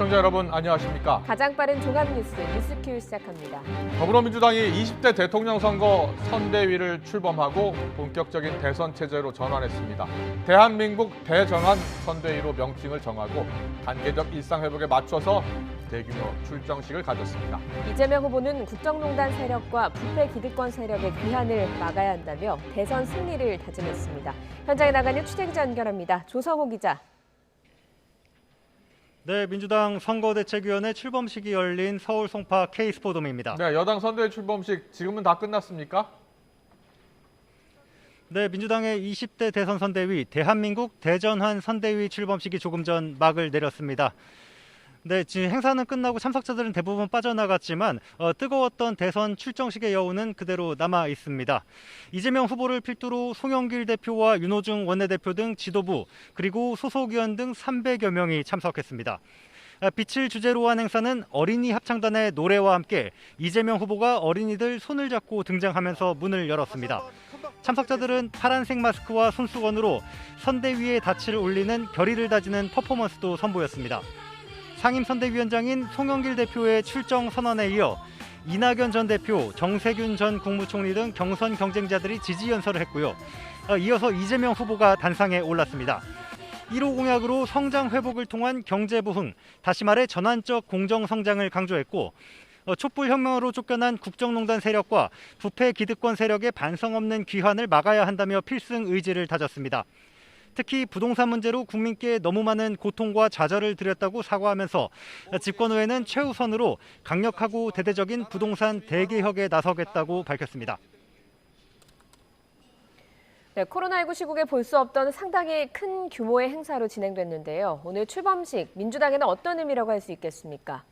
시청자 여러분 안녕하십니까? 가장 빠른 종합뉴스 뉴스큐 시작합니다. 더불어민주당이 20대 대통령 선거 선대위를 출범하고 본격적인 대선 체제로 전환했습니다. 대한민국 대전환 선대위로 명칭을 정하고 단계적 일상 회복에 맞춰서 대규모 출정식을 가졌습니다. 이재명 후보는 국정농단 세력과 부패 기득권 세력의 귀환을 막아야 한다며 대선 승리를 다짐했습니다. 현장에 나가는 취재기자 연결합니다. 조성호 기자. 네, 민주당 선거대책위원회 출범식이 열린 서울 송파 K스포돔입니다. 네, 여당 선대위 출범식 지금은 다 끝났습니까? 네, 민주당의 20대 대선 선대위 대한민국 대전환 선대위 출범식이 조금 전 막을 내렸습니다. 네, 지금 행사는 끝나고 참석자들은 대부분 빠져나갔지만 뜨거웠던 대선 출정식의 여운은 그대로 남아 있습니다. 이재명 후보를 필두로 송영길 대표와 윤호중 원내대표 등 지도부 그리고 소속위원 등 300여 명이 참석했습니다. 빛을 주제로 한 행사는 어린이 합창단의 노래와 함께 이재명 후보가 어린이들 손을 잡고 등장하면서 문을 열었습니다. 참석자들은 파란색 마스크와 손수건으로 선대위의 닻을 올리는 결의를 다지는 퍼포먼스도 선보였습니다. 상임선대위원장인 송영길 대표의 출정 선언에 이어 이낙연 전 대표, 정세균 전 국무총리 등 경선 경쟁자들이 지지 연설을 했고요. 이어서 이재명 후보가 단상에 올랐습니다. 1호 공약으로 성장 회복을 통한 경제 부흥, 다시 말해 전환적 공정 성장을 강조했고 촛불 혁명으로 쫓겨난 국정농단 세력과 부패 기득권 세력의 반성 없는 귀환을 막아야 한다며 필승 의지를 다졌습니다. 특히 부동산 문제로 국민께 너무 많은 고통과 좌절을 드렸다고 사과하면서 집권 후에는 최우선으로 강력하고 대대적인 부동산 대개혁에 나서겠다고 밝혔습니다. 네, 코로나19 시국에 볼 수 없던 상당히 큰 규모의 행사로 진행됐는데요. 오늘 출범식, 민주당에는 어떤 의미라고 할 수 있겠습니까?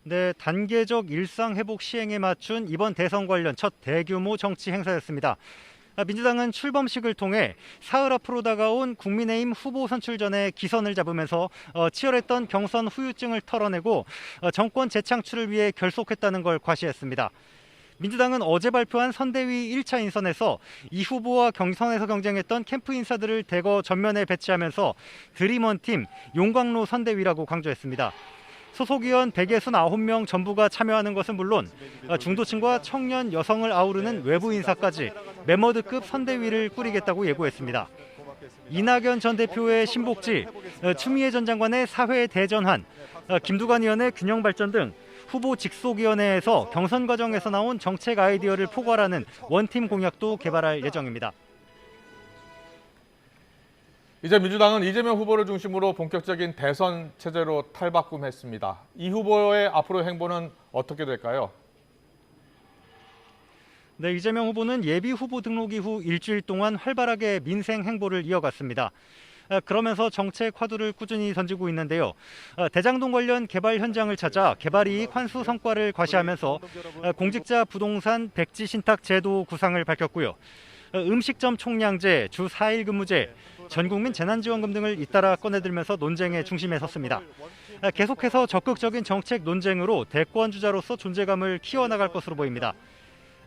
네, 단계적 일상 회복 시행에 맞춘 이번 대선 관련 첫 대규모 정치 행사였습니다. 민주당은 출범식을 통해 사흘 앞으로 다가온 국민의힘 후보 선출 전에 기선을 잡으면서 치열했던 경선 후유증을 털어내고 정권 재창출을 위해 결속했다는 걸 과시했습니다. 민주당은 어제 발표한 선대위 1차 인선에서 이 후보와 경선에서 경쟁했던 캠프 인사들을 대거 전면에 배치하면서 드림원 팀 용광로 선대위라고 강조했습니다. 소속 의원 169명 전부가 참여하는 것은 물론 중도층과 청년 여성을 아우르는 외부 인사까지 메머드급 선대위를 꾸리겠다고 예고했습니다. 이낙연 전 대표의 신복지, 추미애 전 장관의 사회 대전환, 김두관 의원의 균형 발전 등 후보 직속위원회에서 경선 과정에서 나온 정책 아이디어를 포괄하는 원팀 공약도 개발할 예정입니다. 이제 민주당은 이재명 후보를 중심으로 본격적인 대선 체제로 탈바꿈했습니다. 이 후보의 앞으로의 행보는 어떻게 될까요? 네, 이재명 후보는 예비 후보 등록 이후 일주일 동안 활발하게 민생 행보를 이어갔습니다. 그러면서 정책 화두를 꾸준히 던지고 있는데요. 대장동 관련 개발 현장을 찾아 개발이익 환수 성과를 과시하면서 공직자 부동산 백지 신탁 제도 구상을 밝혔고요. 음식점 총량제, 주 4일 근무제, 전국민 재난지원금 등을 잇따라 꺼내들면서 논쟁의 중심에 섰습니다. 계속해서 적극적인 정책 논쟁으로 대권 주자로서 존재감을 키워나갈 것으로 보입니다.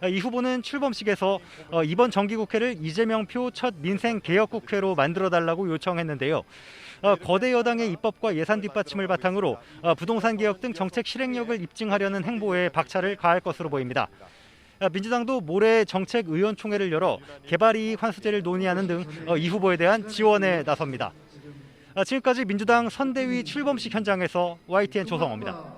이 후보는 출범식에서 이번 정기국회를 이재명표 첫 민생 개혁국회로 만들어달라고 요청했는데요. 거대 여당의 입법과 예산 뒷받침을 바탕으로 부동산 개혁 등 정책 실행력을 입증하려는 행보에 박차를 가할 것으로 보입니다. 민주당도 모레 정책의원총회를 열어 개발이익 환수제를 논의하는 등 이 후보에 대한 지원에 나섭니다. 지금까지 민주당 선대위 출범식 현장에서 YTN 조성호입니다.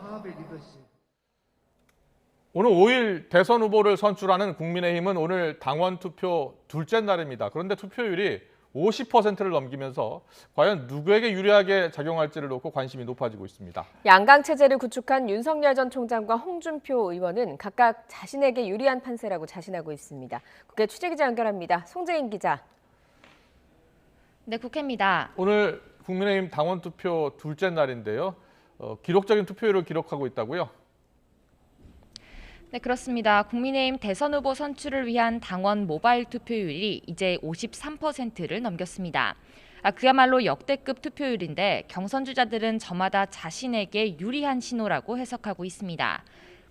오늘 5일 대선 후보를 선출하는 국민의힘은 오늘 당원 투표 둘째 날입니다. 그런데 투표율이 50%를 넘기면서 과연 누구에게 유리하게 작용할지를 놓고 관심이 높아지고 있습니다. 양강 체제를 구축한 윤석열 전 총장과 홍준표 의원은 각각 자신에게 유리한 판세라고 자신하고 있습니다. 국회 취재기자 연결합니다. 송재인 기자. 네, 국회입니다. 오늘 국민의힘 당원 투표 둘째 날인데요. 기록적인 투표율을 기록하고 있다고요? 네, 그렇습니다. 국민의힘 대선 후보 선출을 위한 당원 모바일 투표율이 이제 53%를 넘겼습니다. 그야말로 역대급 투표율인데 경선 주자들은 저마다 자신에게 유리한 신호라고 해석하고 있습니다.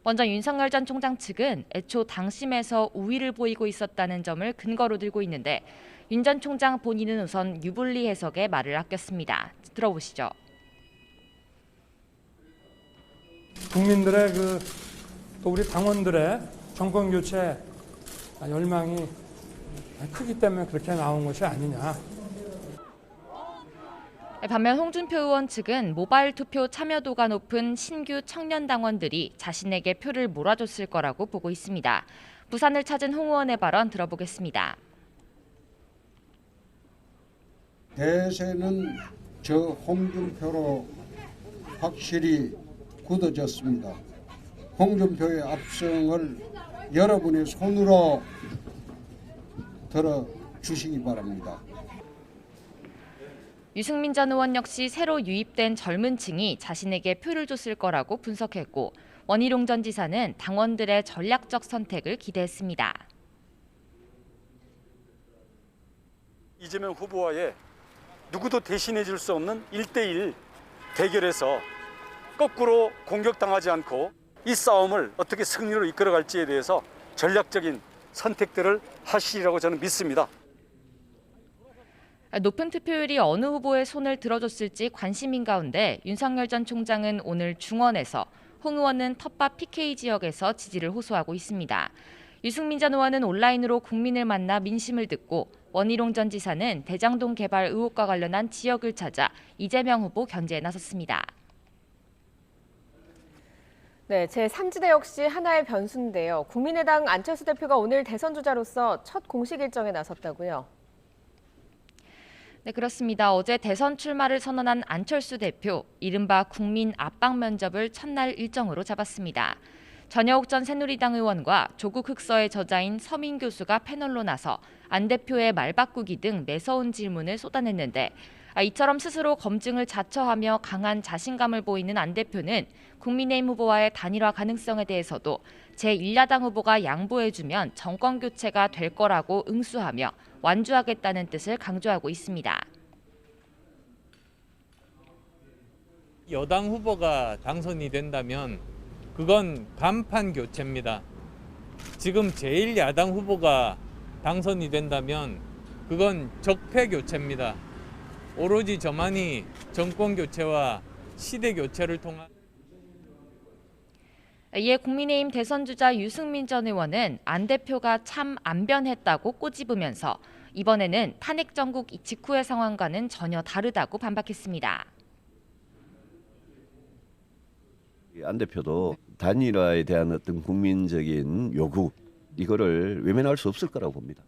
먼저 윤석열 전 총장 측은 애초 당심에서 우위를 보이고 있었다는 점을 근거로 들고 있는데 윤 전 총장 본인은 우선 유불리 해석에 말을 아꼈습니다. 들어보시죠. 국민들의 또 우리 당원들의 정권 교체 열망이 크기 때문에 그렇게 나온 것이 아니냐. 반면 홍준표 의원 측은 모바일 투표 참여도가 높은 신규 청년 당원들이 자신에게 표를 몰아줬을 거라고 보고 있습니다. 부산을 찾은 홍 의원의 발언 들어보겠습니다. 대세는 저 홍준표로 확실히 굳어졌습니다. 홍준표의 압승을 여러분의 손으로 들어주시기 바랍니다. 유승민 전 의원 역시 새로 유입된 젊은 층이 자신에게 표를 줬을 거라고 분석했고 원희룡 전 지사는 당원들의 전략적 선택을 기대했습니다. 이재명 후보와의 누구도 대신해 줄 수 없는 1대1 대결에서 거꾸로 공격당하지 않고 이 싸움을 어떻게 승리로 이끌어갈지에 대해서 전략적인 선택들을 하시리라고 저는 믿습니다. 높은 투표율이 어느 후보의 손을 들어줬을지 관심인 가운데 윤석열 전 총장은 오늘 중원에서, 홍 의원은 텃밭 PK 지역에서 지지를 호소하고 있습니다. 유승민 전 의원은 온라인으로 국민을 만나 민심을 듣고 원희룡 전 지사는 대장동 개발 의혹과 관련한 지역을 찾아 이재명 후보 견제에 나섰습니다. 네, 제3지대 역시 하나의 변수인데요. 국민의당 안철수 대표가 오늘 대선 주자로서 첫 공식 일정에 나섰다고요? 네, 그렇습니다. 어제 대선 출마를 선언한 안철수 대표, 이른바 국민 압박 면접을 첫날 일정으로 잡았습니다. 전여옥 전 새누리당 의원과 조국 흑서의 저자인 서민 교수가 패널로 나서 안 대표의 말바꾸기 등 매서운 질문을 쏟아냈는데 이처럼 스스로 검증을 자처하며 강한 자신감을 보이는 안 대표는 국민의힘 후보와의 단일화 가능성에 대해서도 제1야당 후보가 양보해주면 정권 교체가 될 거라고 응수하며 완주하겠다는 뜻을 강조하고 있습니다. 여당 후보가 당선이 된다면 그건 간판 교체입니다. 지금 제1야당 후보가 당선이 된다면 그건 적폐 교체입니다. 오로지 저만이 정권 교체와 시대 교체를 통한 이에 국민의힘 대선 주자 유승민 전 의원은 안 대표가 참 안 변했다고 꼬집으면서 이번에는 탄핵 정국 직후의 상황과는 전혀 다르다고 반박했습니다. 안 대표도 단일화에 대한 어떤 국민적인 요구 이거를 외면할 수 없을 거라고 봅니다.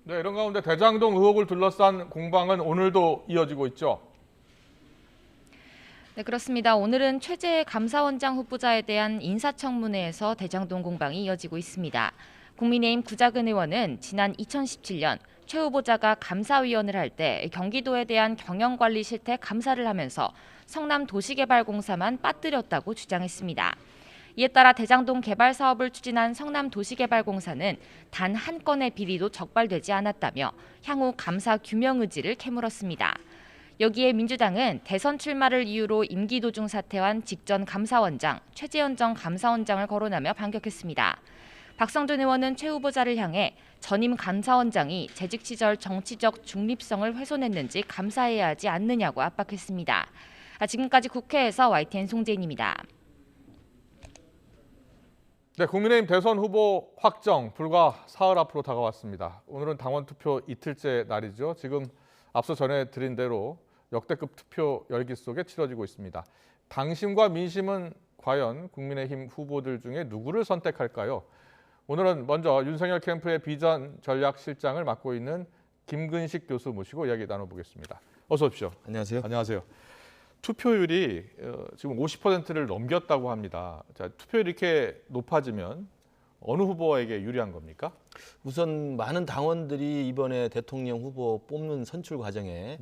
네, 이런 가운데 대장동 의혹을 둘러싼 공방은 오늘도 이어지고 있죠. 네, 그렇습니다. 오늘은 최재해 감사원장 후보자에 대한 인사청문회에서 대장동 공방이 이어지고 있습니다. 국민의힘 구자근 의원은 지난 2017년 최 후보자가 감사위원을 할 때 경기도에 대한 경영관리 실태 감사를 하면서 성남도시개발공사만 빠뜨렸다고 주장했습니다. 이에 따라 대장동 개발 사업을 추진한 성남도시개발공사는 단 한 건의 비리도 적발되지 않았다며 향후 감사 규명 의지를 캐물었습니다. 여기에 민주당은 대선 출마를 이유로 임기 도중 사퇴한 직전 감사원장 최재현 전 감사원장을 거론하며 반격했습니다. 박성준 의원은 최 후보자를 향해 전임 감사원장이 재직 시절 정치적 중립성을 훼손했는지 감사해야 하지 않느냐고 압박했습니다. 지금까지 국회에서 YTN 송재인입니다. 네, 국민의힘 대선 후보 확정 불과 사흘 앞으로 다가왔습니다. 오늘은 당원 투표 이틀째 날이죠. 지금 앞서 전해드린 대로 역대급 투표 열기 속에 치러지고 있습니다. 당심과 민심은 과연 국민의힘 후보들 중에 누구를 선택할까요? 오늘은 먼저 윤석열 캠프의 비전 전략실장을 맡고 있는 김근식 교수 모시고 이야기 나눠보겠습니다. 어서 오십시오. 안녕하세요. 안녕하세요. 투표율이 지금 50%를 넘겼다고 합니다. 자, 투표율이 이렇게 높아지면 어느 후보에게 유리한 겁니까? 우선 많은 당원들이 이번에 대통령 후보 뽑는 선출 과정에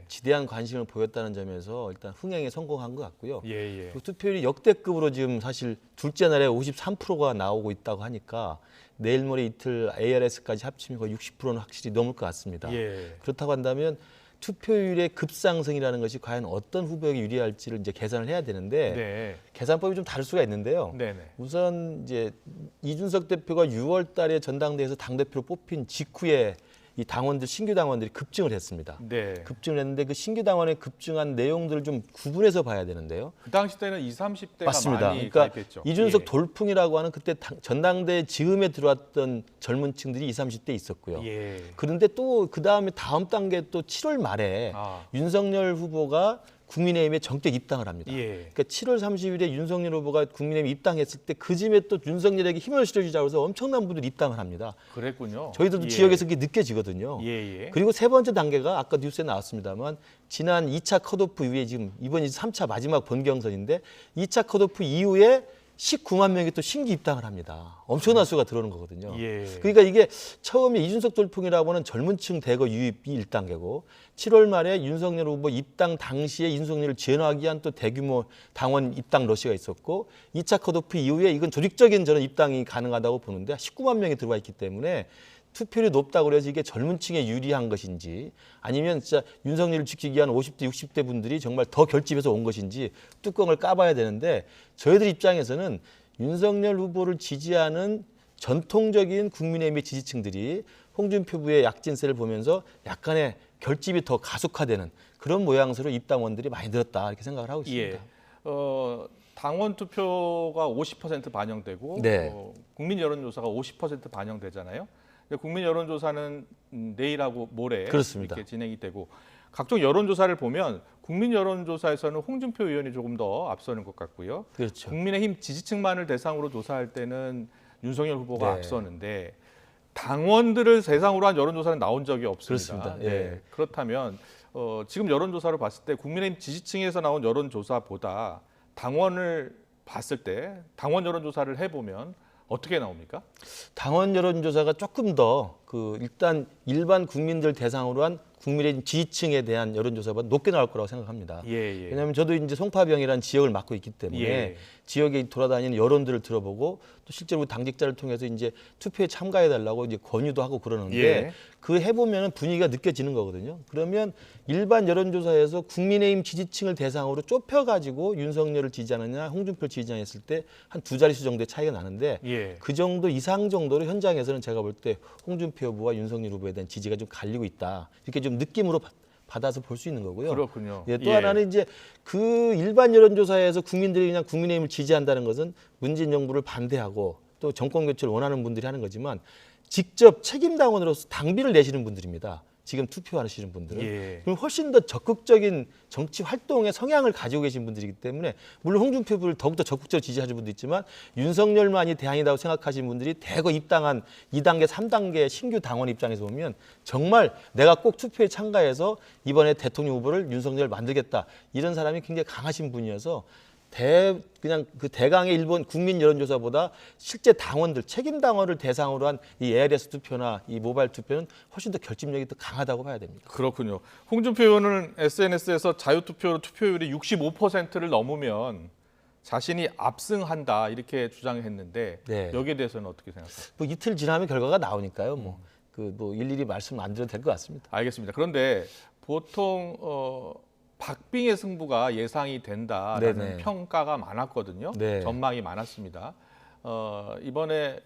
지대한 관심을 보였다는 점에서 일단 흥행에 성공한 것 같고요. 그리고 투표율이 역대급으로 지금 사실 둘째 날에 53%가 나오고 있다고 하니까 내일 모레 이틀 ARS까지 합치면 거의 60%는 확실히 넘을 것 같습니다. 그렇다고 한다면 투표율의 급상승이라는 것이 과연 어떤 후보에게 유리할지를 이제 계산을 해야 되는데 계산법이 좀 다를 수가 있는데요. 우선 이제 이준석 대표가 6월 달에 전당대회에서 당대표로 뽑힌 직후에 이 당원들 신규 당원들이 급증을 했습니다. 네. 급증을 했는데 그 신규 당원에 급증한 내용들을 좀 구분해서 봐야 되는데요. 그 당시 때는 20, 30대가 맞습니다. 많이 그러니까 가입했죠. 이준석 예. 돌풍이라고 하는 그때 전당대 즈음에 들어왔던 젊은 층들이 20, 30대 있었고요. 예. 그런데 또 그다음에 다음 단계 또 7월 말에 윤석열 후보가 국민의힘에 정격 입당을 합니다. 예. 그러니까 7월 30일에 윤석열 후보가 국민의힘 입당했을 때 그 즈음에 또 윤석열에게 힘을 실어주자고 해서 엄청난 분들이 입당을 합니다. 그랬군요. 저희들도 예. 지역에서 그게 느껴지거든요. 예. 그리고 세 번째 단계가 아까 뉴스에 나왔습니다만 지난 2차 컷오프 이후에 지금 이번이 3차 마지막 본경선인데 2차 컷오프 이후에 19만 명이 또 신규 입당을 합니다. 엄청난 수가 들어오는 거거든요. 예. 그러니까 이게 처음에 이준석 돌풍이라고 하는 젊은 층 대거 유입이 1단계고 7월 말에 윤석열 후보 입당 당시에 윤석열을 제어하기 위한 또 대규모 당원 입당 러시가 있었고 2차 컷오프 이후에 이건 조직적인 저는 입당이 가능하다고 보는데 19만 명이 들어와 있기 때문에 투표율이 높다고 해서 이게 젊은 층에 유리한 것인지 아니면 진짜 윤석열을 지키기 위한 50대, 60대 분들이 정말 더 결집해서 온 것인지 뚜껑을 까봐야 되는데 저희들 입장에서는 윤석열 후보를 지지하는 전통적인 국민의힘의 지지층들이 홍준표 후보의 약진세를 보면서 약간의 결집이 더 가속화되는 그런 모양새로 입당원들이 많이 늘었다 이렇게 생각을 하고 있습니다. 예. 당원 투표가 50% 반영되고 네. 국민 여론조사가 50% 반영되잖아요. 국민 여론조사는 내일하고 모레 그렇습니다. 이렇게 진행이 되고 각종 여론조사를 보면 국민 여론조사에서는 홍준표 의원이 조금 더 앞서는 것 같고요. 그렇죠. 국민의힘 지지층만을 대상으로 조사할 때는 윤석열 후보가 네. 앞서는데 당원들을 대상으로 한 여론조사는 나온 적이 없습니다. 그렇습니다. 예. 그렇다면 지금 여론조사로 봤을 때 국민의힘 지지층에서 나온 여론조사보다 당원을 봤을 때 당원 여론조사를 해보면 어떻게 나옵니까? 당원 여론조사가 조금 더 일단 일반 국민들 대상으로 한 국민의힘 지지층에 대한 여론조사보다 높게 나올 거라고 생각합니다. 예. 왜냐하면 저도 이제 송파병이라는 지역을 맡고 있기 때문에 예. 지역에 돌아다니는 여론들을 들어보고 또 실제로 당직자를 통해서 이제 투표에 참가해달라고 이제 권유도 하고 그러는데 예. 그 해보면 분위기가 느껴지는 거거든요. 그러면 일반 여론조사에서 국민의힘 지지층을 대상으로 좁혀가지고 윤석열을 지지하느냐 홍준표를 지지하느냐 했을 때 한 두 자릿수 정도의 차이가 나는데 예. 그 정도 이상 정도로 현장에서는 제가 볼 때 홍준표 후보와 윤석열 후보에 대한 지지가 좀 갈리고 있다. 이렇게 좀 느낌으로 받아서 볼 수 있는 거고요. 그렇군요. 예, 또 하나는 이제 그 일반 여론조사에서 국민들이 그냥 국민의힘을 지지한다는 것은 문재인 정부를 반대하고 또 정권 교체를 원하는 분들이 하는 거지만 직접 책임 당원으로서 당비를 내시는 분들입니다. 지금 투표하시는 분들은 예. 그럼 훨씬 더 적극적인 정치 활동의 성향을 가지고 계신 분들이기 때문에 물론 홍준표 후보를 더욱더 적극적으로 지지하시는 분도 있지만 윤석열만이 대안이라고 생각하시는 분들이 대거 입당한 2단계, 3단계 신규 당원 입장에서 보면 정말 내가 꼭 투표에 참가해서 이번에 대통령 후보를 윤석열 만들겠다 이런 사람이 굉장히 강하신 분이어서 그냥 그 대강의 일본 국민 여론조사보다 실제 당원들 책임 당원을 대상으로 한 이 ARS 투표나 이 모바일 투표는 훨씬 더 결집력이 더 강하다고 봐야 됩니다. 그렇군요. 홍준표 의원은 SNS에서 자유투표로 투표율이 65%를 넘으면 자신이 압승한다 이렇게 주장했는데 네. 여기에 대해서는 어떻게 생각하세요? 뭐 이틀 지나면 결과가 나오니까요. 일일이 말씀 안 드려도 될 것 같습니다. 알겠습니다. 그런데 보통 박빙의 승부가 예상이 된다라는 네네. 평가가 많았거든요. 네. 전망이 많았습니다. 이번에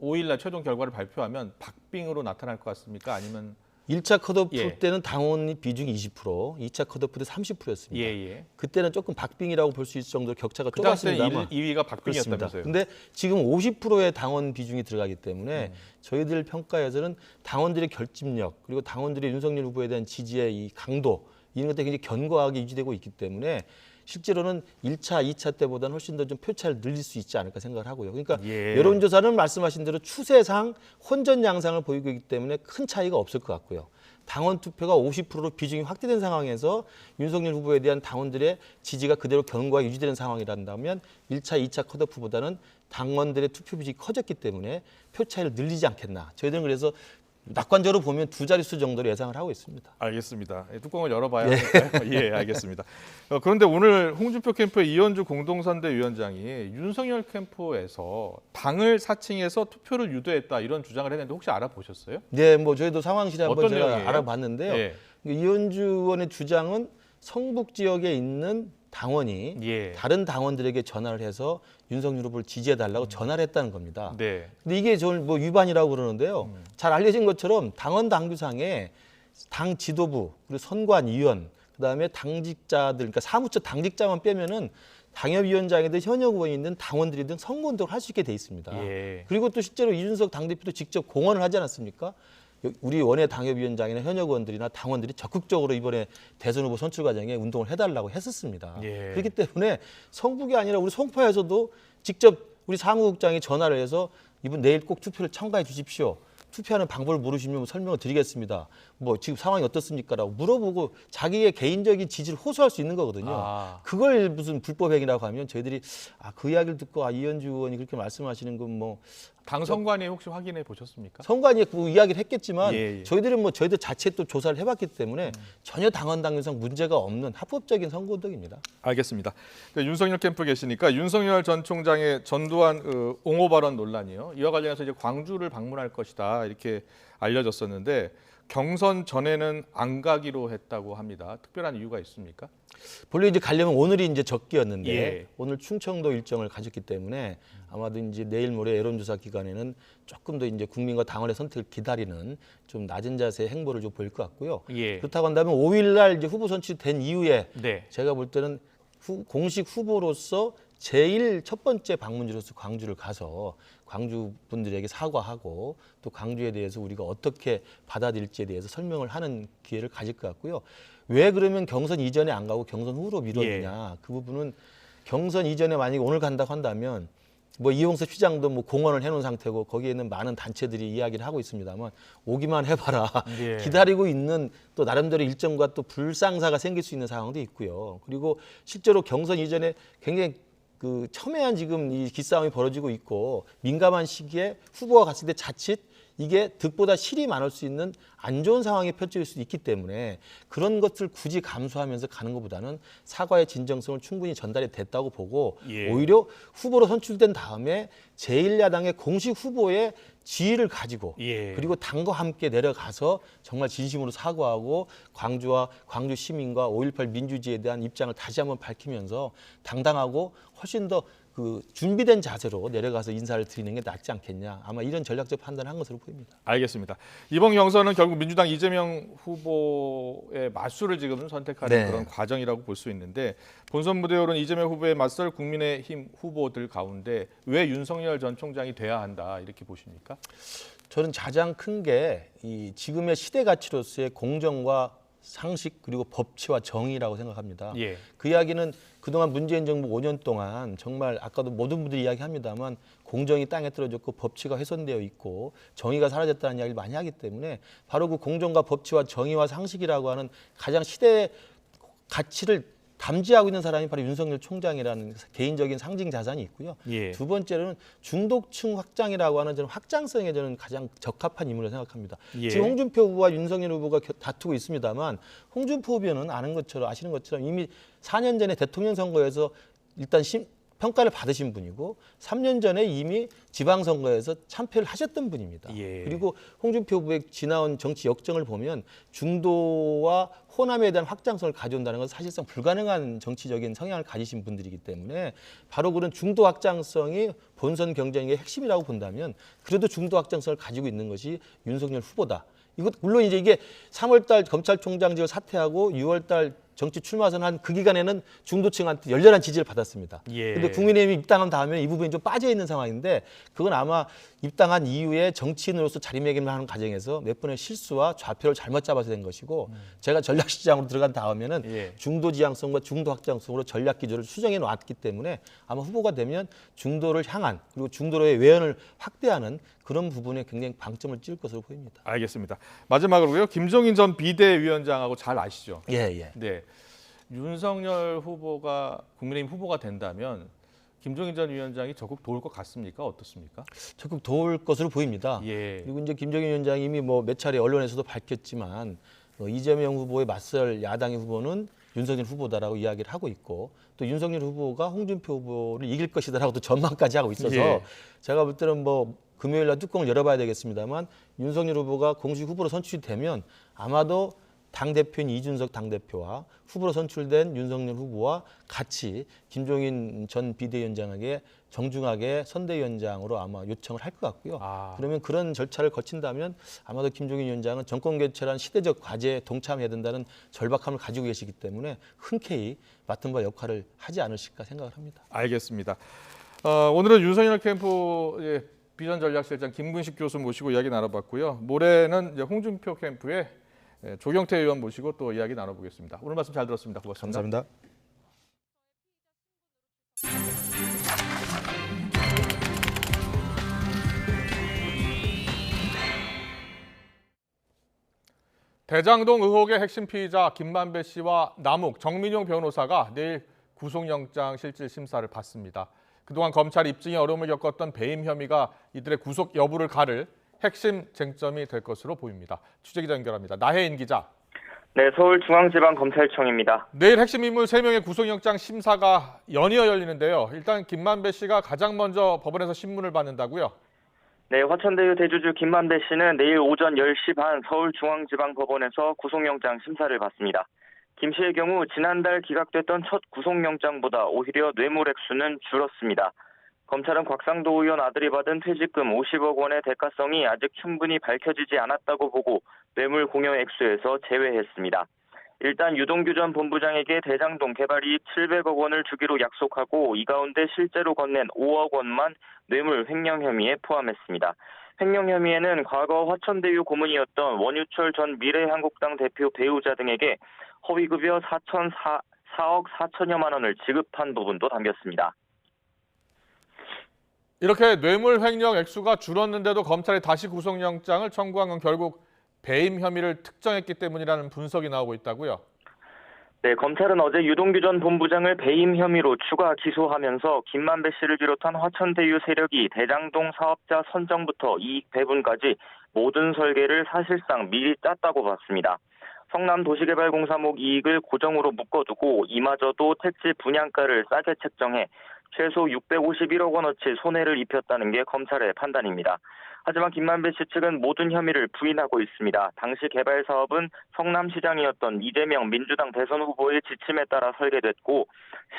5일날 최종 결과를 발표하면 박빙으로 나타날 것 같습니까? 아니면 1차 컷오프 예. 때는 당원 비중이 20%, 2차 컷오프 때 30%였습니다. 예. 그때는 조금 박빙이라고 볼 수 있을 정도로 격차가 그 당시에 좁았습니다만 2위가 박빙이었다면서요. 근데 지금 50%의 당원 비중이 들어가기 때문에 저희들 평가에서는 당원들의 결집력 그리고 당원들의 윤석열 후보에 대한 지지의 이 강도 이런 것들이 굉장히 견고하게 유지되고 있기 때문에 실제로는 1차, 2차 때보다는 훨씬 더 좀 표차를 늘릴 수 있지 않을까 생각을 하고요. 그러니까 예. 여론조사는 말씀하신 대로 추세상 혼전 양상을 보이고 있기 때문에 큰 차이가 없을 것 같고요. 당원 투표가 50%로 비중이 확대된 상황에서 윤석열 후보에 대한 당원들의 지지가 그대로 견고하게 유지되는 상황이란다면 1차, 2차 컷오프보다는 당원들의 투표 비중이 커졌기 때문에 표 차이를 늘리지 않겠나. 저희들은 그래서 낙관적으로 보면 두 자릿수 정도로 예상을 하고 있습니다. 알겠습니다. 뚜껑을 열어봐야 할까요? 예, 알겠습니다. 그런데 오늘 홍준표 캠프의 이현주 공동선대위원장이 윤석열 캠프에서 당을 사칭해서 투표를 유도했다 이런 주장을 했는데 혹시 알아보셨어요? 네, 뭐 저희도 상황실에 한번 어떤 제가 내용이에요? 알아봤는데요. 예. 이현주 의원의 주장은 성북 지역에 있는 당원이 예. 다른 당원들에게 전화를 해서 윤석열 후보를 지지해달라고 전화를 했다는 겁니다. 네. 근데 이게 저는 뭐 위반이라고 그러는데요. 잘 알려진 것처럼 당원 당규상에 당 지도부 그리고 선관위원 그다음에 당직자들 그러니까 사무처 당직자만 빼면은 당협위원장이든 현역 의원이든 당원들이든 선거운동을 할 수 있게 돼 있습니다. 예. 그리고 또 실제로 이준석 당대표도 직접 공언을 하지 않았습니까? 우리 원외 당협위원장이나 현역 의원들이나 당원들이 적극적으로 이번에 대선 후보 선출 과정에 운동을 해달라고 했었습니다. 예. 그렇기 때문에 성북이 아니라 우리 송파에서도 직접 우리 사무국장이 전화를 해서 이분 내일 꼭 투표를 참가해 주십시오. 투표하는 방법을 모르시면 설명을 드리겠습니다. 뭐 지금 상황이 어떻습니까?라고 물어보고 자기의 개인적인 지지를 호소할 수 있는 거거든요. 아. 그걸 무슨 불법 행위라고 하면 저희들이 그 이야기를 듣고 이현주 의원이 그렇게 말씀하시는 건 뭐 당 선관위 혹시 확인해 보셨습니까? 선관위에 그 이야기를 했겠지만 예, 예. 저희들은 뭐 저희들 자체 또 조사를 해봤기 때문에 전혀 당원 당규상 문제가 없는 합법적인 선거운동입니다. 알겠습니다. 윤석열 캠프 계시니까 윤석열 전 총장의 전두환 옹호 발언 논란이요. 이와 관련해서 이제 광주를 방문할 것이다 이렇게 알려졌었는데 경선 전에는 안 가기로 했다고 합니다. 특별한 이유가 있습니까? 본래 이제 가려면 오늘이 이제 적기였는데 예. 오늘 충청도 일정을 가졌기 때문에 아마도 이제 내일 모레 여론조사 기간에는 조금 더 이제 국민과 당원의 선택을 기다리는 좀 낮은 자세의 행보를 좀 보일 것 같고요. 예. 그렇다고 한다면 5일날 이제 후보 선출된 이후에 네. 제가 볼 때는 공식 후보로서 제일 첫 번째 방문지로서 광주를 가서 광주 분들에게 사과하고 또 광주에 대해서 우리가 어떻게 받아들일지에 대해서 설명을 하는 기회를 가질 것 같고요. 왜 그러면 경선 이전에 안 가고 경선 후로 미뤘느냐. 그 부분은 경선 이전에 만약에 오늘 간다고 한다면 뭐 이용섭 시장도 뭐 공언을 해놓은 상태고 거기에 있는 많은 단체들이 이야기를 하고 있습니다만 오기만 해봐라. 예. 기다리고 있는 또 나름대로 일정과 또 불상사가 생길 수 있는 상황도 있고요. 그리고 실제로 경선 이전에 굉장히 그 첨예한 지금 이 기싸움이 벌어지고 있고 민감한 시기에 후보가 갔을 때 자칫 이게 득보다 실이 많을 수 있는 안 좋은 상황이 펼쳐질 수 있기 때문에 그런 것을 굳이 감수하면서 가는 것보다는 사과의 진정성을 충분히 전달이 됐다고 보고 예. 오히려 후보로 선출된 다음에 제1야당의 공식 후보의 지위를 가지고 예. 그리고 당과 함께 내려가서 정말 진심으로 사과하고 광주와 광주 시민과 5.18 민주주의에 대한 입장을 다시 한번 밝히면서 당당하고 훨씬 더 그 준비된 자세로 내려가서 인사를 드리는 게 낫지 않겠냐. 아마 이런 전략적 판단을 한 것으로 보입니다. 알겠습니다. 이번 경선은 결국 민주당 이재명 후보의 맞수를 지금 선택하는 네. 그런 과정이라고 볼 수 있는데 본선 무대에 오른 이재명 후보에 맞설 국민의힘 후보들 가운데 왜 윤석열 전 총장이 돼야 한다 이렇게 보십니까? 저는 가장 큰 게 이 지금의 시대 가치로서의 공정과 상식 그리고 법치와 정의라고 생각합니다. 예. 그 이야기는 그동안 문재인 정부 5년 동안 정말 아까도 모든 분들이 이야기합니다만 공정이 땅에 떨어졌고 법치가 훼손되어 있고 정의가 사라졌다는 이야기를 많이 하기 때문에 바로 그 공정과 법치와 정의와 상식이라고 하는 가장 시대의 가치를 담지하고 있는 사람이 바로 윤석열 총장이라는 개인적인 상징 자산이 있고요. 예. 두 번째로는 중도층 확장이라고 하는 저는 확장성에 저는 가장 적합한 인물을 생각합니다. 예. 지금 홍준표 후보와 윤석열 후보가 다투고 있습니다만 홍준표 후보는 아시는 것처럼 이미 4년 전에 대통령 선거에서 일단 평가를 받으신 분이고 3년 전에 이미 지방선거에서 참패를 하셨던 분입니다. 예. 그리고 홍준표 후보의 지나온 정치 역정을 보면 중도와 호남에 대한 확장성을 가져온다는 건 사실상 불가능한 정치적인 성향을 가지신 분들이기 때문에 바로 그런 중도 확장성이 본선 경쟁의 핵심이라고 본다면 그래도 중도 확장성을 가지고 있는 것이 윤석열 후보다. 물론 이제 이게 3월달 검찰총장직을 사퇴하고 6월달 정치 출마선 한 그 기간에는 중도층한테 열렬한 지지를 받았습니다. 그런데 예. 국민의힘이 입당한 다음에 이 부분이 좀 빠져 있는 상황인데 그건 아마 입당한 이후에 정치인으로서 자리매김하는 과정에서 몇 번의 실수와 좌표를 잘못 잡아서 된 것이고 제가 전략시장으로 들어간 다음에는 예. 중도 지향성과 중도 확장성으로 전략 기조를 수정해 놓았기 때문에 아마 후보가 되면 중도를 향한 그리고 중도로의 외연을 확대하는 그런 부분에 굉장히 방점을 찔 것으로 보입니다. 알겠습니다. 마지막으로요. 김종인 전 비대위원장하고 잘 아시죠? 예. 네. 윤석열 후보가 국민의힘 후보가 된다면 김종인 전 위원장이 적극 도울 것 같습니까? 어떻습니까? 적극 도울 것으로 보입니다. 예. 그리고 이제 김종인 위원장이 이미 뭐 몇 차례 언론에서도 밝혔지만 이재명 후보에 맞설 야당의 후보는 윤석열 후보다라고 이야기를 하고 있고 또 윤석열 후보가 홍준표 후보를 이길 것이다라고 또 전망까지 하고 있어서 예. 제가 볼 때는 뭐 금요일 날 뚜껑을 열어봐야 되겠습니다만 윤석열 후보가 공식 후보로 선출이 되면 아마도 당대표인 이준석 당대표와 후보로 선출된 윤석열 후보와 같이 김종인 전 비대위원장에게 정중하게 선대위원장으로 아마 요청을 할 것 같고요. 그러면 그런 절차를 거친다면 아마도 김종인 위원장은 정권 교체란 시대적 과제에 동참해야 된다는 절박함을 가지고 계시기 때문에 흔쾌히 맡은 바 역할을 하지 않으실까 생각을 합니다. 알겠습니다. 오늘은 윤석열 캠프 비전전략실장 김근식 교수 모시고 이야기 나눠봤고요. 모레는 이제 홍준표 캠프의 조경태 의원 모시고 또 이야기 나눠보겠습니다. 오늘 말씀 잘 들었습니다. 고맙습니다. 감사합니다. 대장동 의혹의 핵심 피의자 김만배 씨와 남욱, 정민용 변호사가 내일 구속영장 실질 심사를 받습니다. 그동안 검찰 입증에 어려움을 겪었던 배임 혐의가 이들의 구속 여부를 가를 핵심 쟁점이 될 것으로 보입니다. 취재기자 연결합니다. 나혜인 기자. 네, 서울중앙지방검찰청입니다. 내일 핵심 인물 3명의 구속영장 심사가 연이어 열리는데요. 일단 김만배 씨가 가장 먼저 법원에서 신문을 받는다고요? 네, 화천대유 대주주 김만배 씨는 내일 오전 10시 반 서울중앙지방법원에서 구속영장 심사를 받습니다. 김 씨의 경우 지난달 기각됐던 첫 구속영장보다 오히려 뇌물 액수는 줄었습니다. 검찰은 곽상도 의원 아들이 받은 퇴직금 50억 원의 대가성이 아직 충분히 밝혀지지 않았다고 보고 뇌물 공여 액수에서 제외했습니다. 일단 유동규 전 본부장에게 대장동 개발 이익 700억 원을 주기로 약속하고 이 가운데 실제로 건넨 5억 원만 뇌물 횡령 혐의에 포함했습니다. 횡령 혐의에는 과거 화천대유 고문이었던 원유철 전 미래한국당 대표 배우자 등에게 허위급여 4억 4천여만 원을 지급한 부분도 담겼습니다. 이렇게 뇌물 횡령 액수가 줄었는데도 검찰이 다시 구속영장을 청구한 건 결국 배임 혐의를 특정했기 때문이라는 분석이 나오고 있다고요? 네, 검찰은 어제 유동규 전 본부장을 배임 혐의로 추가 기소하면서 김만배 씨를 비롯한 화천대유 세력이 대장동 사업자 선정부터 이익 배분까지 모든 설계를 사실상 미리 짰다고 봤습니다. 성남도시개발공사목 이익을 고정으로 묶어두고 이마저도 택지 분양가를 싸게 책정해 최소 651억 원어치 손해를 입혔다는 게 검찰의 판단입니다. 하지만 김만배 씨 측은 모든 혐의를 부인하고 있습니다. 당시 개발 사업은 성남시장이었던 이재명 민주당 대선 후보의 지침에 따라 설계됐고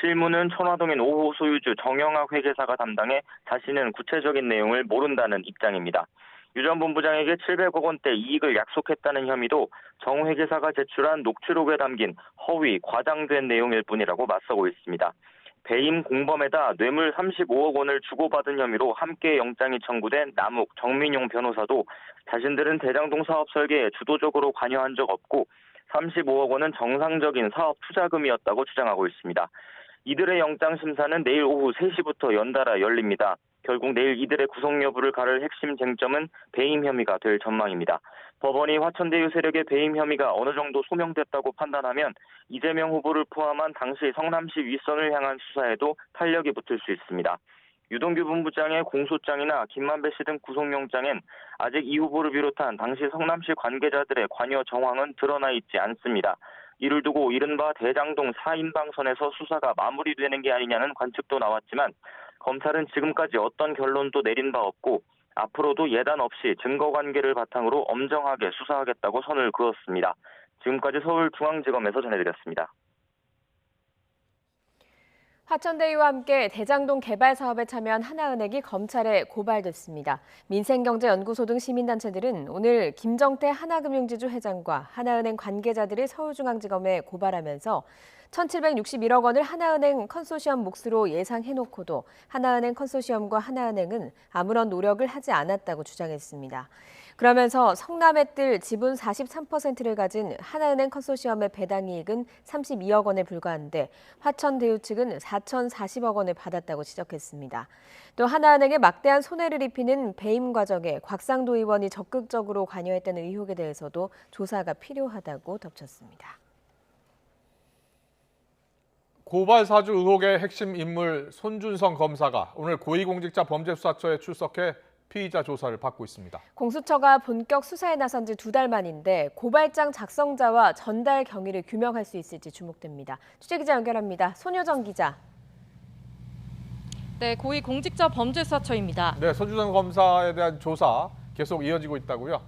실무는 천화동인 5호 소유주 정영학 회계사가 담당해 자신은 구체적인 내용을 모른다는 입장입니다. 유 전 본부장에게 700억 원대 이익을 약속했다는 혐의도 정 회계사가 제출한 녹취록에 담긴 허위, 과장된 내용일 뿐이라고 맞서고 있습니다. 배임 공범에다 뇌물 35억 원을 주고받은 혐의로 함께 영장이 청구된 남욱, 정민용 변호사도 자신들은 대장동 사업 설계에 주도적으로 관여한 적 없고 35억 원은 정상적인 사업 투자금이었다고 주장하고 있습니다. 이들의 영장 심사는 내일 오후 3시부터 연달아 열립니다. 결국 내일 이들의 구속 여부를 가를 핵심 쟁점은 배임 혐의가 될 전망입니다. 법원이 화천대유 세력의 배임 혐의가 어느 정도 소명됐다고 판단하면 이재명 후보를 포함한 당시 성남시 윗선을 향한 수사에도 탄력이 붙을 수 있습니다. 유동규 본부장의 공소장이나 김만배 씨 등 구속영장엔 아직 이 후보를 비롯한 당시 성남시 관계자들의 관여 정황은 드러나 있지 않습니다. 이를 두고 이른바 대장동 4인방선에서 수사가 마무리되는 게 아니냐는 관측도 나왔지만 검찰은 지금까지 어떤 결론도 내린 바 없고 앞으로도 예단 없이 증거 관계를 바탕으로 엄정하게 수사하겠다고 선을 그었습니다. 지금까지 서울중앙지검에서 전해드렸습니다. 화천대유와 함께 대장동 개발 사업에 참여한 하나은행이 검찰에 고발됐습니다. 민생경제연구소 등 시민단체들은 오늘 김정태 하나금융지주 회장과 하나은행 관계자들이 서울중앙지검에 고발하면서 1,761억 원을 하나은행 컨소시엄 몫으로 예상해놓고도 하나은행 컨소시엄과 하나은행은 아무런 노력을 하지 않았다고 주장했습니다. 그러면서 성남에 뜰 지분 43%를 가진 하나은행 컨소시엄의 배당 이익은 32억 원에 불과한데 화천대유 측은 4,040억 원을 받았다고 지적했습니다. 또 하나은행에 막대한 손해를 입히는 배임 과정에 곽상도 의원이 적극적으로 관여했다는 의혹에 대해서도 조사가 필요하다고 덧붙였습니다. 고발 사주 의혹의 핵심 인물 손준성 검사가 오늘 고위공직자범죄수사처에 출석해 피의자 조사를 받고 있습니다. 공수처가 본격 수사에 나선 지 2달 만인데 고발장 작성자와 전달 경위를 규명할 수 있을지 주목됩니다. 취재기자 연결합니다. 손효정 기자. 네, 고위공직자범죄수사처입니다. 네, 손준성 검사에 대한 조사 계속 이어지고 있다고요?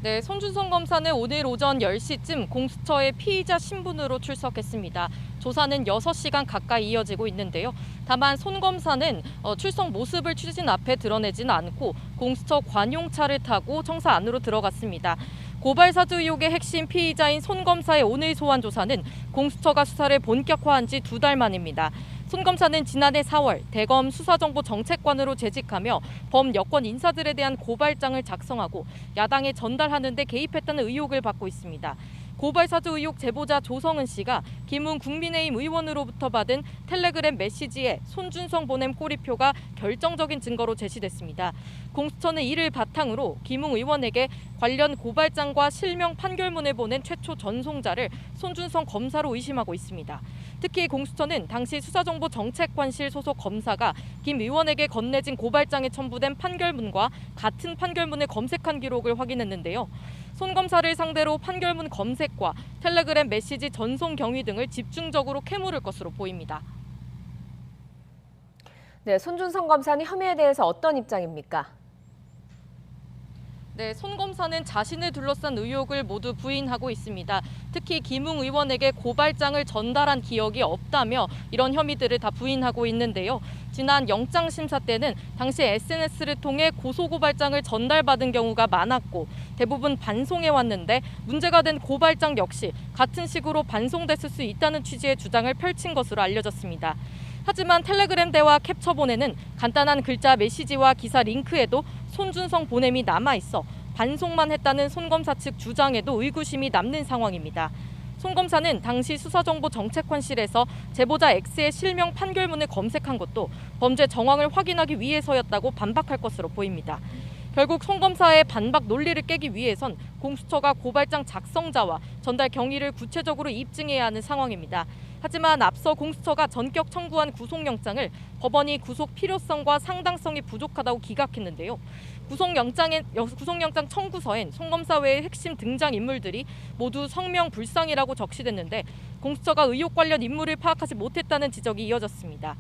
네, 손준성 검사는 오늘 오전 10시쯤 공수처에 피의자 신분으로 출석했습니다. 조사는 6시간 가까이 이어지고 있는데요. 다만 손 검사는 출석 모습을 취재진 앞에 드러내지는 않고 공수처 관용차를 타고 청사 안으로 들어갔습니다. 고발사주 의혹의 핵심 피의자인 손 검사의 오늘 소환 조사는 공수처가 수사를 본격화한 지 2달 만입니다. 손 검사는 지난해 4월 대검 수사정보정책관으로 재직하며 범여권 인사들에 대한 고발장을 작성하고 야당에 전달하는 데 개입했다는 의혹을 받고 있습니다. 고발사주 의혹 제보자 조성은 씨가 김웅 국민의힘 의원으로부터 받은 텔레그램 메시지에 손준성 보냄 꼬리표가 결정적인 증거로 제시됐습니다. 공수처는 이를 바탕으로 김웅 의원에게 관련 고발장과 실명 판결문을 보낸 최초 전송자를 손준성 검사로 의심하고 있습니다. 특히 공수처는 당시 수사정보정책관실 소속 검사가 김 의원에게 건네진 고발장에 첨부된 판결문과 같은 판결문을 검색한 기록을 확인했는데요. 손 검사를 상대로 판결문 검색과 텔레그램 메시지 전송 경위 등을 집중적으로 캐물을 것으로 보입니다. 네, 손준성 검사는 혐의에 대해서 어떤 입장입니까? 네, 손 검사는 자신을 둘러싼 의혹을 모두 부인하고 있습니다. 특히 김웅 의원에게 고발장을 전달한 기억이 없다며 이런 혐의들을 다 부인하고 있는데요. 지난 영장심사 때는 당시 SNS를 통해 고소고발장을 전달받은 경우가 많았고 대부분 반송해왔는데 문제가 된 고발장 역시 같은 식으로 반송됐을 수 있다는 취지의 주장을 펼친 것으로 알려졌습니다. 하지만 텔레그램 대화 캡처 본에는 간단한 글자 메시지와 기사 링크에도 손준성 보냄이 남아있어 반송만 했다는 손 검사 측 주장에도 의구심이 남는 상황입니다. 손 검사는 당시 수사정보정책관실에서 제보자 X의 실명 판결문을 검색한 것도 범죄 정황을 확인하기 위해서였다고 반박할 것으로 보입니다. 결국 손 검사의 반박 논리를 깨기 위해선 공수처가 고발장 작성자와 전달 경위를 구체적으로 입증해야 하는 상황입니다. 하지만 앞서 공수처가 전격 청구한 구속영장을 법원이 구속 필요성과 상당성이 부족하다고 기각했는데요. 구속영장 청구서엔 손 검사 외의 핵심 등장인물들이 모두 성명 불상이라고 적시됐는데 공수처가 의혹 관련 인물을 파악하지 못했다는 지적이 이어졌습니다.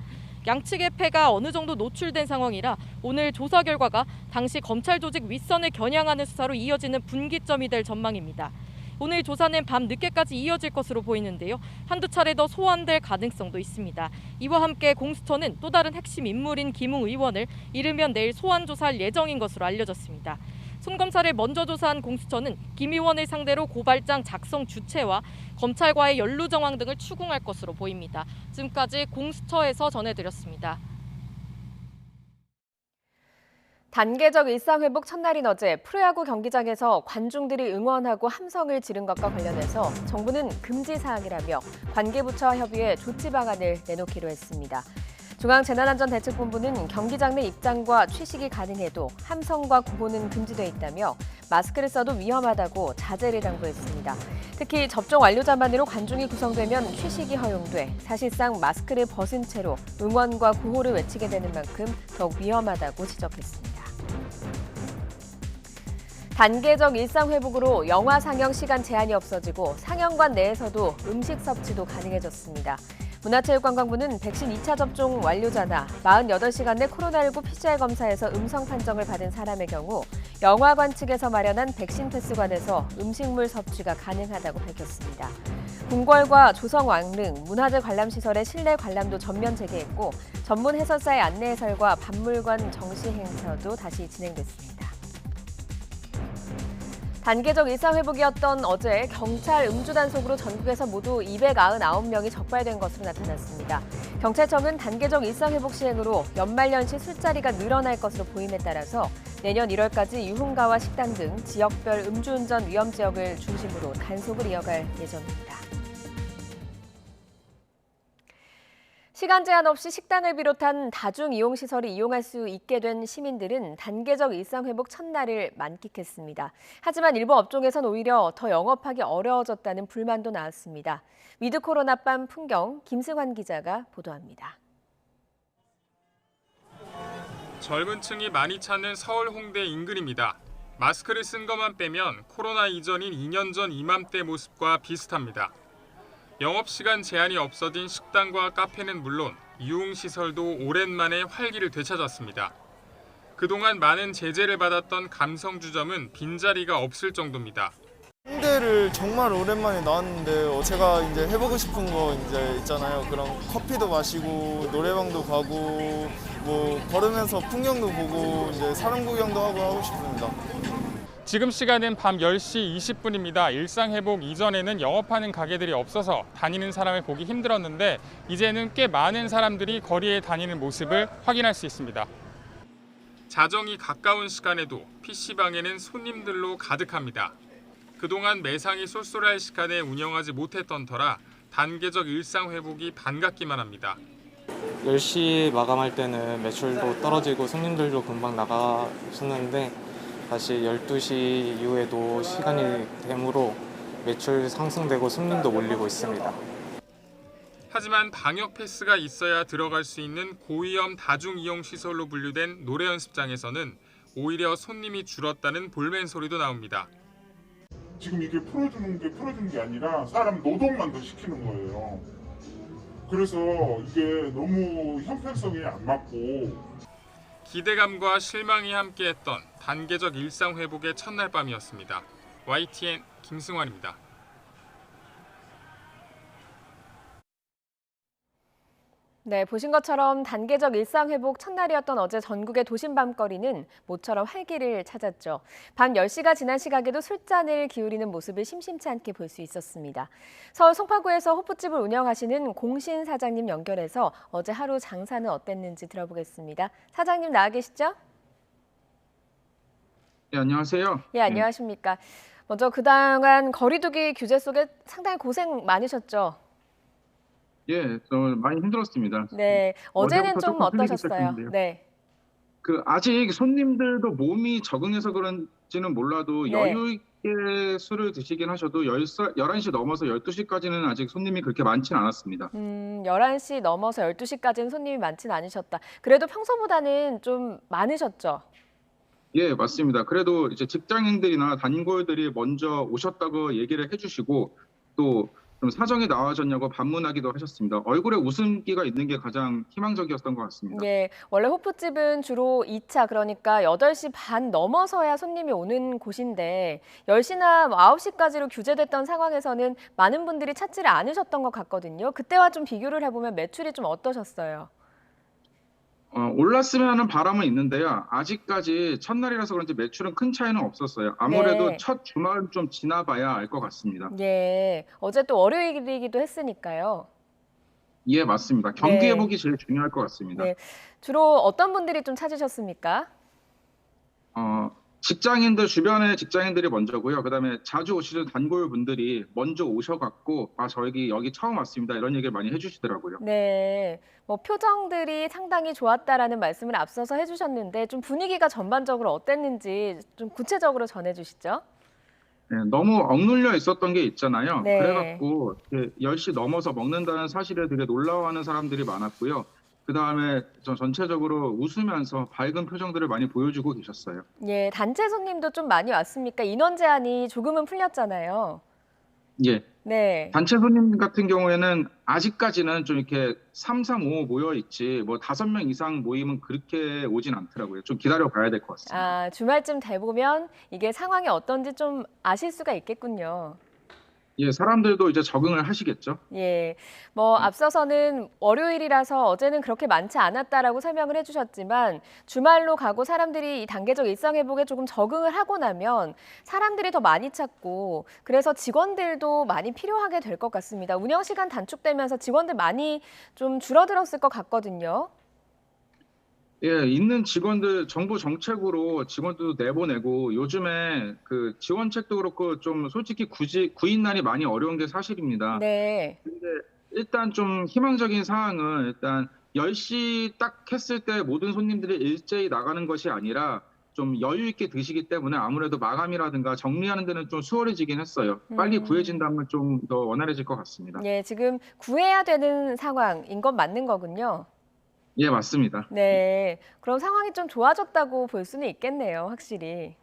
양측의 패가 어느 정도 노출된 상황이라 오늘 조사 결과가 당시 검찰 조직 윗선을 겨냥하는 수사로 이어지는 분기점이 될 전망입니다. 오늘 조사는 밤 늦게까지 이어질 것으로 보이는데요. 한두 차례 더 소환될 가능성도 있습니다. 이와 함께 공수처는 또 다른 핵심 인물인 김웅 의원을 이르면 내일 소환 조사할 예정인 것으로 알려졌습니다. 손 검사를 먼저 조사한 공수처는 김 의원을 상대로 고발장 작성 주체와 검찰과의 연루 정황 등을 추궁할 것으로 보입니다. 지금까지 공수처에서 전해드렸습니다. 단계적 일상회복 첫날인 어제 프로야구 경기장에서 관중들이 응원하고 함성을 지른 것과 관련해서 정부는 금지 사항이라며 관계부처와 협의해 조치 방안을 내놓기로 했습니다. 중앙재난안전대책본부는 경기장 내 입장과 취식이 가능해도 함성과 구호는 금지돼 있다며 마스크를 써도 위험하다고 자제를 당부했습니다. 특히 접종 완료자만으로 관중이 구성되면 취식이 허용돼 사실상 마스크를 벗은 채로 응원과 구호를 외치게 되는 만큼 더욱 위험하다고 지적했습니다. 단계적 일상회복으로 영화 상영 시간 제한이 없어지고 상영관 내에서도 음식 섭취도 가능해졌습니다. 문화체육관광부는 백신 2차 접종 완료자나 48시간 내 코로나19 PCR 검사에서 음성 판정을 받은 사람의 경우 영화관 측에서 마련한 백신 패스관에서 음식물 섭취가 가능하다고 밝혔습니다. 궁궐과 조성왕릉, 문화재 관람시설의 실내 관람도 전면 재개했고 전문 해설사의 안내 해설과 박물관 정시 행사도 다시 진행됐습니다. 단계적 일상회복이었던 어제 경찰 음주 단속으로 전국에서 모두 299명이 적발된 것으로 나타났습니다. 경찰청은 단계적 일상회복 시행으로 연말연시 술자리가 늘어날 것으로 보임에 따라서 내년 1월까지 유흥가와 식당 등 지역별 음주운전 위험 지역을 중심으로 단속을 이어갈 예정입니다. 시간 제한 없이 식당을 비롯한 다중이용시설을 이용할 수 있게 된 시민들은 단계적 일상회복 첫날을 만끽했습니다. 하지만 일부 업종에선 오히려 더 영업하기 어려워졌다는 불만도 나왔습니다. 위드 코로나 밤 풍경 김승환 기자가 보도합니다. 젊은 층이 많이 찾는 서울 홍대 인근입니다. 마스크를 쓴 것만 빼면 코로나 이전인 2년 전 이맘때 모습과 비슷합니다. 영업시간 제한이 없어진 식당과 카페는 물론 유흥시설도 오랜만에 활기를 되찾았습니다. 그동안 많은 제재를 받았던 감성주점은 빈자리가 없을 정도입니다. 홍대를 정말 오랜만에 나왔는데 제가 이제 해보고 싶은 거 이제 있잖아요. 그런 커피도 마시고 노래방도 가고 뭐 걸으면서 풍경도 보고 이제 사람 구경도 하고 싶습니다. 지금 시간은 밤 10시 20분입니다. 일상회복 이전에는 영업하는 가게들이 없어서 다니는 사람을 보기 힘들었는데 이제는 꽤 많은 사람들이 거리에 다니는 모습을 확인할 수 있습니다. 자정이 가까운 시간에도 PC방에는 손님들로 가득합니다. 그동안 매상이 쏠쏠할 시간에 운영하지 못했던 터라 단계적 일상 회복이 반갑기만 합니다. 10시 마감할 때는 매출도 떨어지고 손님들도 금방 나가셨는데 다시 12시 이후에도 시간이 되므로 매출 상승되고 손님도 몰리고 있습니다. 하지만 방역 패스가 있어야 들어갈 수 있는 고위험 다중이용 시설로 분류된 노래 연습장에서는 오히려 손님이 줄었다는 볼멘 소리도 나옵니다. 지금 이게 풀어주는 게 아니라 사람 노동만 더 시키는 거예요. 그래서 이게 너무 형평성이 안 맞고 기대감과 실망이 함께했던 단계적 일상 회복의 첫날 밤이었습니다. YTN 김승환입니다. 네, 보신 것처럼 단계적 일상 회복 첫날이었던 어제 전국의 도심 밤거리는 모처럼 활기를 찾았죠. 밤 10시가 지난 시각에도 술잔을 기울이는 모습을 심심치 않게 볼 수 있었습니다. 서울 송파구에서 호프집을 운영하시는 공신 사장님 연결해서 어제 하루 장사는 어땠는지 들어보겠습니다. 사장님 나와 계시죠? 네, 안녕하세요. 예, 안녕하십니까. 먼저 그동안 거리두기 규제 속에 상당히 고생 많으셨죠? 예, 저 많이 힘들었습니다. 네, 어제는 어제부터 좀 조금 풀리기 어떠셨어요? 시작했는데요. 네. 아직 손님들도 몸이 적응해서 그런지는 몰라도 네. 여유 있게 술을 드시긴 하셔도 11시 넘어서 12시까지는 아직 손님이 그렇게 많지는 않았습니다. 11시 넘어서 12시까지는 손님이 많지는 않으셨다. 그래도 평소보다는 좀 많으셨죠? 예, 맞습니다. 그래도 이제 직장인들이나 단골들이 먼저 오셨다고 얘기를 해주시고 또 좀 사정이 나아졌냐고 반문하기도 하셨습니다. 얼굴에 웃음기가 있는 게 가장 희망적이었던 것 같습니다. 예, 원래 호프집은 주로 2차 그러니까 8시 반 넘어서야 손님이 오는 곳인데 10시나 9시까지로 규제됐던 상황에서는 많은 분들이 찾지를 않으셨던 것 같거든요. 그때와 좀 비교를 해보면 매출이 좀 어떠셨어요? 올랐으면 하는 바람은 있는데요. 아직까지 첫날이라서 그런지 매출은 큰 차이는 없었어요. 아무래도 네. 첫 주말은 좀 지나봐야 알 것 같습니다. 예, 어제 또 월요일이기도 했으니까요. 예, 맞습니다. 경기 네. 회복이 제일 중요할 것 같습니다. 네, 주로 어떤 분들이 좀 찾으셨습니까? 직장인들, 주변의 직장인들이 먼저고요. 그다음에 자주 오시는 단골분들이 먼저 오셔갖고 저희 여기 처음 왔습니다. 이런 얘기를 많이 해주시더라고요. 네, 뭐 표정들이 상당히 좋았다라는 말씀을 앞서서 해주셨는데 좀 분위기가 전반적으로 어땠는지 좀 구체적으로 전해주시죠. 네, 너무 억눌려 있었던 게 있잖아요. 네. 그래갖고 10시 넘어서 먹는다는 사실에 되게 놀라워하는 사람들이 많았고요. 그다음에 전체적으로 웃으면서 밝은 표정들을 많이 보여주고 계셨어요. 예, 단체 손님도 좀 많이 왔습니까? 인원 제한이 조금은 풀렸잖아요. 예. 네. 단체 손님 같은 경우에는 아직까지는 좀 이렇게 3, 5 모여 있지 뭐 5명 이상 모이면 그렇게 오진 않더라고요. 좀 기다려 봐야 될 것 같습니다. 주말쯤 돼보면 이게 상황이 어떤지 좀 아실 수가 있겠군요. 예, 사람들도 이제 적응을 하시겠죠. 예, 뭐 앞서서는 월요일이라서 어제는 그렇게 많지 않았다라고 설명을 해주셨지만 주말로 가고 사람들이 이 단계적 일상 회복에 조금 적응을 하고 나면 사람들이 더 많이 찾고 그래서 직원들도 많이 필요하게 될 것 같습니다. 운영 시간 단축되면서 직원들 많이 좀 줄어들었을 것 같거든요. 예, 있는 직원들 정부 정책으로 직원들도 내보내고 요즘에 그 지원책도 그렇고 좀 솔직히 구인난이 많이 어려운 게 사실입니다. 네. 근데 일단 좀 희망적인 사항은 일단 10시 딱 했을 때 모든 손님들이 일제히 나가는 것이 아니라 좀 여유 있게 드시기 때문에 아무래도 마감이라든가 정리하는 데는 좀 수월해지긴 했어요. 빨리 구해진다면 좀 더 원활해질 것 같습니다. 예, 지금 구해야 되는 상황인 건 맞는 거군요. 예, 맞습니다. 네, 그럼 상황이 좀 좋아졌다고 볼 수는 있겠네요, 확실히.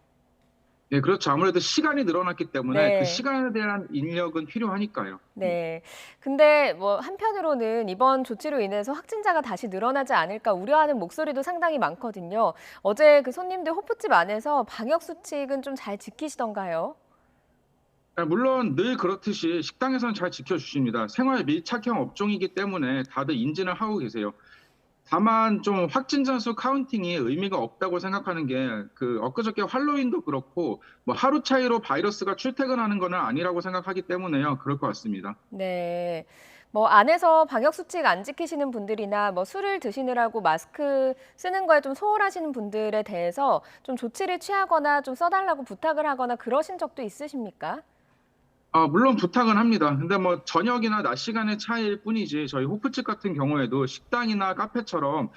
예, 그렇죠. 아무래도 시간이 늘어났기 때문에 네. 그 시간에 대한 인력은 필요하니까요. 네. 근데 뭐 한편으로는 이번 조치로 인해서 확진자가 다시 늘어나지 않을까 우려하는 목소리도 상당히 많거든요. 어제 그 손님들 호프집 안에서 방역 수칙은 좀 잘 지키시던가요? 물론 늘 그렇듯이 식당에서는 잘 지켜주십니다. 생활 밀착형 업종이기 때문에 다들 인지는 하고 계세요. 다만 좀 확진자 수 카운팅이 의미가 없다고 생각하는 게 그 엊그저께 할로윈도 그렇고 뭐 하루 차이로 바이러스가 출퇴근하는 건 아니라고 생각하기 때문에요. 그럴 것 같습니다. 네. 뭐 안에서 방역 수칙 안 지키시는 분들이나 뭐 술을 드시느라고 마스크 쓰는 거에 좀 소홀하시는 분들에 대해서 좀 조치를 취하거나 좀 써달라고 부탁을 하거나 그러신 적도 있으십니까? 물론 부탁은 합니다. 근데 뭐 저녁이나 낮 시간의 차이일 뿐이지 저희 호프집 같은 경우에도 식당이나 카페처럼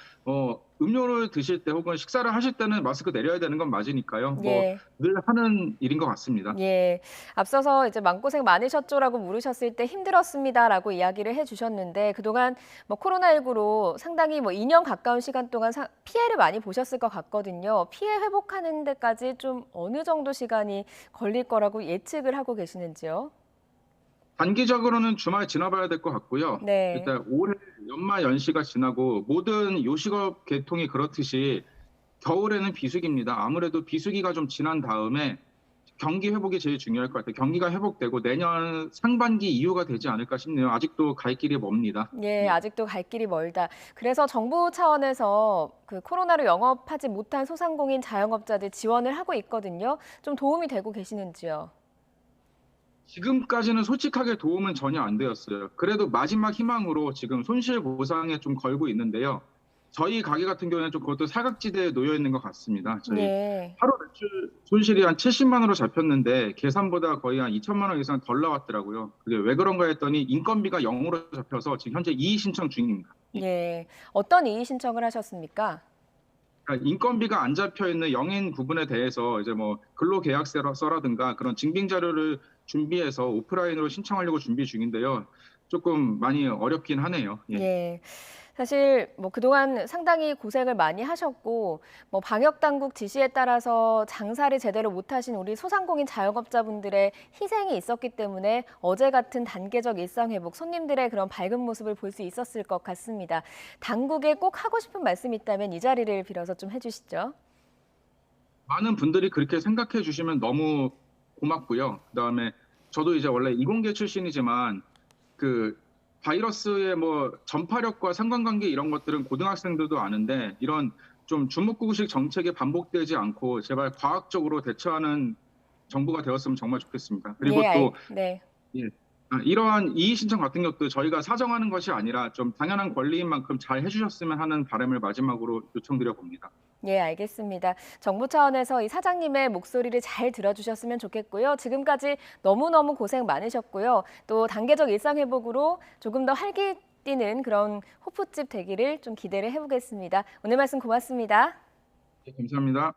음료를 드실 때 혹은 식사를 하실 때는 마스크 내려야 되는 건 맞으니까요. 예. 늘 하는 일인 것 같습니다. 예. 앞서서 이제 마음고생 많으셨죠라고 물으셨을 때 힘들었습니다라고 이야기를 해주셨는데 그동안 뭐 코로나19로 상당히 뭐 2년 가까운 시간 동안 피해를 많이 보셨을 것 같거든요. 피해 회복하는 데까지 좀 어느 정도 시간이 걸릴 거라고 예측을 하고 계시는지요? 단기적으로는 주말 지나봐야 될 것 같고요. 네. 일단 올해 연말 연시가 지나고 모든 요식업 계통이 그렇듯이 겨울에는 비수기입니다. 아무래도 비수기가 좀 지난 다음에 경기 회복이 제일 중요할 것 같아요. 경기가 회복되고 내년 상반기 이후가 되지 않을까 싶네요. 아직도 갈 길이 멉니다. 예, 아직도 갈 길이 멀다. 그래서 정부 차원에서 그 코로나로 영업하지 못한 소상공인 자영업자들 지원을 하고 있거든요. 좀 도움이 되고 계시는지요? 지금까지는 솔직하게 도움은 전혀 안 되었어요. 그래도 마지막 희망으로 지금 손실 보상에 좀 걸고 있는데요. 저희 가게 같은 경우는 좀 그것도 사각지대에 놓여 있는 것 같습니다. 저희 하루 매출 손실이 한 70만 원으로 잡혔는데 계산보다 거의 한 2천만 원 이상 덜 나왔더라고요. 그게 왜 그런가 했더니 인건비가 0으로 잡혀서 지금 현재 이의 신청 중입니다. 예. 어떤 이의 신청을 하셨습니까? 그러니까 인건비가 안 잡혀 있는 영인 부분에 대해서 이제 뭐 근로계약서라든가 그런 증빙 자료를 준비해서 오프라인으로 신청하려고 준비 중인데요. 조금 많이 어렵긴 하네요. 예. 예. 사실 뭐 그동안 상당히 고생을 많이 하셨고 뭐 방역 당국 지시에 따라서 장사를 제대로 못 하신 우리 소상공인 자영업자분들의 희생이 있었기 때문에 어제 같은 단계적 일상 회복, 손님들의 그런 밝은 모습을 볼 수 있었을 것 같습니다. 당국에 꼭 하고 싶은 말씀이 있다면 이 자리를 빌어서 좀 해주시죠. 많은 분들이 그렇게 생각해 주시면 너무 고맙고요. 그다음에 저도 이제 원래 이공계 출신이지만 그 바이러스의 뭐 전파력과 상관관계 이런 것들은 고등학생들도 아는데 이런 좀 주먹구구식 정책이 반복되지 않고 제발 과학적으로 대처하는 정부가 되었으면 정말 좋겠습니다. 그리고 또 이러한 이의 신청 같은 것도 저희가 사정하는 것이 아니라 좀 당연한 권리인 만큼 잘 해주셨으면 하는 바람을 마지막으로 요청드려 봅니다. 예, 알겠습니다. 정부 차원에서 이 사장님의 목소리를 잘 들어주셨으면 좋겠고요. 지금까지 너무너무 고생 많으셨고요. 또 단계적 일상회복으로 조금 더 활기 뛰는 그런 호프집 되기를 좀 기대를 해보겠습니다. 오늘 말씀 고맙습니다. 네, 감사합니다.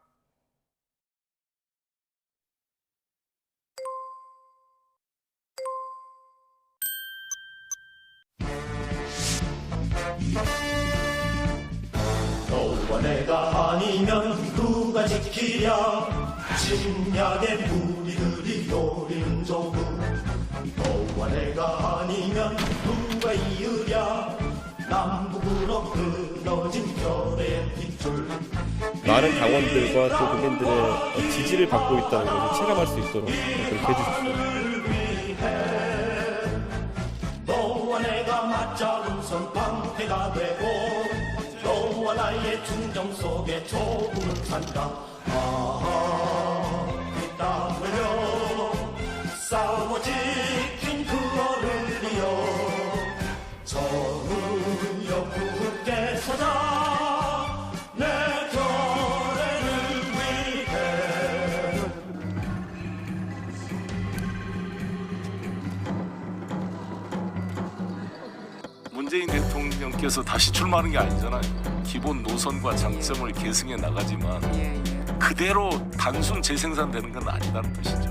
너와 내가 아니면 누가 지키랴 침략의 무리들이 노리는 조국 너와 내가 아니면 누가 이으랴 남북으로 끊어진 별의 핏줄 많은 당원들과 또 국민들의 지지를 받고 있다는 것을 체감할 수 있도록 그렇게 해주십시오. 너와 내가 맞잡은 방패가 되고 너와 나의 충정 속에 조국은 산다. 그 땀 흘려 싸워 지킨 그 어른이여 저으여 굳게 서자 내 결의를 위해. 문재인 대통령께서 다시 출마하는 게 아니잖아요. 기본 노선과 장점을 계승해 나가지만 그대로 단순 재생산되는 건 아니다는 뜻이죠.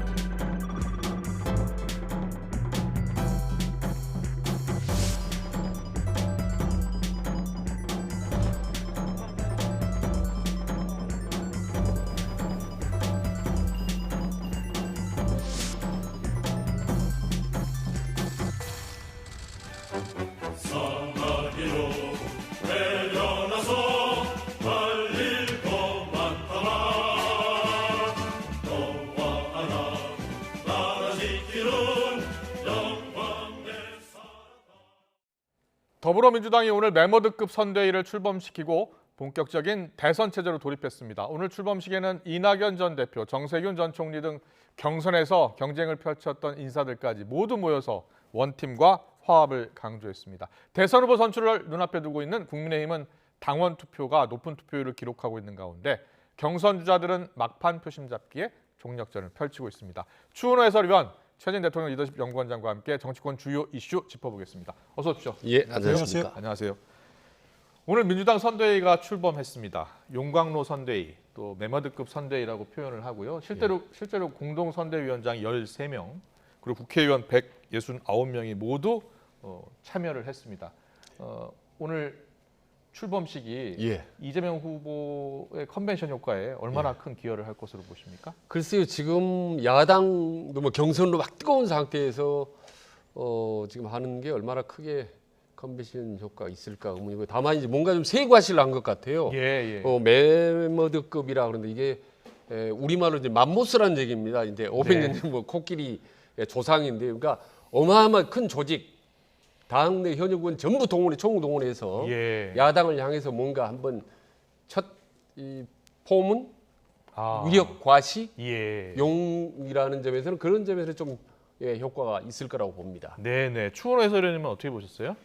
더불어민주당이 오늘 메모드급 선대위를 출범시키고 본격적인 대선 체제로 돌입했습니다. 오늘 출범식에는 이낙연 전 대표, 정세균 전 총리 등 경선에서 경쟁을 펼쳤던 인사들까지 모두 모여서 원팀과 화합을 강조했습니다. 대선 후보 선출을 눈앞에 두고 있는 국민의힘은 당원 투표가 높은 투표율을 기록하고 있는 가운데 경선 주자들은 막판 표심 잡기에 종력전을 펼치고 있습니다. 추은호 해설위원, 최진 대통령 리더십 연구원장과 함께 정치권 주요 이슈 짚어보겠습니다. 어서 오십시오. 예, 안녕하십니까. 안녕하세요. 오늘 민주당 선대위가 출범했습니다. 용광로 선대위, 또 메머드급 선대위라고 표현을 하고요. 실제로 공동 선대위원장 13명, 그리고 국회의원 169명이 모두 참여를 했습니다. 오늘 출범식이 이재명 후보의 컨벤션 효과에 얼마나 큰 기여를 할 것으로 보십니까? 글쎄요, 지금 야당도 뭐 경선으로 막 뜨거운 상태에서 지금 하는 게 얼마나 크게 컨벤션 효과가 있을까 의문이고, 다만 이제 뭔가 좀 세과시를 한 것 같아요. 메머드급이라 그러는데 이게 우리말로 이제 맘모스라는 얘기입니다. 이제 500년 전 뭐 코끼리 조상인데, 그러니까 어마어마한 큰 조직, 당내 현역 의원 전부 총동원해서 야당을 향해서 뭔가 한번 첫 이 포문, 위력 과시, 용이라는 점에서는 그런 점에서 좀 효과가 있을 거라고 봅니다. 네네. 추은호 해설위원님은 어떻게 보셨어요?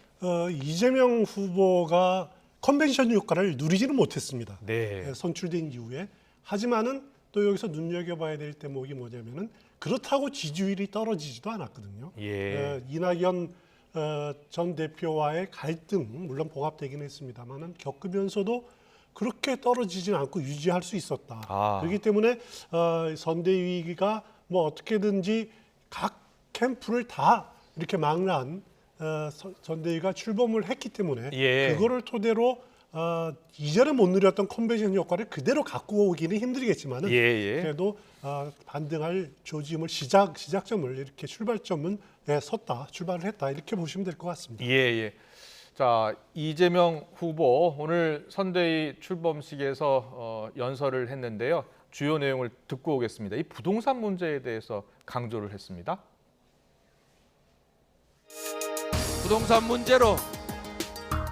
이재명 후보가 컨벤션 효과를 누리지는 못했습니다. 네. 선출된 이후에. 하지만은 또 여기서 눈여겨봐야 될 대목이 뭐냐면은 그렇다고 지지율이 떨어지지도 않았거든요. 이낙연 전 대표와의 갈등, 물론 봉합되긴 했습니다만은 겪으면서도 그렇게 떨어지지는 않고 유지할 수 있었다. 그렇기 때문에 선대위가 뭐 어떻게든지 각 캠프를 다 이렇게 망라한 선대위가 출범을 했기 때문에 그거를 토대로 이전에 못 누렸던 컨벤션 효과를 그대로 갖고 오기는 힘들겠지만은 그래도 반등할 조짐을 시작점을 이렇게 출발점은 출발을 했다 이렇게 보시면 될 것 같습니다. 자, 이재명 후보 오늘 선대위 출범식에서 연설을 했는데요. 주요 내용을 듣고 오겠습니다. 이 부동산 문제에 대해서 강조를 했습니다. 부동산 문제로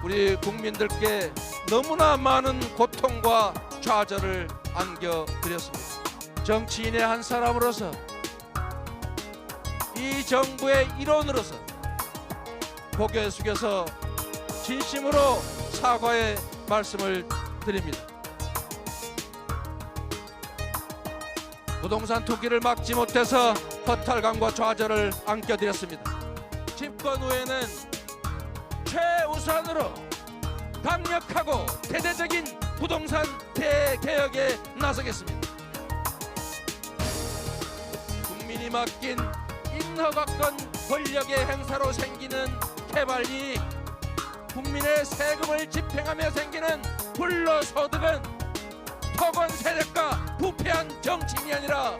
우리 국민들께 너무나 많은 고통과 좌절을 안겨드렸습니다. 정치인의 한 사람으로서, 이 정부의 일원으로서 고개 숙여서 진심으로 사과의 말씀을 드립니다. 부동산 투기를 막지 못해서 허탈감과 좌절을 안겨드렸습니다. 집권 후에는 최우선으로 강력하고 대대적인 부동산 대개혁에 나서겠습니다. 국민이 맡긴 인허가권 권력의 행사로 생기는 개발이익, 국민의 세금을 집행하며 생기는 불로소득은 토건 세력과 부패한 정치인이 아니라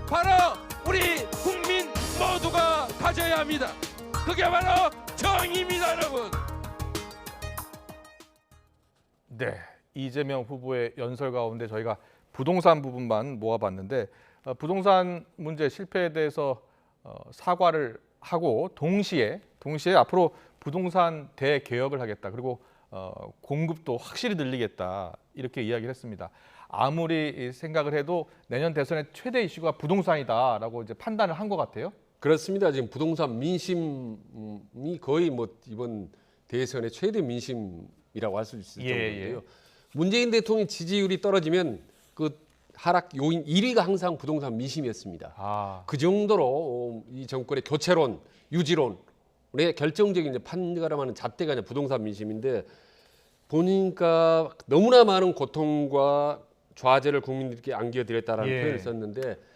바로 우리 국민 모두가 가져야 합니다. 그게 바로 정의입니다, 여러분. 네, 이재명 후보의 연설 가운데 저희가 부동산 부분만 모아봤는데, 부동산 문제 실패에 대해서 사과를 하고 동시에 앞으로 부동산 대개혁을 하겠다, 그리고 공급도 확실히 늘리겠다, 이렇게 이야기를 했습니다. 아무리 생각을 해도 내년 대선의 최대 이슈가 부동산이다라고 이제 판단을 한 것 같아요. 그렇습니다. 지금 부동산 민심이 거의 뭐 이번 대선의 최대 민심이라고 할 수 있을 정도인데요. 문재인 대통령 지지율이 떨어지면 그 하락 요인 1위가 항상 부동산 민심이었습니다. 그 정도로 이 정권의 교체론, 유지론의 결정적인 이제 판가름하는 잣대가 이제 부동산 민심인데, 보니까 너무나 많은 고통과 좌절을 국민들께 안겨드렸다라는 표현을 썼는데,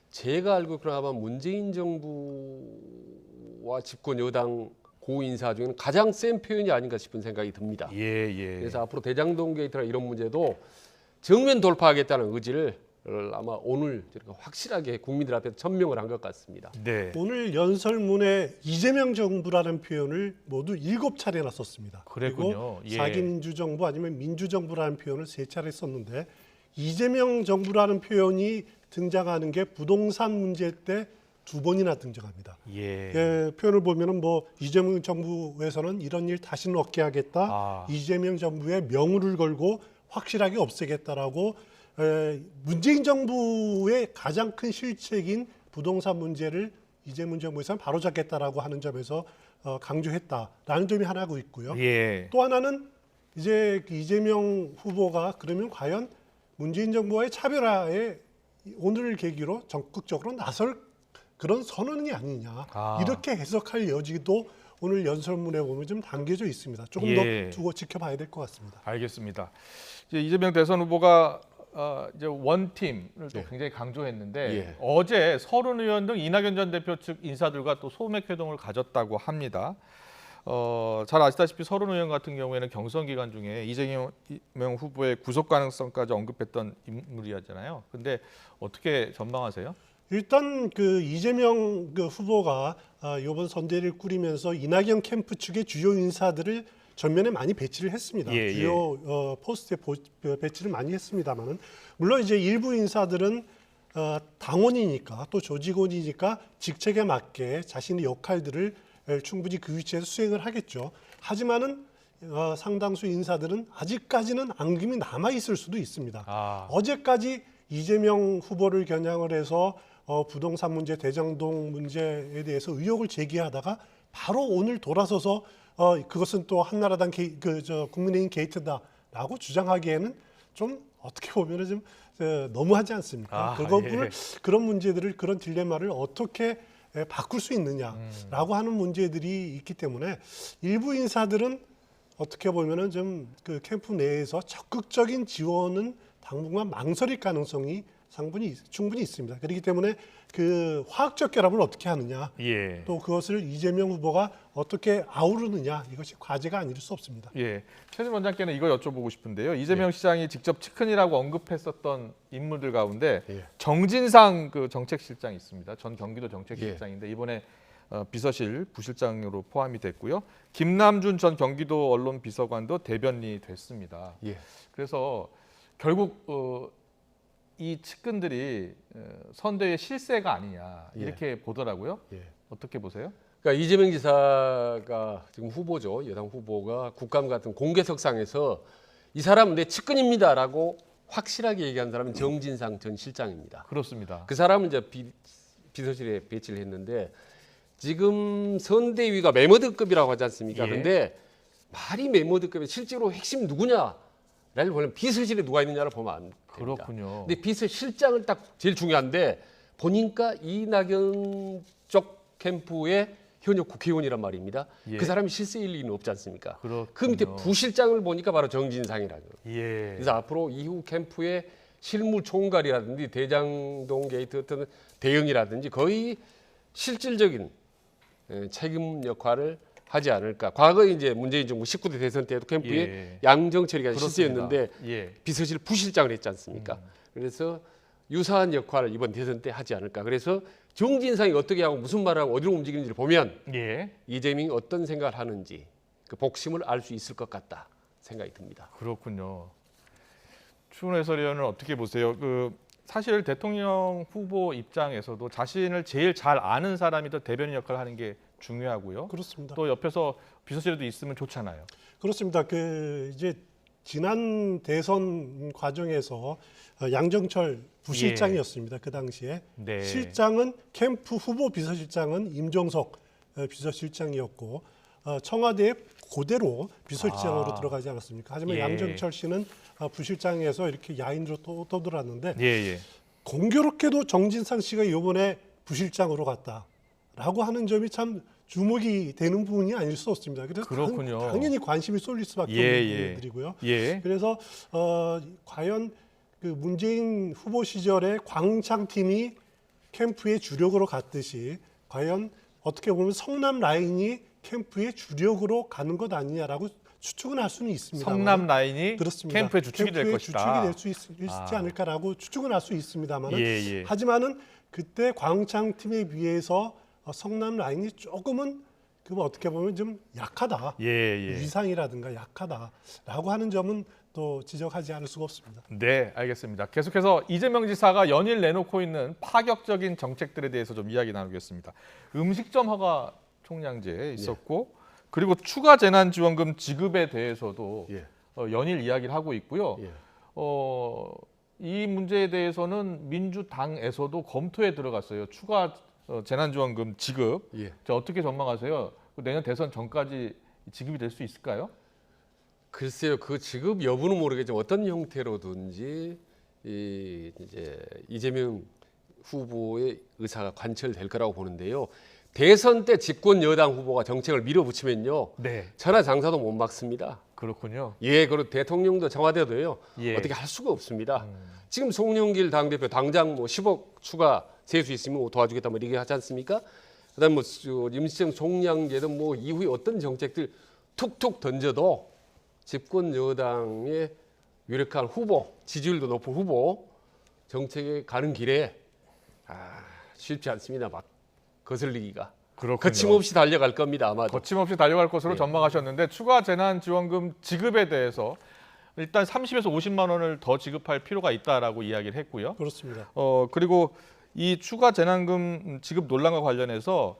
제가 알고 그나마 문재인 정부와 집권 여당 고인사 중에는 가장 센 표현이 아닌가 싶은 생각이 듭니다. 그래서 앞으로 대장동 게이트나 이런 문제도 정면 돌파하겠다는 의지를 아마 오늘 확실하게 국민들 앞에 천명을 한 것 같습니다. 오늘 연설문에 이재명 정부라는 표현을 모두 7차례나 썼습니다. 그랬군요. 그리고 사기 민주정부 아니면 민주정부라는 표현을 3차례 썼는데, 이재명 정부라는 표현이 등장하는 게 부동산 문제 때 2번이나 등장합니다. 표현을 보면은 뭐 이재명 정부에서는 이런 일 다시는 없게 하겠다. 이재명 정부의 명우를 걸고 확실하게 없애겠다라고 문재인 정부의 가장 큰 실책인 부동산 문제를 이재명 정부에서는 바로잡겠다라고 하는 점에서 강조했다라는 점이 하나고 있고요. 또 하나는 이제 이재명 후보가 그러면 과연 문재인 정부와의 차별화에 오늘을 계기로 적극적으로 나설 그런 선언이 아니냐 이렇게 해석할 여지도 오늘 연설문에 보면 좀 담겨져 있습니다. 조금 더 두고 지켜봐야 될 것 같습니다. 알겠습니다. 이제 이재명 대선 후보가 이제 원팀을 또 굉장히 강조했는데 어제 서른 의원 등 이낙연 전 대표 측 인사들과 또 소맥 회동을 가졌다고 합니다. 잘 아시다시피 서른 의원 같은 경우에는 경선 기간 중에 이재명 후보의 구속 가능성까지 언급했던 인물이었잖아요. 근데 어떻게 전망하세요? 일단 그 이재명 후보가 이번 선대를 꾸리면서 이낙연 캠프 측의 주요 인사들을 전면에 많이 배치를 했습니다. 주요 포스트에 배치를 많이 했습니다만은 물론 이제 일부 인사들은 당원이니까 또 조직원이니까 직책에 맞게 자신의 역할들을 충분히 그 위치에서 수행을 하겠죠. 하지만은 상당수 인사들은 아직까지는 앙금이 남아 있을 수도 있습니다. 어제까지 이재명 후보를 겨냥을 해서 부동산 문제, 대장동 문제에 대해서 의혹을 제기하다가 바로 오늘 돌아서서 그것은 또 한나라당 국민의힘 게이트다라고 주장하기에는 좀 어떻게 보면은 좀 너무하지 않습니까? 그런 문제들을 그런 딜레마를 어떻게 바꿀 수 있느냐라고 하는 문제들이 있기 때문에 일부 인사들은 어떻게 보면은 좀 그 캠프 내에서 적극적인 지원은 당분간 망설일 가능성이 충분히 있습니다. 그렇기 때문에 그 화학적 결합을 어떻게 하느냐, 또 그것을 이재명 후보가 어떻게 아우르느냐 이것이 과제가 아닐 수 없습니다. 최진 원장께는 이거 여쭤보고 싶은데요. 이재명 시장이 직접 측근이라고 언급했었던 인물들 가운데 정진상 그 정책실장이 있습니다. 전 경기도 정책실장인데 이번에 비서실 부실장으로 포함이 됐고요. 김남준 전 경기도 언론 비서관도 대변인이 됐습니다. 그래서 결국 이 측근들이 선대의 실세가 아니냐 이렇게 보더라고요. 어떻게 보세요? 그러니까 이재명 지사가 지금 후보죠. 여당 후보가 국감 같은 공개석상에서 이 사람은 내 측근입니다라고 확실하게 얘기한 사람은 정진상 전 실장입니다. 그렇습니다. 그 사람은 이제 비서실에 배치를 했는데 지금 선대위가 메모드급이라고 하지 않습니까? 그런데 말이 메모드급이 실제로 핵심 누구냐? 를 보면 비서실에 누가 있느냐를 보면 안 됩니다. 그렇군요. 근데 비서실장을 딱 제일 중요한데 보니까 이낙연 쪽 캠프의 현역 국회의원이란 말입니다. 그 사람이 실세일 리는 없지 않습니까? 그 밑에 부실장을 보니까 바로 정진상이라고. 그래서 앞으로 이후 캠프의 실무 총괄이라든지 대장동 게이트 같은 대응이라든지 거의 실질적인 책임 역할을 하지 않을까. 과거에 이제 문재인 정부 19대 대선 때도 캠프에 양정철이가 실세였는데 비서실 부실장을 했지 않습니까? 그래서 유사한 역할을 이번 대선 때 하지 않을까. 그래서 정진상이 어떻게 하고 무슨 말을 하고 어디로 움직이는지를 보면 이재명이 어떤 생각을 하는지 그 복심을 알 수 있을 것 같다 생각이 듭니다. 그렇군요. 추훈 해설위원은 어떻게 보세요? 사실 대통령 후보 입장에서도 자신을 제일 잘 아는 사람이 더 대변인 역할을 하는 게 중요하고요. 그렇습니다. 또 옆에서 비서실에도 있으면 좋잖아요. 그렇습니다. 이제 지난 대선 과정에서 양정철 부실장이었습니다. 그 당시에 실장은 캠프 후보 비서실장은 임종석 비서실장이었고 청와대에 그대로 비서실장으로 들어가지 않았습니까? 하지만 양정철 씨는 부실장에서 이렇게 야인으로 떠들었는데 공교롭게도 정진상 씨가 이번에 부실장으로 갔다라고 하는 점이 참 주목이 되는 부분이 아닐 수 없습니다. 그래서 당연히 관심이 쏠릴 수밖에 없는 부분들이고요. 그래서 과연 그 문재인 후보 시절에 광창팀이 캠프의 주력으로 갔듯이 과연 어떻게 보면 성남 라인이 캠프의 주력으로 가는 것 아니냐라고 추측은 할 수는 있습니다. 성남 라인이 그렇습니다. 캠프의 주축이 될 것이다. 주축이 될 수 있지 않을까라고 추측은 할 수 있습니다만 하지만은 그때 광창팀에 비해서 성남 라인이 조금은 어떻게 보면 좀 약하다. 위상이라든가 약하다라고 하는 점은 또 지적하지 않을 수가 없습니다. 네, 알겠습니다. 계속해서 이재명 지사가 연일 내놓고 있는 파격적인 정책들에 대해서 좀 이야기 나누겠습니다. 음식점 허가 총량제 있었고 그리고 추가 재난지원금 지급에 대해서도 연일 이야기를 하고 있고요. 이 문제에 대해서는 민주당에서도 검토에 들어갔어요. 추가 재난지원금 지급. 자, 어떻게 전망하세요? 내년 대선 전까지 지급이 될 수 있을까요? 글쎄요, 그 지급 여부는 모르겠지만 어떤 형태로든지 이제 이재명 후보의 의사가 관철될 거라고 보는데요. 대선 때 집권 여당 후보가 정책을 밀어붙이면요, 천하장사도 못 막습니다. 그렇군요. 예, 그리고 대통령도 청와대도요, 어떻게 할 수가 없습니다. 지금 송영길 당대표 당장 뭐 10억 추가 세수 있으면 뭐 도와주겠다 뭐 이렇게 하지 않습니까? 그다음 뭐 임시정 총량제든 뭐 이후에 어떤 정책들 툭툭 던져도 집권 여당의 유력한 후보, 지지율도 높은 후보 정책에 가는 길에 쉽지 않습니다. 막 거슬리기가. 그렇군요. 거침없이 달려갈 겁니다. 아마도. 거침없이 달려갈 것으로 전망하셨는데 추가 재난지원금 지급에 대해서 일단 30에서 50만 원을 더 지급할 필요가 있다라고 이야기를 했고요. 그렇습니다. 그리고 이 추가 재난금 지급 논란과 관련해서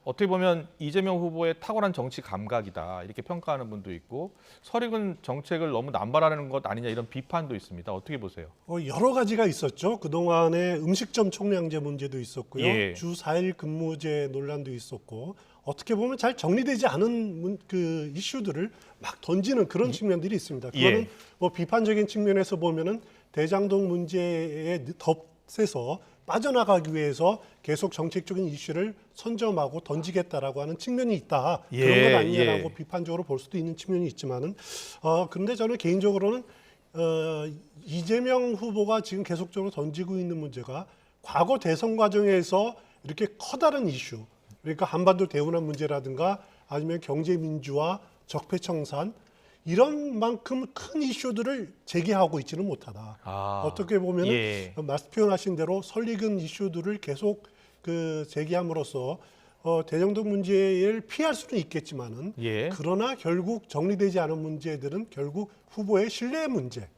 어떻게 보면 이재명 후보의 탁월한 정치 감각이다 이렇게 평가하는 분도 있고 설익은 정책을 너무 남발하는 것 아니냐 이런 비판도 있습니다. 어떻게 보세요? 여러 가지가 있었죠. 그동안에 음식점 총량제 문제도 있었고요. 주 4일 근무제 논란도 있었고 어떻게 보면 잘 정리되지 않은 그 이슈들을 막 던지는 그런 측면들이 있습니다. 그거는 뭐 비판적인 측면에서 보면은 대장동 문제에 덧세서 빠져나가기 위해서 계속 정책적인 이슈를 선점하고 던지겠다라고 하는 측면이 있다. 그런 건 아니냐라고 비판적으로 볼 수도 있는 측면이 있지만은 그런데 저는 개인적으로는 이재명 후보가 지금 계속적으로 던지고 있는 문제가 과거 대선 과정에서 이렇게 커다란 이슈, 그러니까 한반도 대운한 문제라든가 아니면 경제 민주화, 적폐청산 이런 만큼 큰 이슈들을 제기하고 있지는 못하다. 어떻게 보면 말씀 표현하신 대로 설익은 이슈들을 계속 그 제기함으로써 대정동 문제를 피할 수는 있겠지만은 그러나 결국 정리되지 않은 문제들은 결국 후보의 신뢰 문제로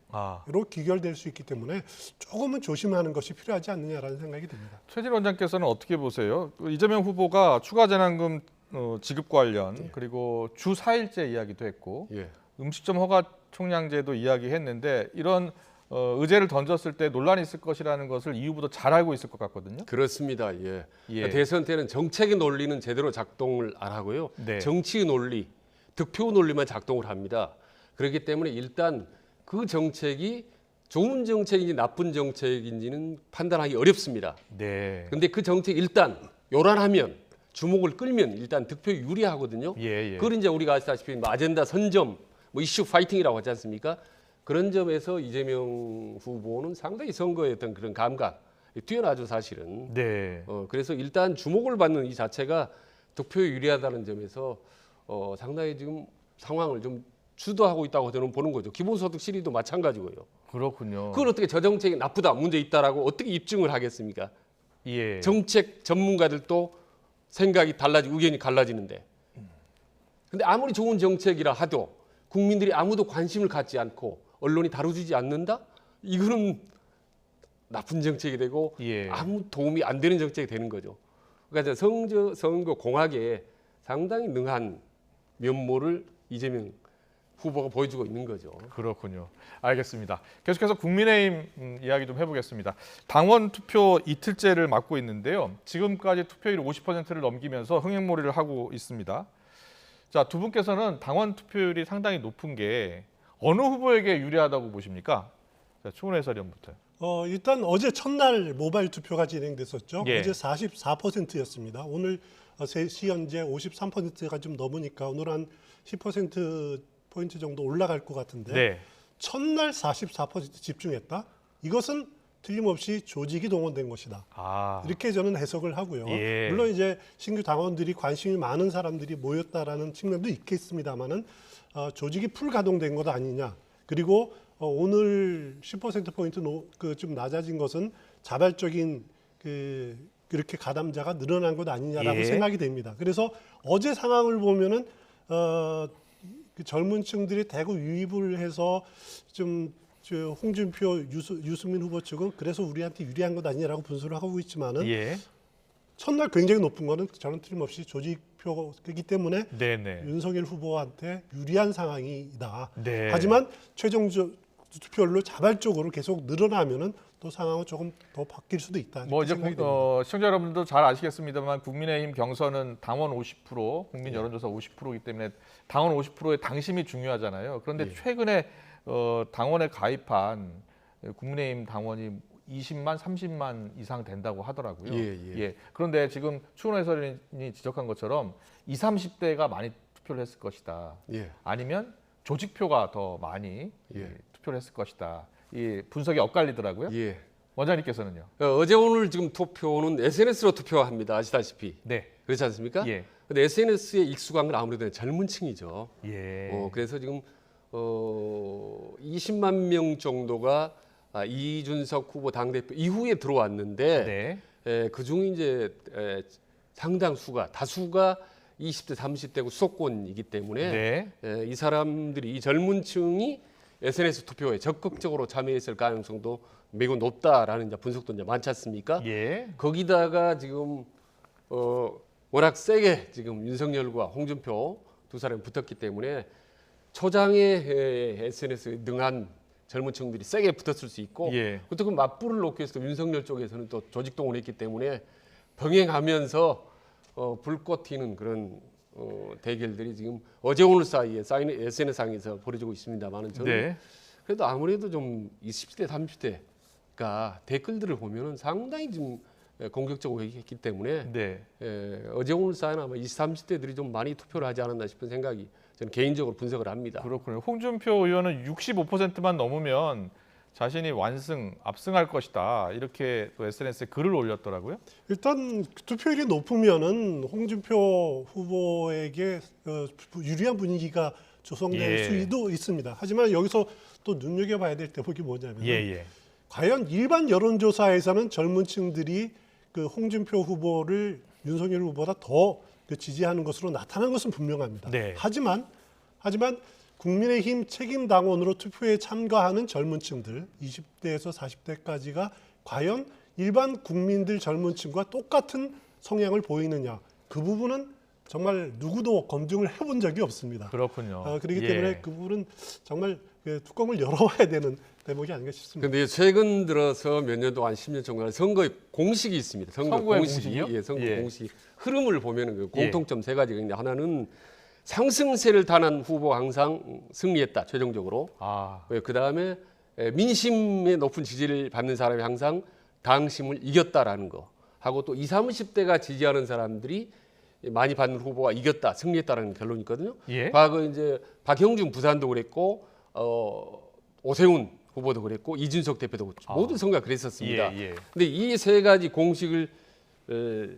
귀결될 수 있기 때문에 조금은 조심하는 것이 필요하지 않느냐라는 생각이 듭니다. 최진 원장께서는 어떻게 보세요? 이재명 후보가 추가 재난금 지급 관련 그리고 주 4일제 이야기도 했고 음식점 허가 총량제도 이야기했는데 이런 의제를 던졌을 때 논란이 있을 것이라는 것을 이 후보도 잘 알고 있을 것 같거든요. 그렇습니다. 그러니까 대선 때는 정책의 논리는 제대로 작동을 안 하고요. 정치의 논리, 득표 논리만 작동을 합니다. 그렇기 때문에 일단 그 정책이 좋은 정책인지 나쁜 정책인지는 판단하기 어렵습니다. 그런데 그 정책 일단 요란하면 주목을 끌면 일단 득표 유리하거든요. 그걸 이제 우리가 아시다시피 아젠다 선점, 뭐 이슈 파이팅이라고 하지 않습니까? 그런 점에서 이재명 후보는 상당히 선거의 어떤 그런 감각 뛰어나죠 사실은. 그래서 일단 주목을 받는 이 자체가 득표에 유리하다는 점에서 상당히 지금 상황을 좀 주도하고 있다고 저는 보는 거죠. 기본소득 실의도 마찬가지고요. 그렇군요. 그걸 어떻게 저 정책이 나쁘다, 문제 있다라고 어떻게 입증을 하겠습니까? 정책 전문가들도 생각이 달라지고 의견이 갈라지는데. 근데 아무리 좋은 정책이라 하도 국민들이 아무도 관심을 갖지 않고 언론이 다뤄주지 않는다? 이거는 나쁜 정책이 되고 아무 도움이 안 되는 정책이 되는 거죠. 그러니까 선거 공학에 상당히 능한 면모를 이재명 후보가 보여주고 있는 거죠. 그렇군요. 알겠습니다. 계속해서 국민의힘 이야기 좀 해보겠습니다. 당원 투표 이틀째를 맞고 있는데요. 지금까지 투표율 50%를 넘기면서 흥행몰이를 하고 있습니다. 자, 두 분께서는 당원 투표율이 상당히 높은 게 어느 후보에게 유리하다고 보십니까? 자, 추은혜 해설위원부터요. 일단 어제 첫날 모바일 투표가 진행됐었죠. 어제 44%였습니다. 오늘 3시 현재 53%가 좀 넘으니까 오늘 한 10%포인트 정도 올라갈 것 같은데 첫날 44% 집중했다? 이것은 틀림없이 조직이 동원된 것이다. 이렇게 저는 해석을 하고요. 물론 이제 신규 당원들이 관심이 많은 사람들이 모였다라는 측면도 있겠습니다만은 조직이 풀 가동된 것 아니냐. 그리고 오늘 10%포인트 좀 낮아진 것은 자발적인 그렇게 가담자가 늘어난 것 아니냐라고 생각이 됩니다. 그래서 어제 상황을 보면은 그 젊은층들이 대구 유입을 해서 좀 홍준표, 유승민 후보 측은 그래서 우리한테 유리한 것 아니냐라고 분석을 하고 있지만은 예. 첫날 굉장히 높은 거는 저는 틀림없이 조직표이기 때문에 네네. 윤석열 후보한테 유리한 상황이다. 네. 하지만 최종 투표율로 자발적으로 계속 늘어나면은 또 상황은 조금 더 바뀔 수도 있다. 뭐 이제 시청자 여러분도 잘 아시겠습니다만 국민의힘 경선은 당원 50%, 국민 여론조사 50%이기 때문에 당원 50%의 당심이 중요하잖아요. 그런데 최근에 당원에 가입한 국민의힘 당원이 20만, 30만 이상 된다고 하더라고요. 예. 그런데 지금 추은호 해설위원이 지적한 것처럼 20, 30대가 많이 투표를 했을 것이다. 아니면 조직표가 더 많이 투표를 했을 것이다. 이 분석이 엇갈리더라고요. 원장님께서는요? 어제 오늘 지금 투표는 SNS로 투표합니다. 아시다시피. 네. 그렇지 않습니까? 근데 SNS에 익숙한 건 아무래도 젊은 층이죠. 그래서 지금 20만 명 정도가 이준석 후보 당대표 이후에 들어왔는데 그중 이제 상당수가 다수가 20대, 30대고 수도권이기 때문에 이 사람들이 이 젊은 층이 SNS 투표에 적극적으로 참여했을 가능성도 매우 높다라는 이제 분석도 이제 많지 않습니까? 거기다가 지금 워낙 세게 지금 윤석열과 홍준표 두 사람이 붙었기 때문에 초장에 SNS에 능한 젊은 층들이 세게 붙었을 수 있고 또 그 맞불을 놓기 위해서 윤석열 쪽에서는 또 조직 동원을 했기 때문에 병행하면서 불꽃 튀는 그런 대결들이 지금 어제 오늘 사이에 SNS상에서 벌어지고 있습니다만 저는 그래도 아무래도 좀 20대, 30대가 댓글들을 보면은 상당히 좀 공격적으로 했기 때문에 어제 오늘 사이는 아마 20, 30대들이 좀 많이 투표를 하지 않았나 싶은 생각이 저는 개인적으로 분석을 합니다. 그렇군요. 홍준표 의원은 65%만 넘으면 자신이 압승할 것이다. 이렇게 또 SNS에 글을 올렸더라고요. 일단 투표율이 높으면은 홍준표 후보에게 유리한 분위기가 조성될 수도 있습니다. 하지만 여기서 또 눈여겨봐야 될 대목이 뭐냐면 과연 일반 여론조사에서는 젊은 층들이 그 홍준표 후보를 윤석열 후보보다 더 지지하는 것으로 나타난 것은 분명합니다. 하지만 국민의힘 책임 당원으로 투표에 참가하는 젊은 층들 20대에서 40대까지가 과연 일반 국민들 젊은 층과 똑같은 성향을 보이느냐, 그 부분은 정말 누구도 검증을 해본 적이 없습니다. 그렇군요. 그렇기 때문에 그 부분은 정말 뚜껑을 열어봐야 되는 대목이 아닌가 싶습니다. 그런데 최근 들어서 몇 년 동안 10년 정도 선거의 공식이 있습니다. 선거의 공식이요? 선거 공식 흐름을 보면은 그 공통점 세 가지가 있는데 하나는 상승세를 타는 후보가 항상 승리했다 최종적으로. 그 다음에 민심의 높은 지지를 받는 사람이 항상 당심을 이겼다라는 거 하고 또 20, 30대가 지지하는 사람들이 많이 받는 후보가 이겼다, 승리했다라는 결론이 있거든요. 과거 이제 박형준 부산도 그랬고 오세훈 후보도 그랬고 이준석 대표도 모든 선거가 그랬었습니다. 근데 이 세 가지 공식을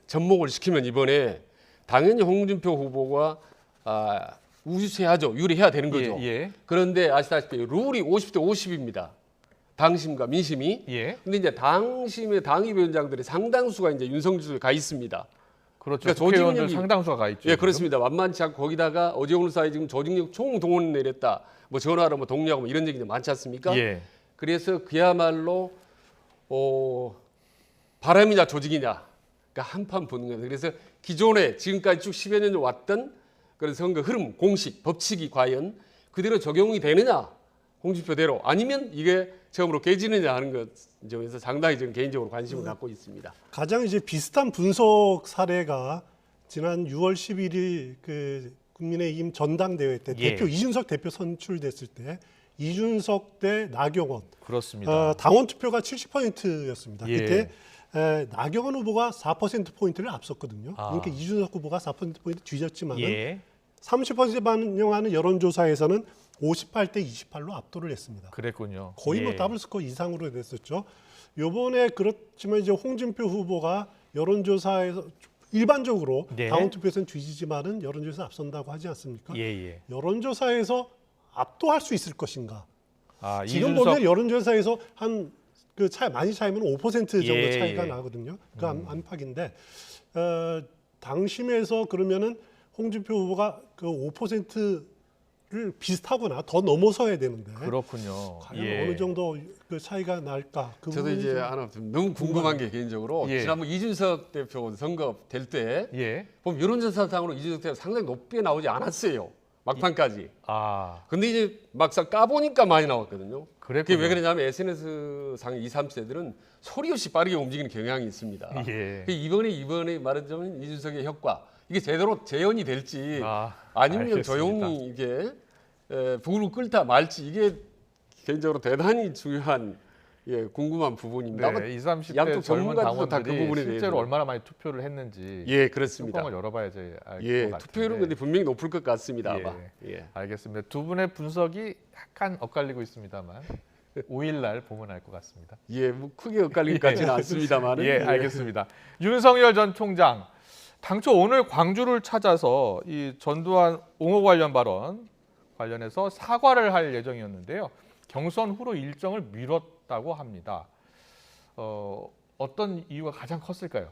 접목을 시키면 이번에 당연히 홍준표 후보가 우세하죠. 유리해야 되는 거죠. 그런데 아시다시피 룰이 50대 50입니다. 당심과 민심이. 근데 이제 당심의 당협위원장들의 상당수가 이제 윤석열에 가 있습니다. 그렇죠. 그러니까 조직력이 상당수가 가 있죠. 그렇습니다. 만만치 않고 거기다가 어제 오늘 사이 지금 조직력 총동원 내렸다. 뭐 전화로 뭐 동료하고 뭐 이런 얘기 많지 않습니까? 그래서 그야말로 바람이냐 조직이냐 한판 보는 거예요. 그래서 기존에 지금까지 쭉 10여 년 왔던 그런 선거 흐름, 공식, 법칙이 과연 그대로 적용이 되느냐, 홍준표대로 아니면 이게 처음으로 깨지느냐 하는 것 점에서 상당히 저는 개인적으로 관심을 갖고 있습니다. 가장 이제 비슷한 분석 사례가 지난 6월 11일 그 국민의힘 전당대회 때 이준석 대표 선출됐을 때 이준석 대 나경원. 그렇습니다. 당원 투표가 70%였습니다. 그때 나경원 후보가 4%포인트를 앞섰거든요. 그러니까 이준석 후보가 4%포인트 뒤졌지만은 30% 반영하는 여론조사에서는 58대 28로 압도를 했습니다. 그랬군요. 거의 뭐 더블스코어 이상으로 됐었죠. 요번에 그렇지만 이제 홍준표 후보가 여론조사에서 일반적으로 당원 투표에서는 뒤지지만은 여론조사에서 앞선다고 하지 않습니까? 여론조사에서 압도할 수 있을 것인가? 지금 보면 여론조사에서 한 그 차이 많이 차이면 5% 정도 차이가 나거든요. 그 안팎인데 당심에서 그러면은 홍준표 후보가 그 5% 비슷하거나 더 넘어서야 되는데 그렇군요. 과연 예. 어느 정도 그 차이가 날까? 그 저도 부분이 이제 좀 하나 좀 너무 궁금한 게 개인적으로 예. 지난번 이준석 대표 선거 될 때 예. 보면 여론조사상으로 이준석 대표 상당히 높게 나오지 않았어요. 막판까지. 아, 근데 이제 막상 까보니까 많이 나왔거든요. 그게 그랬군요. 왜 그러냐면 SNS상 20, 30세들은 소리 없이 빠르게 움직이는 경향이 있습니다. 예. 이번에 말하자면 이준석의 효과 이게 제대로 재현이 될지 아니면 알겠습니다. 조용히 이게 불을 끓다 말지 이게 개인적으로 대단히 중요한 궁금한 부분입니다. 아마 네, 20, 30대 양쪽 젊은 전문가들도 다 그 당원들이 부분에 실제로 대해서 얼마나 많이 투표를 했는지 예, 그렇습니다. 뚜껑을 열어봐야지 알 것 같은데. 투표율은 근데 분명히 높을 것 같습니다. 아마. 예. 알겠습니다. 두 분의 분석이 약간 엇갈리고 있습니다만 5일 날 보면 알 것 같습니다. 예, 뭐 크게 엇갈릴 것 같지는 않습니다만. 예, 알겠습니다. 윤석열 전 총장 당초 오늘 광주를 찾아서 이 전두환 옹호 관련 발언 관련해서 사과를 할 예정이었는데요. 경선 후로 일정을 미뤘다고 합니다. 어떤 이유가 가장 컸을까요?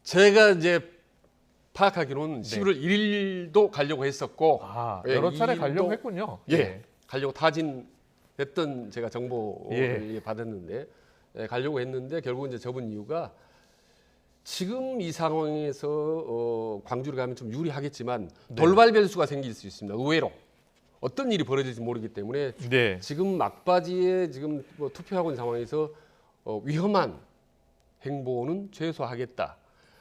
제가 이제 파악하기로는 11월 1일도 가려고 했었고 여러 차례 2일도 가려고 했군요. 예, 가려고 타진했던 제가 정보를 예. 받았는데 가려고 했는데 결국 이제 접은 이유가 지금 이 상황에서 광주를 가면 좀 유리하겠지만 돌발 변수가 생길 수 있습니다. 의외로 어떤 일이 벌어질지 모르기 때문에 지금 막바지에 지금 뭐 투표하고 있는 상황에서 위험한 행보는 최소화하겠다.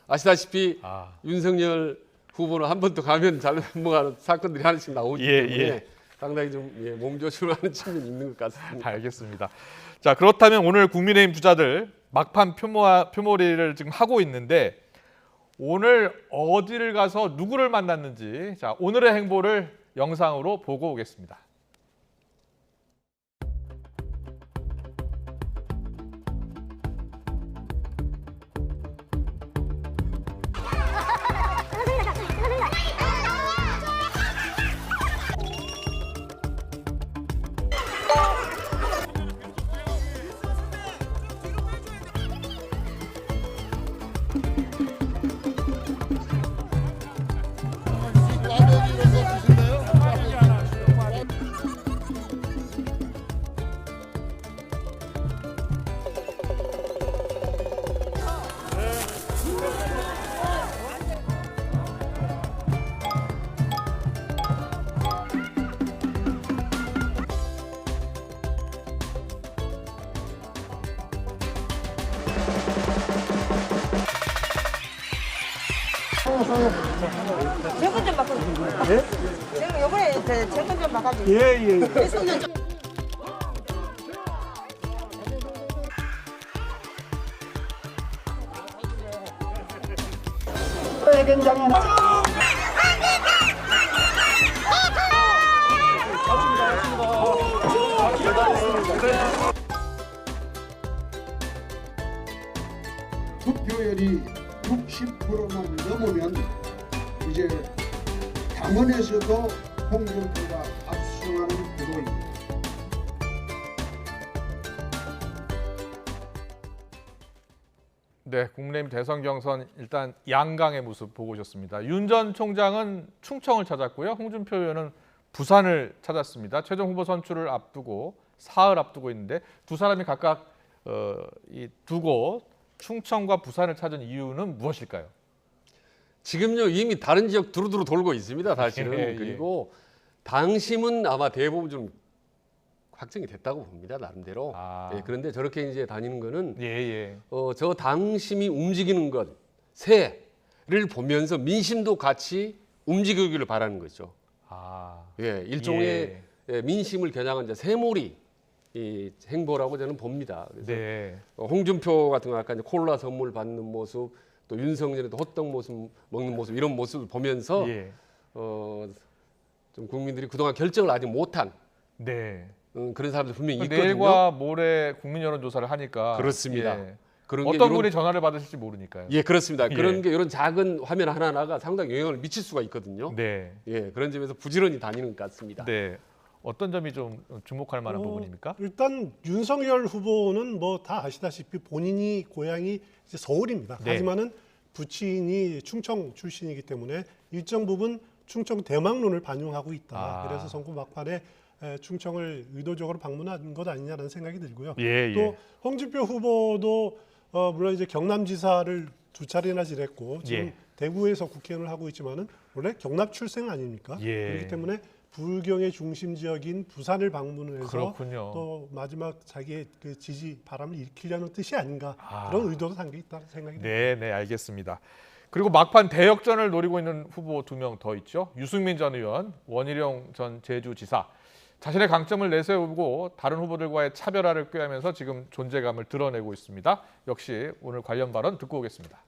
아시다시피 윤석열 후보는 한 번 더 가면 잘 넘어가는 사건들이 하나씩 나오기 때문에 상당히 좀 몸조심하는 측면이 있는 것 같습니다. 알겠습니다. 자, 그렇다면 오늘 국민의힘 주자들 막판 표몰이를 지금 하고 있는데 오늘 어디를 가서 누구를 만났는지 자, 오늘의 행보를 영상으로 보고 오겠습니다. 정권 좀 바꿔. 예? 지금 요번에 정권 좀 바꿔줘. 예. 투표율이 60%만 넘으면 이제 당원에서도 홍준표가 압승하는 구도입니다. 네, 국민의힘 대선 경선 일단 양강의 모습 보고 오셨습니다. 윤 전 총장은 충청을 찾았고요. 홍준표 의원은 부산을 찾았습니다. 최종 후보 선출을 앞두고 사흘 앞두고 있는데 두 사람이 각각 이 두 곳 충청과 부산을 찾은 이유는 무엇일까요? 지금요 이미 다른 지역 두루두루 돌고 있습니다. 사실은 예. 그리고 당심은 아마 대부분 좀 확정이 됐다고 봅니다. 나름대로. 예, 그런데 저렇게 이제 다니는 거는 저 당심이 움직이는 것 새를 보면서 민심도 같이 움직이기를 바라는 거죠. 예, 일종의 민심을 겨냥한 이제 새몰이 이 행보라고 저는 봅니다. 그래서 홍준표 같은 거 아까 이제 콜라 선물 받는 모습, 또 윤석열에도 호떡 모습 먹는 모습 이런 모습을 보면서 좀 국민들이 그동안 결정을 아직 못한 그런 사람들 분명히 있거든요. 내일과 모레 국민 여론조사를 하니까 그렇습니다. 그런 게 어떤 분이 전화를 받으실지 모르니까요. 예, 그렇습니다. 그런 게 이런 작은 화면 하나하나가 상당히 영향을 미칠 수가 있거든요. 예, 그런 점에서 부지런히 다니는 것 같습니다. 네. 어떤 점이 좀 주목할 만한 부분입니까? 일단 윤석열 후보는 뭐 다 아시다시피 본인이 고향이 이제 서울입니다. 하지만은 부친이 충청 출신이기 때문에 일정 부분 충청 대망론을 반영하고 있다. 그래서 선거 막판에 충청을 의도적으로 방문한 것 아니냐라는 생각이 들고요. 또 홍준표 후보도 물론 이제 경남지사를 2차례나 지냈고 지금 대구에서 국회의원을 하고 있지만은 원래 경남 출생 아닙니까? 그렇기 때문에 불경의 중심 지역인 부산을 방문을 해서 그렇군요. 또 마지막 자기의 그 지지 바람을 일으키려는 뜻이 아닌가 그런 의도도 담겨 있다는 생각이 듭니다. 네, 알겠습니다. 그리고 막판 대역전을 노리고 있는 후보 2명 더 있죠. 유승민 전 의원, 원희룡 전 제주지사. 자신의 강점을 내세우고 다른 후보들과의 차별화를 꾀하면서 지금 존재감을 드러내고 있습니다. 역시 오늘 관련 발언 듣고 오겠습니다.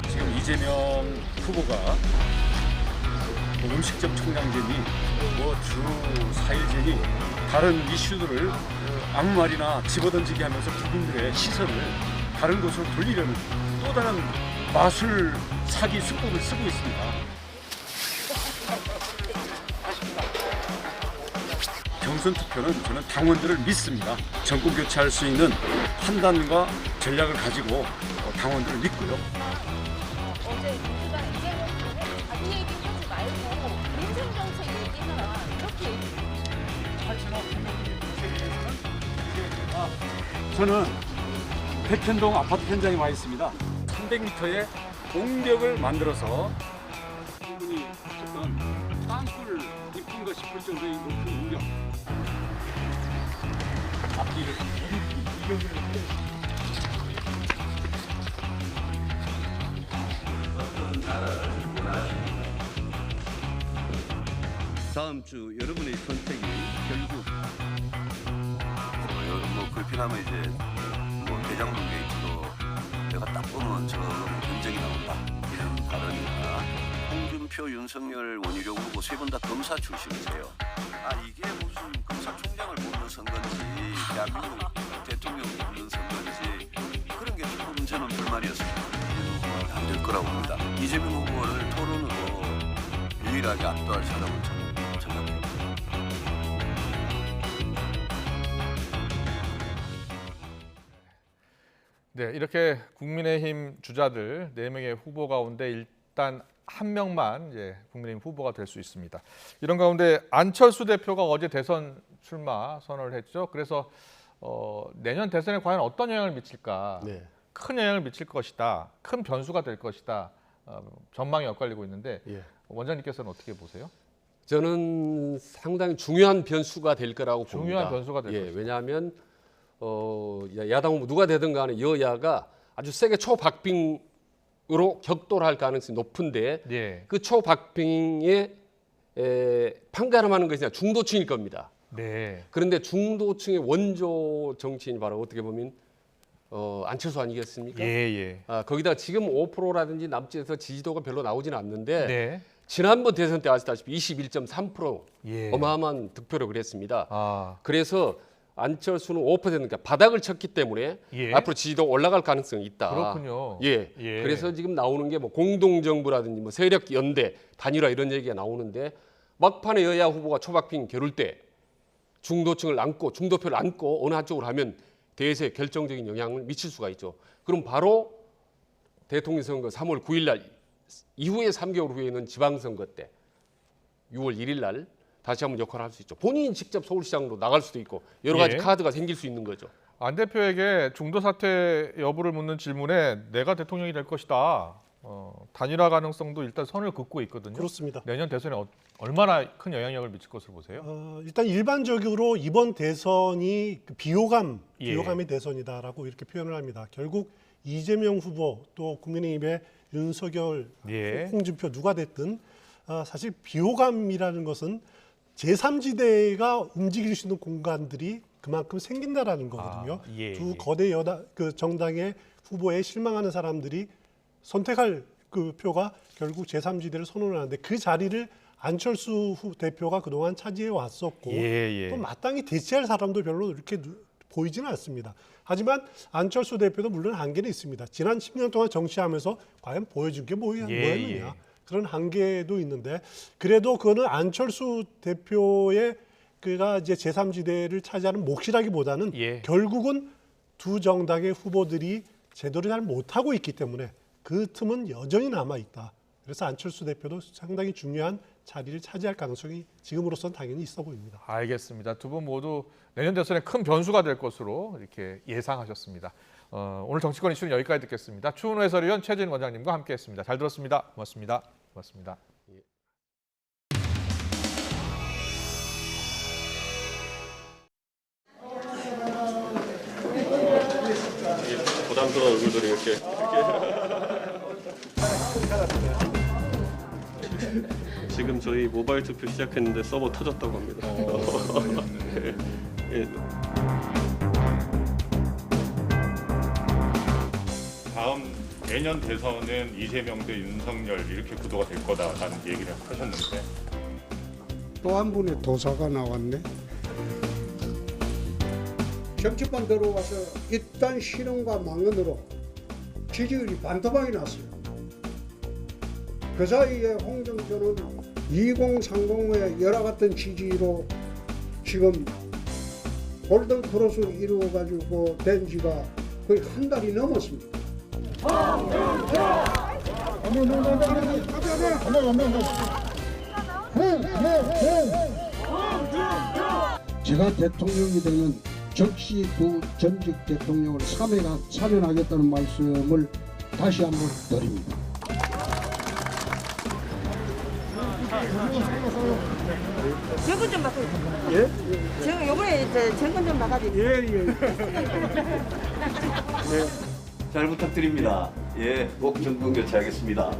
지금 이재명 후보가 음식점 청량제니 주 4일제니 다른 이슈들을 아무 말이나 집어던지게 하면서 국민들의 시선을 다른 곳으로 돌리려는 또 다른 마술 사기 수법을 쓰고 있습니다. 경선 투표는 저는 당원들을 믿습니다. 정권 교체할 수 있는 판단과 전략을 가지고 당원들을 믿고요. 어제 민주당 이재명 후보는 자기 얘기하지 말고 민생 정책 얘기하라 이렇게 저는 백현동 아파트 현장에 와 있습니다. 300m의 공격을 만들어서 충분히 어떤 땅굴 입힌가 싶을 정도의 높은 공격. 앞뒤를 다음 주 여러분의 선택이 결국 불편하면 이제 대장동 게이트도 내가 딱 보면 저 견적이 나온다 이런 발언이나 홍준표, 윤석열, 원희룡 후보 세 분 다 검사 출신이세요. 이게 무슨 검사총장을 뽑는 선거인지 대한민국 대통령을 뽑는 선거인지 그런 게 조금 저는 불만이었습니다. 안 될 거라고 봅니다. 이재명 후보를 토론으로 유일하게 압도할 사람은 저는 생각합니다. 네, 이렇게 국민의힘 주자들 4명의 후보 가운데 일단 한 명만 이제 국민의힘 후보가 될 수 있습니다. 이런 가운데 안철수 대표가 어제 대선 출마 선언을 했죠. 그래서 내년 대선에 과연 어떤 영향을 미칠까? 큰 영향을 미칠 것이다. 큰 변수가 될 것이다. 전망이 엇갈리고 있는데 원장님께서는 어떻게 보세요? 저는 상당히 중요한 변수가 될 거라고 봅니다. 중요한 변수가 될 것이다. 왜냐하면 야당 후보 누가 되든 간에 여야가 아주 세게 초박빙으로 격돌할 가능성이 높은데 그 초박빙에 판가름하는 것이 중도층일 겁니다. 그런데 중도층의 원조 정치인이 바로 어떻게 보면 안철수 아니겠습니까? 거기다 지금 5%라든지 남짓에서 지지도가 별로 나오지는 않는데 지난번 대선 때 아시다시피 21.3% 어마어마한 득표를 그랬습니다. 그래서 안철수는 5% 그러니까 바닥을 쳤기 때문에 앞으로 지지도 올라갈 가능성이 있다. 그렇군요. 그래서 지금 나오는 게 뭐 공동정부라든지 뭐 세력 연대 단일화 이런 얘기가 나오는데 막판에 여야 후보가 초박빙 겨룰 때 중도층을 안고 중도표를 안고 어느 한쪽으로 하면 대세에 결정적인 영향을 미칠 수가 있죠. 그럼 바로 대통령 선거 3월 9일 날 이후에 3개월 후에는 지방선거 때 6월 1일 날 다시 한번 역할을 할 수 있죠. 본인이 직접 서울시장으로 나갈 수도 있고 여러 가지 카드가 생길 수 있는 거죠. 안 대표에게 중도 사퇴 여부를 묻는 질문에 내가 대통령이 될 것이다. 단일화 가능성도 일단 선을 긋고 있거든요. 그렇습니다. 내년 대선에 얼마나 큰 영향력을 미칠 것으로 보세요? 일단 일반적으로 이번 대선이 비호감의 대선이다라고 이렇게 표현을 합니다. 결국 이재명 후보 또 국민의힘의 윤석열, 홍준표 누가 됐든 사실 비호감이라는 것은 제3지대가 움직일 수 있는 공간들이 그만큼 생긴다라는 거거든요. 두 거대 정당의 후보에 실망하는 사람들이 선택할 그 표가 결국 제3지대를 선언하는데 그 자리를 안철수 대표가 그동안 차지해 왔었고 또 마땅히 대체할 사람도 별로 이렇게 보이지는 않습니다. 하지만 안철수 대표도 물론 한계는 있습니다. 지난 10년 동안 정치하면서 과연 보여준 게 뭐였느냐. 그런 한계도 있는데 그래도 그거는 안철수 대표의 그가 이제 제3지대를 차지하는 몫이라기보다는 결국은 두 정당의 후보들이 제대로 잘 못하고 있기 때문에 그 틈은 여전히 남아있다. 그래서 안철수 대표도 상당히 중요한 자리를 차지할 가능성이 지금으로서는 당연히 있어 보입니다. 알겠습니다. 두 분 모두 내년 대선에 큰 변수가 될 것으로 이렇게 예상하셨습니다. 오늘 정치권 이슈는 여기까지 듣겠습니다. 추은호 해설위원, 최진 원장님과 함께했습니다. 잘 들었습니다. 고맙습니다. 고맙습니다. 부담스러운 얼굴들이 이렇게. 지금 저희 모바일 투표 시작했는데 서버 터졌다고 합니다. 예. 다음 내년 대선은 이재명 대 윤석열 이렇게 구도가 될 거다라는 얘기를 하셨는데 또 한 분의 도사가 나왔네. 정치권 들어와서 일단 실언과 망언으로 지지율이 반토막이 났어요. 그 사이에 홍정표는 2030의 여러 같은 지지로 지금 골든 크로스 이루어가지고 된 지가 거의 한 달이 넘었습니다. 제가 대통령이 되면 즉시 두 전직 대통령을 사면하겠다는 말씀을 다시 한번 드립니다. 정권 좀 바꿔. 예? 제가 요번에 정권 좀 바꿔드릴게요. 잘 부탁드립니다. 예, 꼭 정권 교체하겠습니다.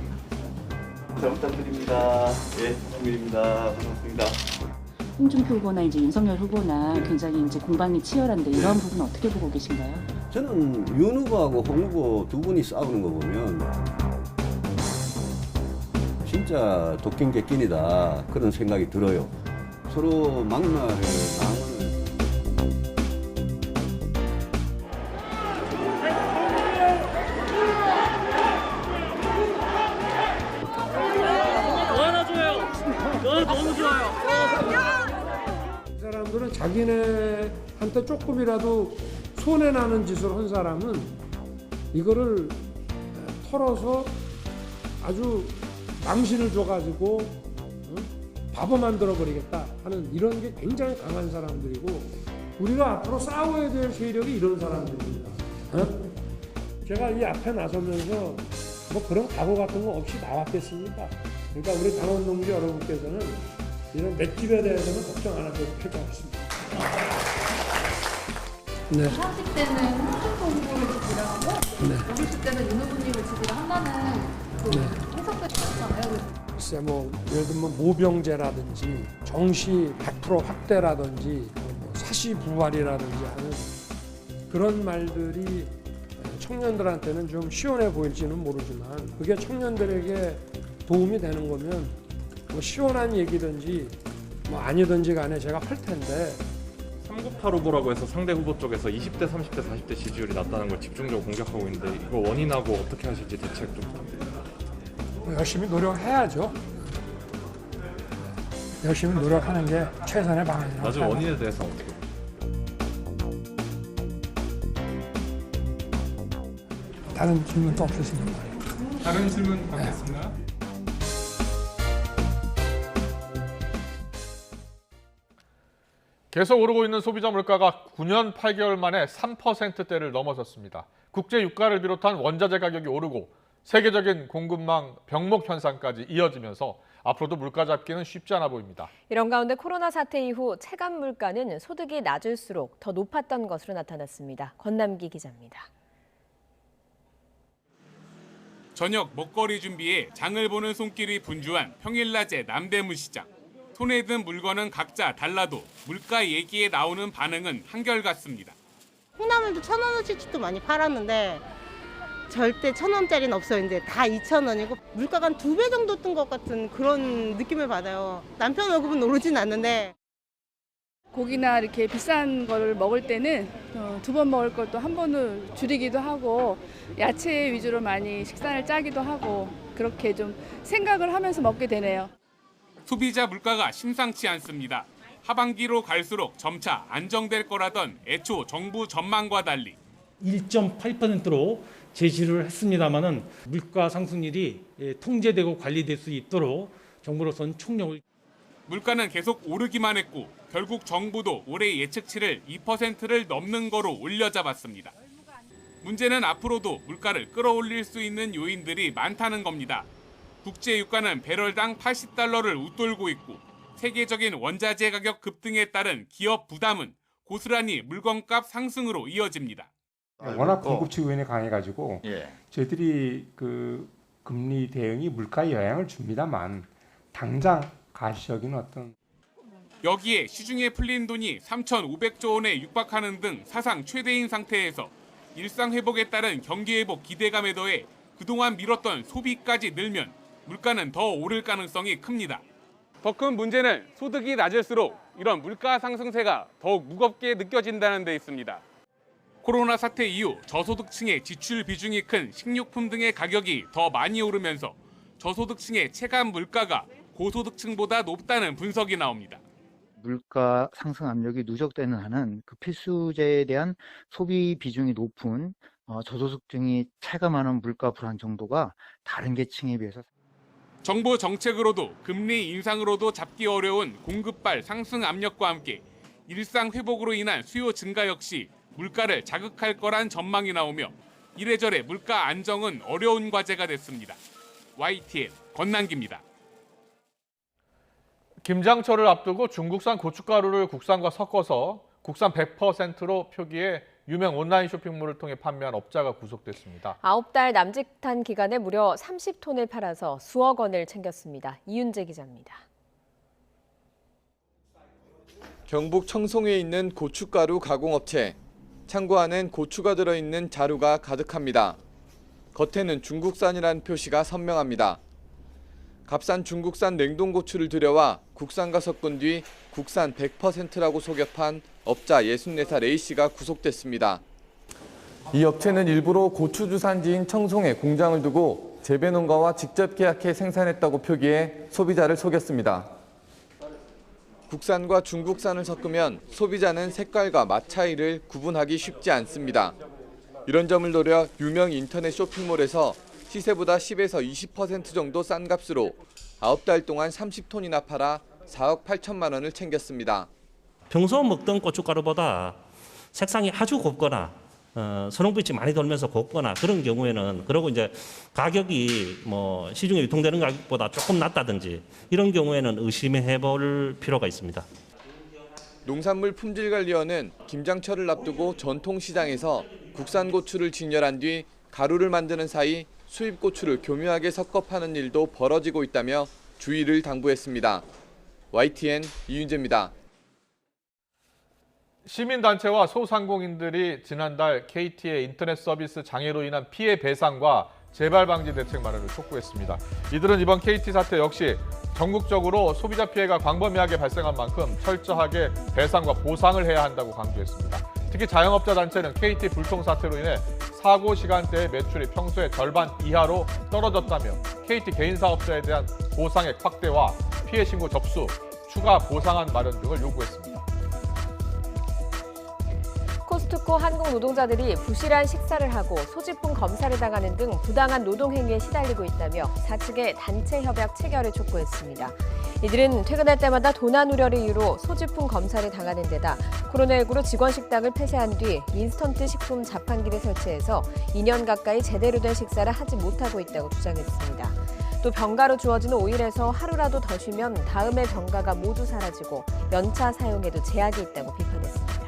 잘 부탁드립니다. 예, 홍민입니다. 반갑습니다. 홍준표 후보나 이제 윤석열 후보나 굉장히 이제 공방이 치열한데 이런 부분 어떻게 보고 계신가요? 저는 윤 후보하고 홍 후보 두 분이 싸우는 거 보면 진짜 도끼인 객끼이다 그런 생각이 들어요. 서로 막말을 너무 좋아요. 이 사람들은 자기네한테 조금이라도 손해나는 짓을 한 사람은 이거를 털어서 아주 망신을 줘가지고 바보 만들어버리겠다 하는 이런 게 굉장히 강한 사람들이고 우리가 앞으로 싸워야 될 세력이 이런 사람들입니다. 제가 이 앞에 나서면서 뭐 그런 각오 같은 거 없이 나왔겠습니까? 그러니까 우리 당원 동지 여러분께서는 이런 맷집에 대해서는 걱정 안 하셔도 될 것 같습니다. 네. 40대는 홍준표 후보를 지지를 하고 50대는 윤 후보님을 지지를 한다는 그 해석들이 많잖아요. 글쎄 뭐 예를 들면 모병제라든지 정시 100% 확대라든지 뭐 사시부활이라든지 하는 그런 말들이 청년들한테는 좀 시원해 보일지는 모르지만 그게 청년들에게 도움이 되는 거면 뭐 시원한 얘기든지 뭐 아니든지 간에 제가 할 텐데 398 후보라고 해서 상대 후보 쪽에서 20대, 30대, 40대 지지율이 낮다는 걸 집중적으로 공격하고 있는데 이거 원인하고 어떻게 하실지 대책 좀 부탁드립니다. 열심히 노력해야죠. 열심히 노력하는 게 최선의 방안이라고 나중 원인에 대해서 어떻게? 다른 질문도 없으십니까? 다른 질문 받겠습니다. 계속 오르고 있는 소비자 물가가 9년 8개월 만에 3%대를 넘어섰습니다. 국제 유가를 비롯한 원자재 가격이 오르고 세계적인 공급망 병목 현상까지 이어지면서 앞으로도 물가 잡기는 쉽지 않아 보입니다. 이런 가운데 코로나 사태 이후 체감 물가는 소득이 낮을수록 더 높았던 것으로 나타났습니다. 권남기 기자입니다. 저녁 먹거리 준비에 장을 보는 손길이 분주한 평일 낮의 남대문 시장. 손에 든 물건은 각자 달라도 물가 얘기에 나오는 반응은 한결같습니다. 콩나물도 1,000원어치도 많이 팔았는데 절대 1,000원짜리는 없어요. 근데 다 2,000원이고 물가가 한 2배 정도 뜬 것 같은 그런 느낌을 받아요. 남편 월급은 오르진 않는데. 고기나 이렇게 비싼 거를 먹을 때는 2번 먹을 것도 한 번을 줄이기도 하고 야채 위주로 많이 식단을 짜기도 하고 그렇게 좀 생각을 하면서 먹게 되네요. 소비자 물가가 심상치 않습니다. 하반기로 갈수록 점차 안정될 거라던 애초 정부 전망과 달리 1.8%로 제시를 했습니다마는 물가 상승률이 통제되고 관리될 수 있도록 정부로서는 총력을. 물가는 계속 오르기만 했고 결국 정부도 올해 예측치를 2%를 넘는 거로 올려잡았습니다. 문제는 앞으로도 물가를 끌어올릴 수 있는 요인들이 많다는 겁니다. 국제 유가는 배럴당 80달러를 웃돌고 있고 세계적인 원자재 가격 급등에 따른 기업 부담은 고스란히 물건값 상승으로 이어집니다. 워낙 공급치 요인이 강해가지고 저희들이 그 금리 대응이 물가에 영향을 줍니다만 당장 가시적인 어떤 여기에 시중에 풀린 돈이 3,500조 원에 육박하는 등 사상 최대인 상태에서 일상 회복에 따른 경기 회복 기대감에 더해 그동안 미뤘던 소비까지 늘면 물가는 더 오를 가능성이 큽니다. 더 큰 문제는 소득이 낮을수록 이런 물가 상승세가 더욱 무겁게 느껴진다는 데 있습니다. 코로나 사태 이후 저소득층의 지출 비중이 큰 식료품 등의 가격이 더 많이 오르면서 저소득층의 체감 물가가 고소득층보다 높다는 분석이 나옵니다. 물가 상승 압력이 누적되는 한은 그 필수재에 대한 소비 비중이 높은 저소득층이 체감하는 물가 불안 정도가 다른 계층에 비해서 정부 정책으로도 금리 인상으로도 잡기 어려운 공급발 상승 압력과 함께 일상 회복으로 인한 수요 증가 역시 물가를 자극할 거란 전망이 나오며 이래저래 물가 안정은 어려운 과제가 됐습니다. YTN 권난기입니다. 김장철을 앞두고 중국산 고춧가루를 국산과 섞어서 국산 100%로 표기해 유명 온라인 쇼핑몰을 통해 판매한 업자가 구속됐습니다. 9달 남짓한 기간에 무려 30톤을 팔아서 수억 원을 챙겼습니다. 이윤재 기자입니다. 경북 청송에 있는 고춧가루 가공업체. 창고 안엔 고추가 들어있는 자루가 가득합니다. 겉에는 중국산이라는 표시가 선명합니다. 값싼 중국산 냉동고추를 들여와 국산과 섞은 뒤 국산 100%라고 속여 판 업자 64살 A씨가 구속됐습니다. 이 업체는 일부러 고추 주산지인 청송에 공장을 두고 재배농가와 직접 계약해 생산했다고 표기해 소비자를 속였습니다. 국산과 중국산을 섞으면 소비자는 색깔과 맛 차이를 구분하기 쉽지 않습니다. 이런 점을 노려 유명 인터넷 쇼핑몰에서 시세보다 10에서 20% 정도 싼 값으로 9달 동안 30톤이나 팔아 4억 8천만 원을 챙겼습니다. 평소 먹던 고춧가루보다 색상이 아주 곱거나 선홍빛이 많이 돌면서 곱거나 그런 경우에는 그리고 이제 가격이 뭐 시중에 유통되는 가격보다 조금 낮다든지 이런 경우에는 의심해 볼 필요가 있습니다. 농산물 품질관리원은 김장철을 앞두고 전통시장에서 국산 고추를 진열한 뒤 가루를 만드는 사이 수입 고추를 교묘하게 섞어 파는 일도 벌어지고 있다며 주의를 당부했습니다. YTN 이윤재입니다. 시민단체와 소상공인들이 지난달 KT의 인터넷 서비스 장애로 인한 피해 배상과 재발 방지 대책 마련을 촉구했습니다. 이들은 이번 KT 사태 역시 전국적으로 소비자 피해가 광범위하게 발생한 만큼 철저하게 배상과 보상을 해야 한다고 강조했습니다. 특히 자영업자 단체는 KT 불통 사태로 인해 사고 시간대의 매출이 평소의 절반 이하로 떨어졌다며 KT 개인 사업자에 대한 보상액 확대와 피해 신고 접수, 추가 보상안 마련 등을 요구했습니다. 코스트코 한국 노동자들이 부실한 식사를 하고 소지품 검사를 당하는 등 부당한 노동 행위에 시달리고 있다며 사측의 단체 협약 체결을 촉구했습니다. 이들은 퇴근할 때마다 도난 우려를 이유로 소지품 검사를 당하는 데다 코로나19로 직원 식당을 폐쇄한 뒤 인스턴트 식품 자판기를 설치해서 2년 가까이 제대로 된 식사를 하지 못하고 있다고 주장했습니다. 또 병가로 주어지는 오일에서 하루라도 더 쉬면 다음의 병가가 모두 사라지고 연차 사용에도 제약이 있다고 비판했습니다.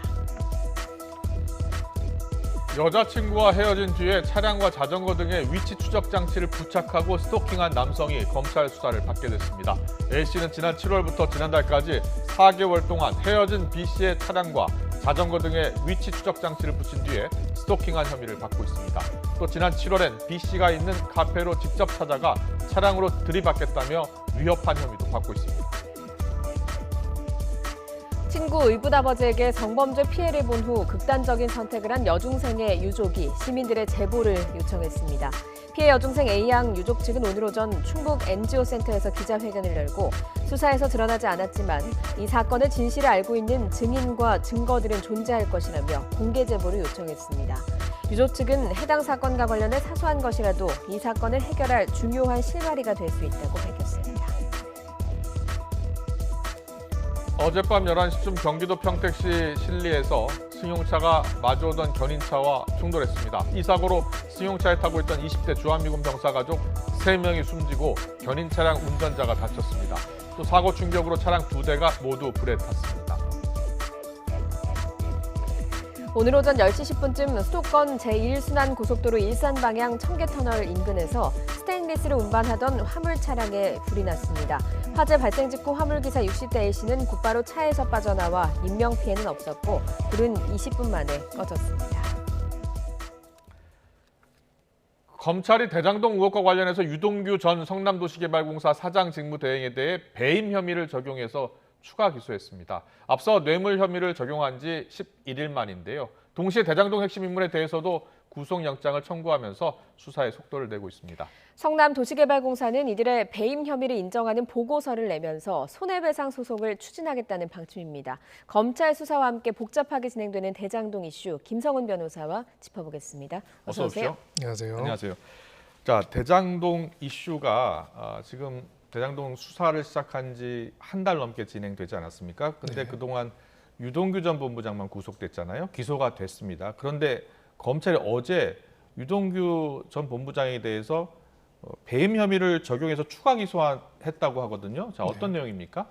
여자친구와 헤어진 뒤에 차량과 자전거 등의 위치 추적 장치를 부착하고 스토킹한 남성이 검찰 수사를 받게 됐습니다. A씨는 지난 7월부터 지난달까지 4개월 동안 헤어진 B씨의 차량과 자전거 등의 위치 추적 장치를 붙인 뒤에 스토킹한 혐의를 받고 있습니다. 또 지난 7월엔 B씨가 있는 카페로 직접 찾아가 차량으로 들이받겠다며 위협한 혐의도 받고 있습니다. 친구 의붓아버지에게 성범죄 피해를 본 후 극단적인 선택을 한 여중생의 유족이 시민들의 제보를 요청했습니다. 피해 여중생 A양 유족 측은 오늘 오전 충북 NGO 센터에서 기자회견을 열고 수사에서 드러나지 않았지만 이 사건의 진실을 알고 있는 증인과 증거들은 존재할 것이라며 공개 제보를 요청했습니다. 유족 측은 해당 사건과 관련해 사소한 것이라도 이 사건을 해결할 중요한 실마리가 될 수 있다고 밝혔습니다. 어젯밤 11시쯤 경기도 평택시 신리에서 승용차가 마주오던 견인차와 충돌했습니다. 이 사고로 승용차에 타고 있던 20대 주한미군 병사 가족 3명이 숨지고 견인 차량 운전자가 다쳤습니다. 또 사고 충격으로 차량 2대가 모두 불에 탔습니다. 오늘 오전 10시 10분쯤 수도권 제1순환 고속도로 일산 방향 청계터널 인근에서 스테인리스를 운반하던 화물 차량에 불이 났습니다. 화재 발생 직후 화물기사 60대 A씨는 곧바로 차에서 빠져나와 인명피해는 없었고 불은 20분 만에 꺼졌습니다. 검찰이 대장동 의혹과 관련해서 유동규 전 성남도시개발공사 사장 직무대행에 대해 배임 혐의를 적용해서 추가 기소했습니다. 앞서 뇌물 혐의를 적용한 지 11일 만인데요. 동시에 대장동 핵심 인물에 대해서도 구속영장을 청구하면서 수사에 속도를 내고 있습니다. 성남도시개발공사는 이들의 배임 혐의를 인정하는 보고서를 내면서 손해배상 소송을 추진하겠다는 방침입니다. 검찰 수사와 함께 복잡하게 진행되는 대장동 이슈, 김성훈 변호사와 짚어보겠습니다. 어서 오세요. 안녕하세요. 안녕하세요. 자, 대장동 이슈가 지금 대장동 수사를 시작한 지 한 달 넘게 진행되지 않았습니까? 근데 그동안 유동규 전 본부장만 구속됐잖아요. 기소가 됐습니다. 그런데 검찰이 어제 유동규 전 본부장에 대해서 배임 혐의를 적용해서 추가 기소했다고 하거든요. 자, 어떤 내용입니까?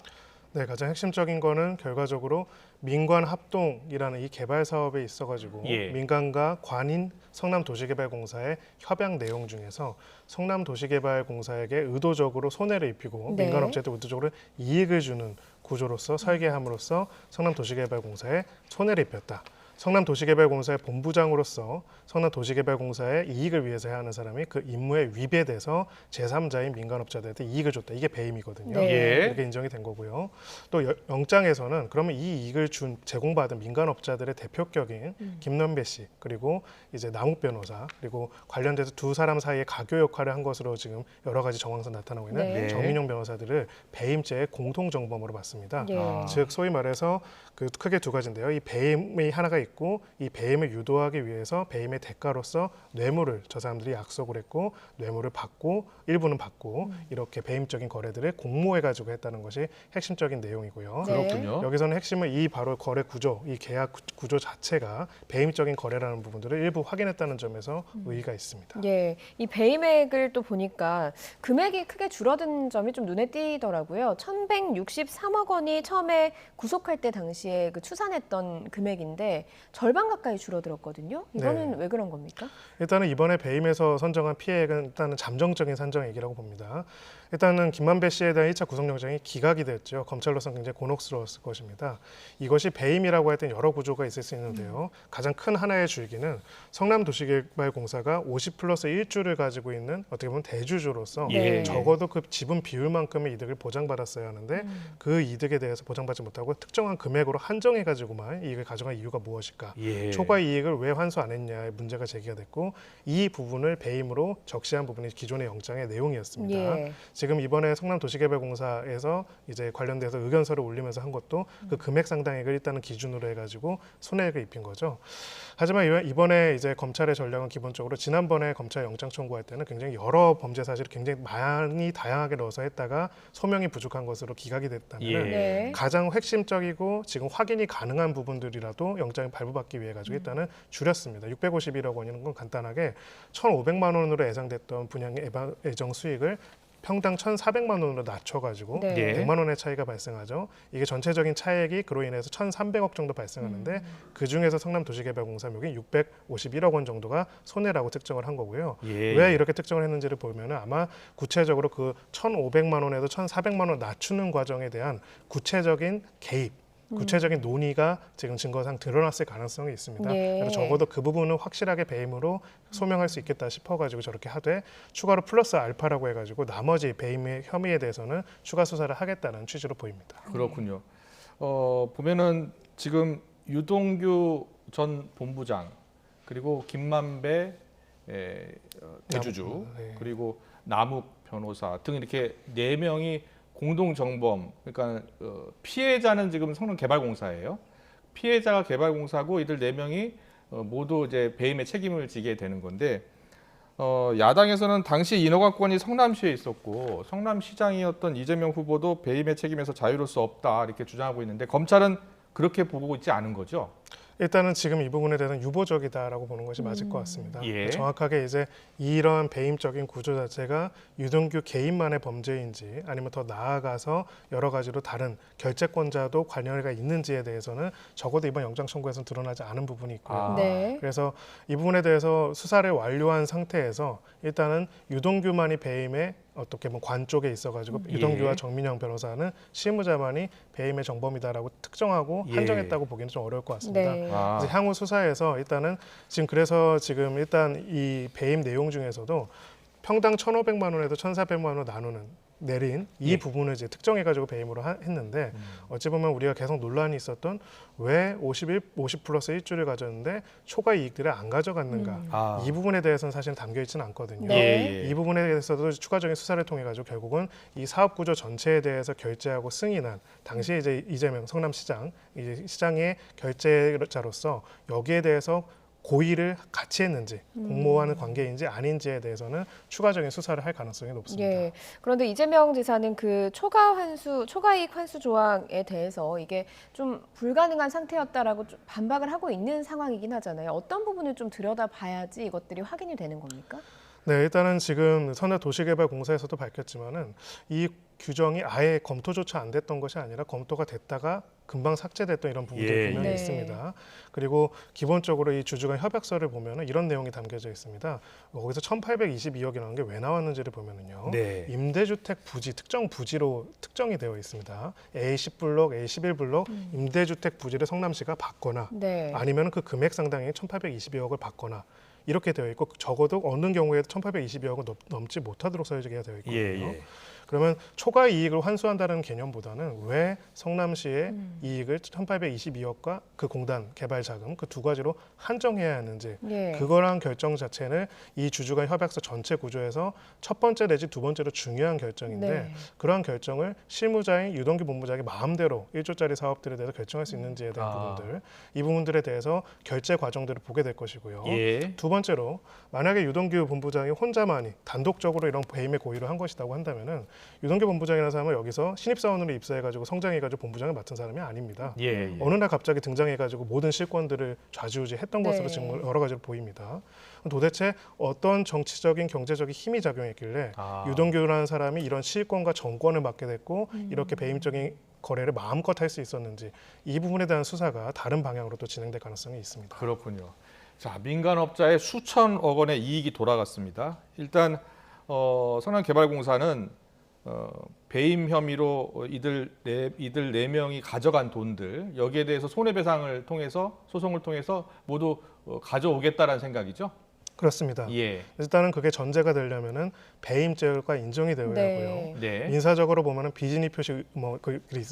네, 가장 핵심적인 거는 결과적으로 민관 합동이라는 이 개발 사업에 있어가지고 민간과 관인 성남도시개발공사의 협약 내용 중에서 성남도시개발공사에게 의도적으로 손해를 입히고 민간업체한테 의도적으로 이익을 주는 구조로서 설계함으로써 성남도시개발공사에 손해를 입혔다. 성남도시개발공사의 본부장으로서 성남도시개발공사의 이익을 위해서 해야 하는 사람이 그 임무에 위배돼서 제3자인 민간업자들한테 이익을 줬다. 이게 배임이거든요. 이렇게 인정이 된 거고요. 또 영장에서는 그러면 이 이익을 제공받은 민간업자들의 대표격인 김남배 씨 그리고 이제 남욱 변호사 그리고 관련돼서 두 사람 사이에 가교 역할을 한 것으로 지금 여러 가지 정황상 나타나고 있는 정민용 변호사들을 배임죄의 공통정범으로 봤습니다. 즉 소위 말해서 그 크게 두 가지인데요. 이 배임이 하나가 있고 이 배임을 유도하기 위해서 배임의 대가로서 뇌물을 저 사람들이 약속을 했고 뇌물을 받고 일부는 받고 이렇게 배임적인 거래들을 공모해가지고 했다는 것이 핵심적인 내용이고요. 그렇군요. 여기서는 핵심은 이 바로 거래 구조, 이 계약 구조 자체가 배임적인 거래라는 부분들을 일부 확인했다는 점에서 의의가 있습니다. 예, 이 배임액을 또 보니까 금액이 크게 줄어든 점이 좀 눈에 띄더라고요. 1,163억 원이 처음에 구속할 때 당시에 그 추산했던 금액인데 절반 가까이 줄어들었거든요. 이거는 왜 그런 겁니까? 일단은 이번에 배임에서 선정한 피해액은 일단은 잠정적인 산정액이라고 봅니다. 일단은 김만배 씨에 대한 1차 구속영장이 기각이 됐죠. 검찰로서는 굉장히 곤혹스러웠을 것입니다. 이것이 배임이라고 할 땐 여러 구조가 있을 수 있는데요. 가장 큰 하나의 줄기는 성남도시개발공사가 50+1주를 가지고 있는 어떻게 보면 대주주로서 적어도 그 지분 비율만큼의 이득을 보장받았어야 하는데 그 이득에 대해서 보장받지 못하고 특정한 금액으로 한정해가지고만 이익을 가져간 이유가 무엇일까? 초과 이익을 왜 환수 안 했냐의 문제가 제기가 됐고 이 부분을 배임으로 적시한 부분이 기존의 영장의 내용이었습니다. 지금 이번에 성남도시개발공사에서 이제 관련돼서 의견서를 올리면서 한 것도 그 금액 상당액을 일단은 기준으로 해가지고 손해를 입힌 거죠. 하지만 이번에 이제 검찰의 전략은 기본적으로 지난번에 검찰 영장 청구할 때는 굉장히 여러 범죄 사실을 굉장히 많이 다양하게 넣어서 했다가 소명이 부족한 것으로 기각이 됐다면 가장 핵심적이고 지금 확인이 가능한 부분들이라도 영장이 발부받기 위해 가지고 일단은 줄였습니다. 651억 원이라는 건 간단하게 1,500만 원으로 예상됐던 분양의 예정 수익을 평당 1,400만 원으로 낮춰가지고 100만 원의 차이가 발생하죠. 이게 전체적인 차액이 그로 인해서 1,300억 정도 발생하는데 그중에서 성남도시개발공사 묘기 651억 원 정도가 손해라고 특정을 한 거고요. 왜 이렇게 특정을 했는지를 보면 아마 구체적으로 그 1,500만 원에서 1,400만 원 낮추는 과정에 대한 구체적인 개입 구체적인 논의가 지금 증거상 드러났을 가능성이 있습니다. 그래서 적어도 그 부분은 확실하게 배임으로 소명할 수 있겠다 싶어가지고 저렇게 하되 추가로 플러스 알파라고 해가지고 나머지 배임의 혐의에 대해서는 추가 수사를 하겠다는 취지로 보입니다. 그렇군요. 보면은 지금 유동규 전 본부장 그리고 김만배 대주주 그리고 남욱 변호사 등 이렇게 4명이 공동 정범, 그러니까 피해자는 지금 성남개발공사예요. 피해자가 개발공사고 이들 4명이 모두 이제 배임의 책임을 지게 되는 건데, 야당에서는 당시 인허가권이 성남시에 있었고 성남시장이었던 이재명 후보도 배임의 책임에서 자유로울 수 없다 이렇게 주장하고 있는데, 검찰은 그렇게 보고 있지 않은 거죠? 일단은 지금 이 부분에 대해서는 유보적이다라고 보는 것이 맞을 것 같습니다. 예. 정확하게 이제 이러한 배임적인 구조 자체가 유동규 개인만의 범죄인지 아니면 더 나아가서 여러 가지로 다른 결재권자도 관여가 있는지에 대해서는 적어도 이번 영장 청구에서는 드러나지 않은 부분이 있고요. 그래서 이 부분에 대해서 수사를 완료한 상태에서 일단은 유동규만이 배임에 어떻게 보면 관 쪽에 있어가지고 유동규와 정민영 변호사는 실무자만이 배임의 정범이다라고 특정하고 한정했다고 보기는 좀 어려울 것 같습니다. 그래서 향후 수사에서 일단은 지금 일단 이 배임 내용 중에서도 평당 1,500만 원에서 1,400만 원으로 내린 이 부분을 이제 특정해가지고 배임으로 했는데, 어찌 보면 우리가 계속 논란이 있었던 왜 50 플러스 1주를 가졌는데 초과 이익들을 안 가져갔는가, 이 부분에 대해서는 사실 담겨 있지는 않거든요. 이 부분에 대해서도 추가적인 수사를 통해 가지고 결국은 이 사업 구조 전체에 대해서 결재하고 승인한 당시 이제 이재명 성남시장 시장의 결재자로서 여기에 대해서 고의를 같이 했는지 공모하는 관계인지 아닌지에 대해서는 추가적인 수사를 할 가능성이 높습니다. 예. 그런데 이재명 지사는 그 초과이익 환수 조항에 대해서 이게 좀 불가능한 상태였다라고 좀 반박을 하고 있는 상황이긴 하잖아요. 어떤 부분을 좀 들여다봐야지 이것들이 확인이 되는 겁니까? 네, 일단은 지금 선대도시개발공사에서도 밝혔지만은 이 규정이 아예 검토조차 안 됐던 것이 아니라 검토가 됐다가 금방 삭제됐던 이런 부분들이 분명히 있습니다. 그리고 기본적으로 이 주주간 협약서를 보면은 이런 내용이 담겨져 있습니다. 거기서 1,822억이라는 게 왜 나왔는지를 보면은요. 임대주택 부지, 특정 부지로 특정이 되어 있습니다. A10블록, A11블록 임대주택 부지를 성남시가 받거나 아니면 그 금액 상당히 1,822억을 받거나 이렇게 되어 있고, 적어도 어느 경우에도 1,822억을 넘지 못하도록 설계가 되어 있거든요. 그러면 초과 이익을 환수한다는 개념보다는 왜 성남시의 이익을 1,822억과 그 공단 개발 자금 그 두 가지로 한정해야 하는지, 그거랑 결정 자체는 이 주주간 협약서 전체 구조에서 첫 번째 내지 두 번째로 중요한 결정인데, 그러한 결정을 실무자인 유동규 본부장이 마음대로 1조짜리 사업들에 대해서 결정할 수 있는지에 대한 부분들, 이 부분들에 대해서 결재 과정들을 보게 될 것이고요. 두 번째로 만약에 유동규 본부장이 혼자만이 단독적으로 이런 배임의 고의를 한 것이라고 한다면은 유동규 본부장이라는 사람은 여기서 신입사원으로 입사해가지고 성장해가지고 본부장을 맡은 사람이 아닙니다. 어느 날 갑자기 등장해가지고 모든 실권들을 좌지우지했던 것으로 지금 여러 가지로 보입니다. 도대체 어떤 정치적인 경제적인 힘이 작용했길래 유동규라는 사람이 이런 실권과 정권을 맡게 됐고 이렇게 배임적인 거래를 마음껏 할 수 있었는지, 이 부분에 대한 수사가 다른 방향으로 또 진행될 가능성이 있습니다. 그렇군요. 자, 민간업자의 수천억 원의 이익이 돌아갔습니다. 일단 성남개발공사는 배임 혐의로 이들 4명이 가져간 돈들, 여기에 대해서 손해배상을 통해서 소송을 통해서 모두 가져오겠다라는 생각이죠? 그렇습니다. 일단은 그게 전제가 되려면은 배임죄가 인정이 되어야 하고요. 민사적으로 보면은 비진입 표시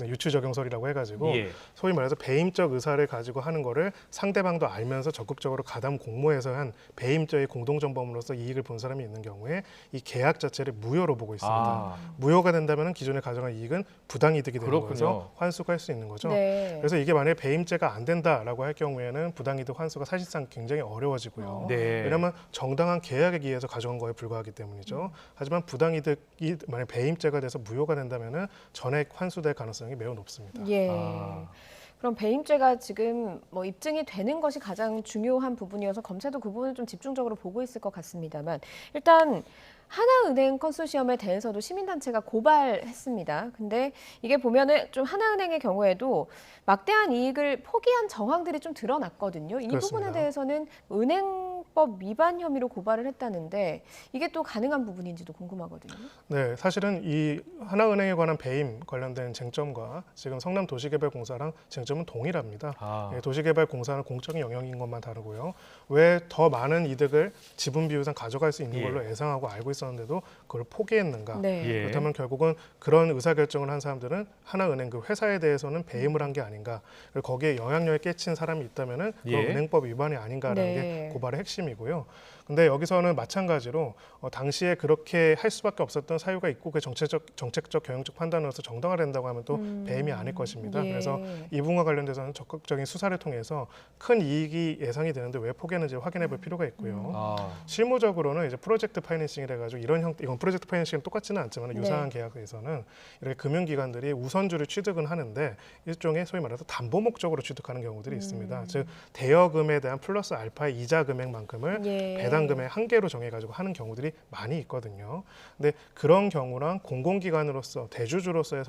유추 적용설이라고 해가지고 소위 말해서 배임적 의사를 가지고 하는 거를 상대방도 알면서 적극적으로 가담 공모해서 한 배임죄의 공동정범으로서 이익을 본 사람이 있는 경우에 이 계약 자체를 무효로 보고 있습니다. 무효가 된다면은 기존에 가져간 이익은 부당이득이 되는 거죠. 환수가 할 수 있는 거죠. 그래서 이게 만약에 배임죄가 안 된다라고 할 경우에는 부당이득 환수가 사실상 굉장히 어려워지고요. 왜냐하면 정당한 계약에 의해서 가져간 거에 불과하기 때문이죠. 하지만 부당이득이 만약 배임죄가 돼서 무효가 된다면은 전액 환수될 가능성이 매우 높습니다. 그럼 배임죄가 지금 입증이 되는 것이 가장 중요한 부분이어서 검찰도 그 부분을 좀 집중적으로 보고 있을 것 같습니다만, 일단 하나은행 컨소시엄에 대해서도 시민단체가 고발했습니다. 근데 이게 보면은 좀 하나은행의 경우에도 막대한 이익을 포기한 정황들이 좀 드러났거든요. 이 부분에 대해서는 은행 은행법 위반 혐의로 고발을 했다는데 이게 또 가능한 부분인지도 궁금하거든요. 네, 사실은 이 하나은행에 관한 배임 관련된 쟁점과 지금 성남도시개발공사랑 쟁점은 동일합니다. 예, 도시개발공사는 공적인 영역인 것만 다르고요. 왜 더 많은 이득을 지분 비율상 가져갈 수 있는 걸로 예상하고 알고 있었는데도 그걸 포기했는가? 그렇다면 결국은 그런 의사결정을 한 사람들은 하나은행 그 회사에 대해서는 배임을 한 게 아닌가? 그리고 거기에 영향력을 끼친 사람이 있다면은 그 은행법 위반이 아닌가라는 게 고발의 핵심이고요. 근데 여기서는 마찬가지로 당시에 그렇게 할 수밖에 없었던 사유가 있고 그 정책적 경영적 판단으로서 정당화된다고 하면 또 배임이 아닐 것입니다. 그래서 이 부분과 관련돼서는 적극적인 수사를 통해서 큰 이익이 예상이 되는데 왜 포기했는지 확인해 볼 필요가 있고요. 실무적으로는 이제 프로젝트 파이낸싱이라 가지고 이건 프로젝트 파이낸싱은 똑같지는 않지만 유사한 계약에서는 이렇게 금융기관들이 우선주를 취득은 하는데 일종의 소위 말해서 담보 목적으로 취득하는 경우들이 있습니다. 즉 대여금에 대한 플러스 알파의 이자 금액만큼을 배당금의 한계로 정해가지고 하는 경우들이 많이 있거든요. 근데 그런 경우랑 공공기관으로서 대주주로서의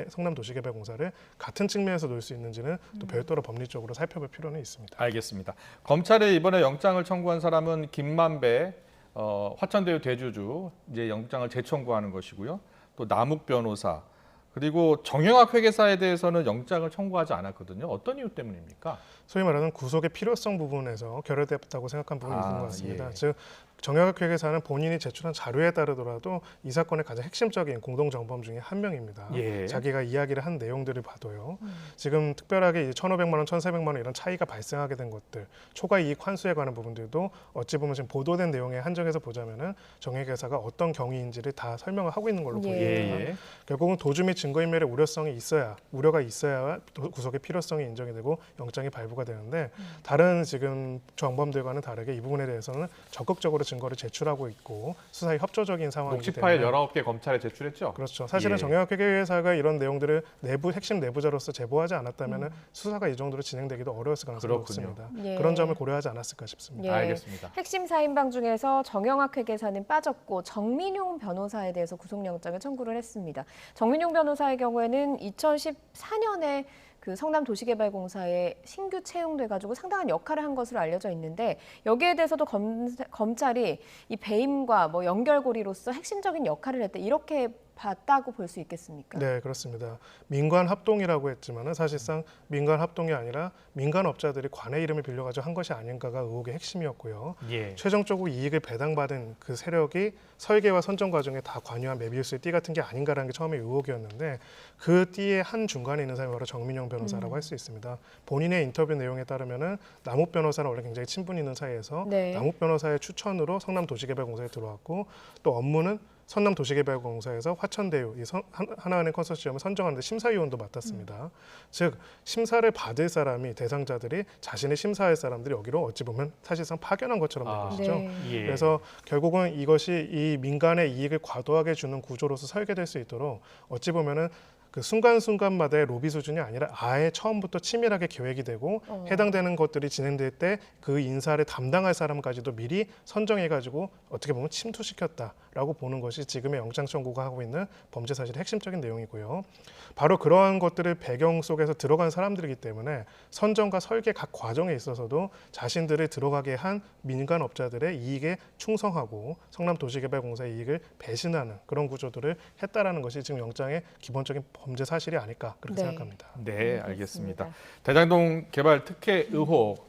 성남도시개발공사를 같은 측면에서 놓을 수 있는지는 또 별도로 법리적으로 살펴볼 필요는 있습니다. 알겠습니다. 검찰이 이번에 영장을 청구한 사람은 김만배 화천대유 대주주 이제 영장을 재청구하는 것이고요. 또 남욱 변호사 그리고 정영학 회계사에 대해서는 영장을 청구하지 않았거든요. 어떤 이유 때문입니까? 소위 말하는 구속의 필요성 부분에서 결여됐다고 생각한 부분이 있는 것 같습니다. 즉 정영학 회계사는 본인이 제출한 자료에 따르더라도 이 사건의 가장 핵심적인 공동정범 중에 한 명입니다. 자기가 이야기를 한 내용들을 봐도요. 지금 특별하게 1,500만 원, 1,400만 원 이런 차이가 발생하게 된 것들, 초과 이익 환수에 관한 부분들도 어찌 보면 지금 보도된 내용에 한정해서 보자면은 정영학 회계사가 어떤 경위인지를 다 설명을 하고 있는 걸로 보입니다. 결국은 도주 및 증거인멸의 우려가 있어야 구속의 필요성이 인정이 되고 영장이 발부가 되는데 다른 지금 정범들과는 다르게 이 부분에 대해서는 적극적으로 증거를 제출하고 있고 수사에 협조적인 상황이기 때문에 녹취 파일 19개 검찰에 제출했죠? 그렇죠. 사실은 정영학 회계사가 이런 내용들을 핵심 내부자로서 제보하지 않았다면 수사가 이 정도로 진행되기도 어려웠을 가능성이 높습니다. 그런 점을 고려하지 않았을까 싶습니다. 알겠습니다. 핵심 4인방 중에서 정영학 회계사는 빠졌고 정민용 변호사에 대해서 구속영장을 청구를 했습니다. 정민용 변호사의 경우에는 2014년에 그 성남도시개발공사에 신규 채용돼가지고 상당한 역할을 한 것으로 알려져 있는데 여기에 대해서도 검찰이 이 배임과 뭐 연결고리로서 핵심적인 역할을 했다 이렇게 봤다고 볼 수 있겠습니까? 네, 그렇습니다. 민관 합동이라고 했지만은 사실상 민관 합동이 아니라 민간 업자들이 관의 이름을 빌려가지고 한 것이 아닌가가 의혹의 핵심이었고요. 최종적으로 이익을 배당받은 그 세력이 설계와 선정 과정에 다 관여한 메비우스의 띠 같은 게 아닌가라는 게 처음에 의혹이었는데 그 띠의 한 중간에 있는 사람이 바로 정민용 변호사라고 할 수 있습니다. 본인의 인터뷰 내용에 따르면은 남욱 변호사는 원래 굉장히 친분 있는 사이에서 남욱 변호사의 추천으로 성남도시개발공사에 들어왔고 또 업무는 성남도시개발공사에서 화천대유 하나은행 컨소시엄을 선정하는데 심사위원도 맡았습니다. 즉 심사를 받을 사람이 대상자들이 자신의 심사할 사람들이 여기로 어찌 보면 사실상 파견한 것처럼 된 것이죠. 그래서 결국은 이것이 이 민간의 이익을 과도하게 주는 구조로서 설계될 수 있도록 어찌 보면은 그 순간순간마다의 로비 수준이 아니라 아예 처음부터 치밀하게 계획이 되고 해당되는 것들이 진행될 때 그 인사를 담당할 사람까지도 미리 선정해가지고 어떻게 보면 침투시켰다라고 보는 것이 지금의 영장 청구가 하고 있는 범죄 사실의 핵심적인 내용이고요. 바로 그러한 것들을 배경 속에서 들어간 사람들이기 때문에 선정과 설계 각 과정에 있어서도 자신들을 들어가게 한 민간업자들의 이익에 충성하고 성남도시개발공사의 이익을 배신하는 그런 구조들을 했다라는 것이 지금 영장의 기본적인 범죄 사실이 아닐까 그렇게 생각합니다. 네, 알겠습니다. 대장동 개발 특혜 의혹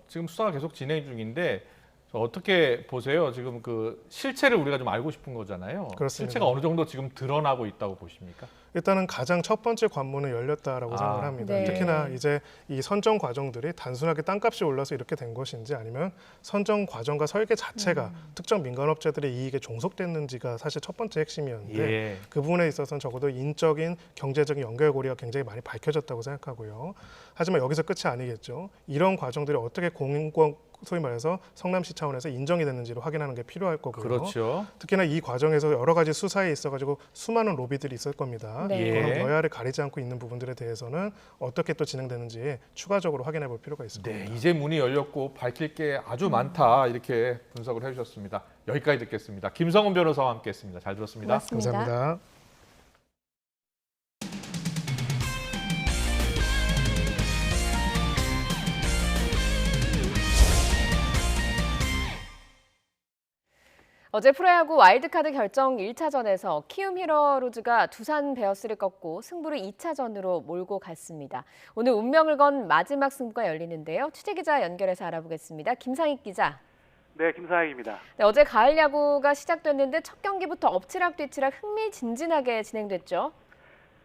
지금 수사가 계속 진행 중인데 어떻게 보세요? 지금 그 실체를 우리가 좀 알고 싶은 거잖아요. 그렇습니다. 실체가 어느 정도 지금 드러나고 있다고 보십니까? 일단은 가장 첫 번째 관문은 열렸다라고 생각을 합니다. 특히나 이제 이 선정 과정들이 단순하게 땅값이 올라서 이렇게 된 것인지 아니면 선정 과정과 설계 자체가 특정 민간업체들의 이익에 종속됐는지가 사실 첫 번째 핵심이었는데 그 부분에 있어서는 적어도 인적인 경제적인 연결고리가 굉장히 많이 밝혀졌다고 생각하고요. 하지만 여기서 끝이 아니겠죠. 이런 과정들이 어떻게 소위 말해서 성남시 차원에서 인정이 됐는지를 확인하는 게 필요할 거고요. 그렇죠. 특히나 이 과정에서 여러 가지 수사에 있어가지고 수많은 로비들이 있을 겁니다. 그런 여야를 가리지 않고 있는 부분들에 대해서는 어떻게 또 진행되는지 추가적으로 확인해 볼 필요가 있습니다. 네, 이제 문이 열렸고 밝힐 게 아주 많다 이렇게 분석을 해주셨습니다. 여기까지 듣겠습니다. 김성훈 변호사와 함께했습니다. 잘 들었습니다. 고맙습니다. 감사합니다. 어제 프로야구 와일드카드 결정 1차전에서 키움 히어로즈가 두산 베어스를 꺾고 승부를 2차전으로 몰고 갔습니다. 오늘 운명을 건 마지막 승부가 열리는데요. 취재기자 연결해서 알아보겠습니다. 김상익 기자. 네, 김상익입니다. 네, 어제 가을 야구가 시작됐는데 첫 경기부터 엎치락뒤치락 흥미진진하게 진행됐죠.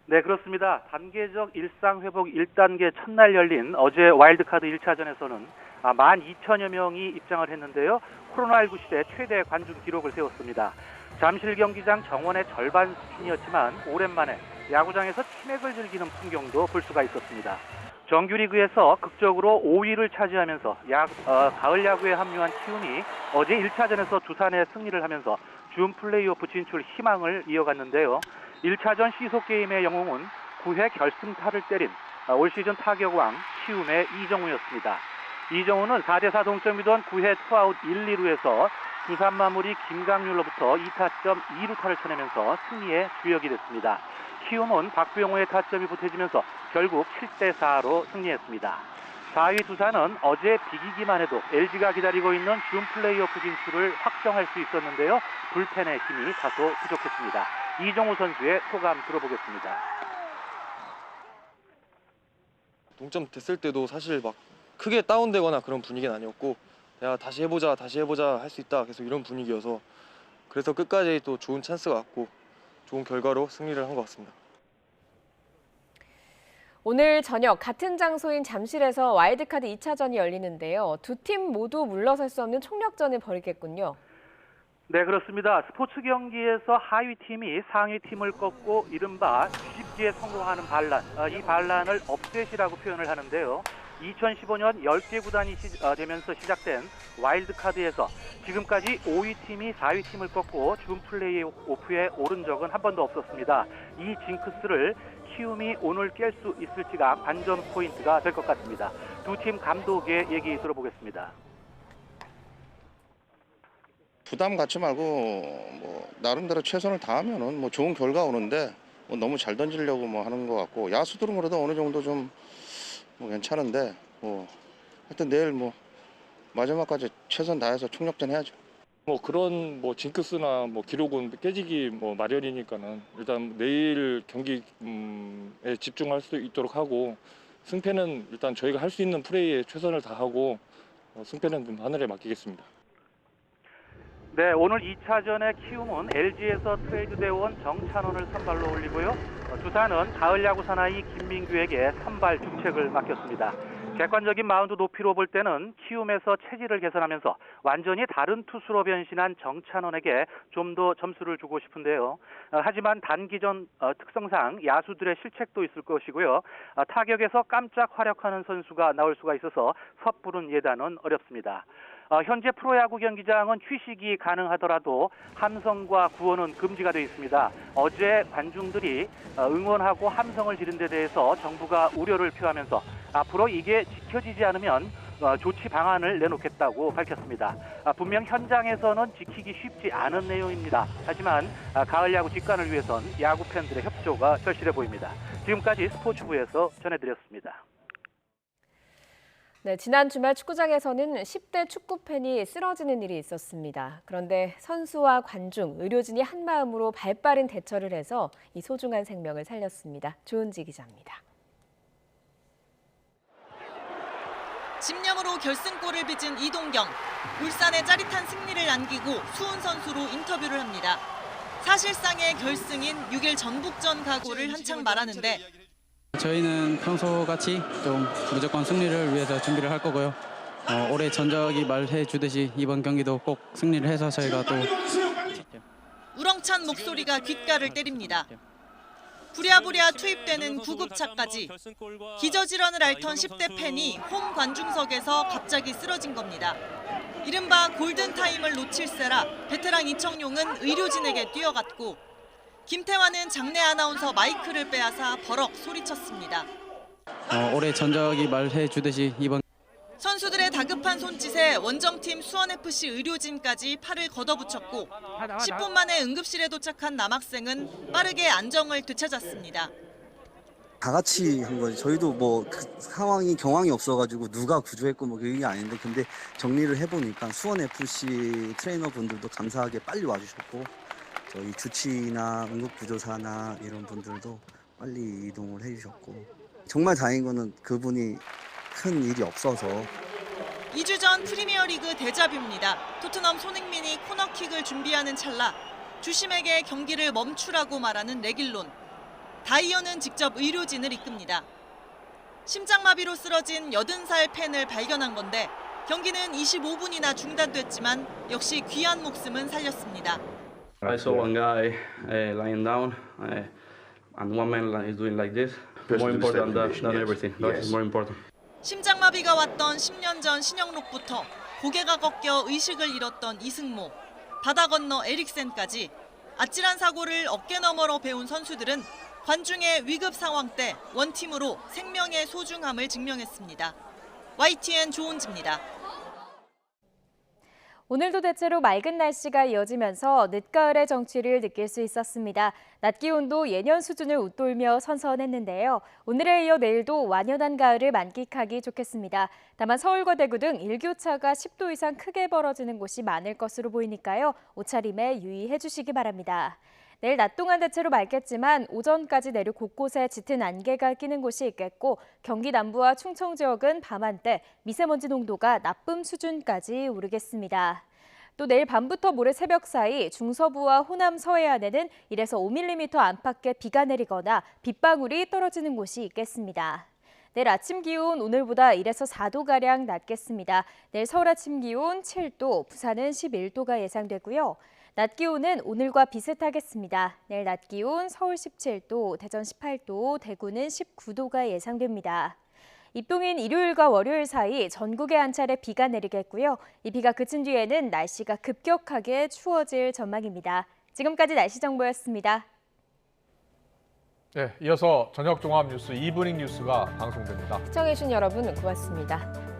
네, 그렇습니다. 단계적 일상회복 1단계 첫날 열린 어제 와일드카드 1차전에서는 12,000여 명이 입장을 했는데요. 코로나19 시대 최대 관중 기록을 세웠습니다. 잠실 경기장 정원의 절반 수준이었지만 오랜만에 야구장에서 치맥을 즐기는 풍경도 볼 수가 있었습니다. 정규리그에서 극적으로 5위를 차지하면서 가을 야구에 합류한 키움이 어제 1차전에서 두산에 승리를 하면서 준 플레이오프 진출 희망을 이어갔는데요. 1차전 시속게임의 영웅은 9회 결승타를 때린 올 시즌 타격왕 키움의 이정우였습니다. 이정우는 4대4 동점이던 9회 투아웃 1, 2루에서 두산 마무리 김강률로부터 2타점 2루타를 쳐내면서 승리의 주역이 됐습니다. 키움은 박병호의 타점이 보태지면서 결국 7대4로 승리했습니다. 4위 두산은 어제 비기기만 해도 LG가 기다리고 있는 준 플레이오프 진출을 확정할 수 있었는데요. 불펜의 힘이 다소 부족했습니다. 이정우 선수의 소감 들어보겠습니다. 동점 됐을 때도 사실 막 크게 다운되거나 그런 분위기는 아니었고 야 다시 해보자 할 수 있다 계속 이런 분위기여서 그래서 끝까지 또 좋은 찬스가 왔고 좋은 결과로 승리를 한 것 같습니다. 오늘 저녁 같은 장소인 잠실에서 와일드카드 2차전이 열리는데요. 두 팀 모두 물러설 수 없는 총력전을 벌이겠군요. 네, 그렇습니다. 스포츠 경기에서 하위 팀이 상위 팀을 꺾고 이른바 뒤집기에 성공하는 반란, 이 반란을 업셋이라고 표현을 하는데요. 2015년 10개 구단이 되면서 시작된 와일드카드에서 지금까지 5위 팀이 4위 팀을 꺾고 준 플레이오프에 오른 적은 한 번도 없었습니다. 이 징크스를 키움이 오늘 깰 수 있을지가 관전 포인트가 될 것 같습니다. 두 팀 감독의 얘기 들어보겠습니다. 부담 갖지 말고 뭐 나름대로 최선을 다하면은 뭐 좋은 결과 오는데 뭐 너무 잘 던지려고 뭐 하는 것 같고 야수들은 그래도 어느 정도 좀 뭐 괜찮은데 뭐 하여튼 내일 뭐 마지막까지 최선 다해서 총력전 해야죠. 뭐 그런 뭐 징크스나 뭐 기록은 깨지기 뭐 마련이니까는 일단 내일 경기에 집중할 수 있도록 하고 승패는 일단 저희가 할 수 있는 플레이에 최선을 다하고 승패는 좀 하늘에 맡기겠습니다. 네, 오늘 2차전의 키움은 LG에서 트레이드되어 온 정찬원을 선발로 올리고요. 두산은 가을 야구 사나이 김민규에게 선발 중책을 맡겼습니다. 객관적인 마운드 높이로 볼 때는 키움에서 체질을 개선하면서 완전히 다른 투수로 변신한 정찬원에게 좀 더 점수를 주고 싶은데요. 하지만 단기전 특성상 야수들의 실책도 있을 것이고요. 타격에서 깜짝 활약하는 선수가 나올 수가 있어서 섣부른 예단은 어렵습니다. 현재 프로야구 경기장은 휴식이 가능하더라도 함성과 구호는 금지가 되어 있습니다. 어제 관중들이 응원하고 함성을 지른 데 대해서 정부가 우려를 표하면서 앞으로 이게 지켜지지 않으면 조치 방안을 내놓겠다고 밝혔습니다. 분명 현장에서는 지키기 쉽지 않은 내용입니다. 하지만 가을 야구 직관을 위해선 야구 팬들의 협조가 절실해 보입니다. 지금까지 스포츠부에서 전해드렸습니다. 네, 지난 주말 축구장에서는 10대 축구팬이 쓰러지는 일이 있었습니다. 그런데 선수와 관중, 의료진이 한마음으로 발빠른 대처를 해서 이 소중한 생명을 살렸습니다. 조은지 기자입니다. 집념으로 결승골을 빚은 이동경. 울산의 짜릿한 승리를 안기고 수훈 선수로 인터뷰를 합니다. 사실상의 결승인 6일 전북전 각오를 한창 말하는데 저희는 평소같이 좀 무조건 승리를 위해서 준비를 할 거고요. 올해 전적이 말해 주듯이 이번 경기도 꼭 승리를 해서 저희가 또 우렁찬 목소리가 귓가를 때립니다. 부랴부랴 투입되는 구급차까지 기저질환을 앓던 10대 팬이 홈 관중석에서 갑자기 쓰러진 겁니다. 이른바 골든타임을 놓칠세라 베테랑 이청용은 의료진에게 뛰어갔고 김태환은 장내 아나운서 마이크를 빼앗아 버럭 소리쳤습니다. 올해 전적이 말해 주듯이 이번 선수들의 다급한 손짓에 원정팀 수원FC 의료진까지 팔을 걷어붙였고 10분 만에 응급실에 도착한 남학생은 빠르게 안정을 되찾았습니다. 다 같이 한 거지. 저희도 뭐 그 상황이 경황이 없어가지고 누가 구조했고 뭐 그게 아닌데 근데 정리를 해보니까 수원 FC 트레이너분들도 감사하게 빨리 와주셨고 저희 주치나 응급구조사나 이런 분들도 빨리 이동을 해주셨고 정말 다행인 거는 그분이 큰 일이 없어서. 2주 전 프리미어리그 데자뷰입니다. 토트넘 손흥민이 코너킥을 준비하는 찰나 주심에게 경기를 멈추라고 말하는 레길론. 다이어는 직접 의료진을 이끕니다. 심장마비로 쓰러진 80살 팬을 발견한 건데 경기는 25분이나 중단됐지만 역시 귀한 목숨은 살렸습니다. I saw one guy lying down and one man is doing like this. More important than everything. That is more important. 심장마비가 왔던 10년 전 신영록부터 고개가 꺾여 의식을 잃었던 이승모, 바다 건너 에릭센까지 아찔한 사고를 어깨 너머로 배운 선수들은 관중의 위급 상황 때 원팀으로 생명의 소중함을 증명했습니다. YTN 조은지입니다. 오늘도 대체로 맑은 날씨가 이어지면서 늦가을의 정취를 느낄 수 있었습니다. 낮 기온도 예년 수준을 웃돌며 선선했는데요. 오늘에 이어 내일도 완연한 가을을 만끽하기 좋겠습니다. 다만 서울과 대구 등 일교차가 10도 이상 크게 벌어지는 곳이 많을 것으로 보이니까요. 옷차림에 유의해 주시기 바랍니다. 내일 낮 동안 대체로 맑겠지만 오전까지 내륙 곳곳에 짙은 안개가 끼는 곳이 있겠고 경기 남부와 충청 지역은 밤한때 미세먼지 농도가 나쁨 수준까지 오르겠습니다. 또 내일 밤부터 모레 새벽 사이 중서부와 호남 서해안에는 1에서 5mm 안팎의 비가 내리거나 빗방울이 떨어지는 곳이 있겠습니다. 내일 아침 기온 오늘보다 1에서 4도가량 낮겠습니다. 내일 서울 아침 기온 7도, 부산은 11도가 예상되고요. 낮 기온은 오늘과 비슷하겠습니다. 내일 낮 기온 서울 17도, 대전 18도, 대구는 19도가 예상됩니다. 입동인 일요일과 월요일 사이 전국에 한 차례 비가 내리겠고요. 이 비가 그친 뒤에는 날씨가 급격하게 추워질 전망입니다. 지금까지 날씨 정보였습니다. 네, 이어서 저녁 종합 뉴스 이브닝 뉴스가 방송됩니다. 시청해주신 여러분 고맙습니다.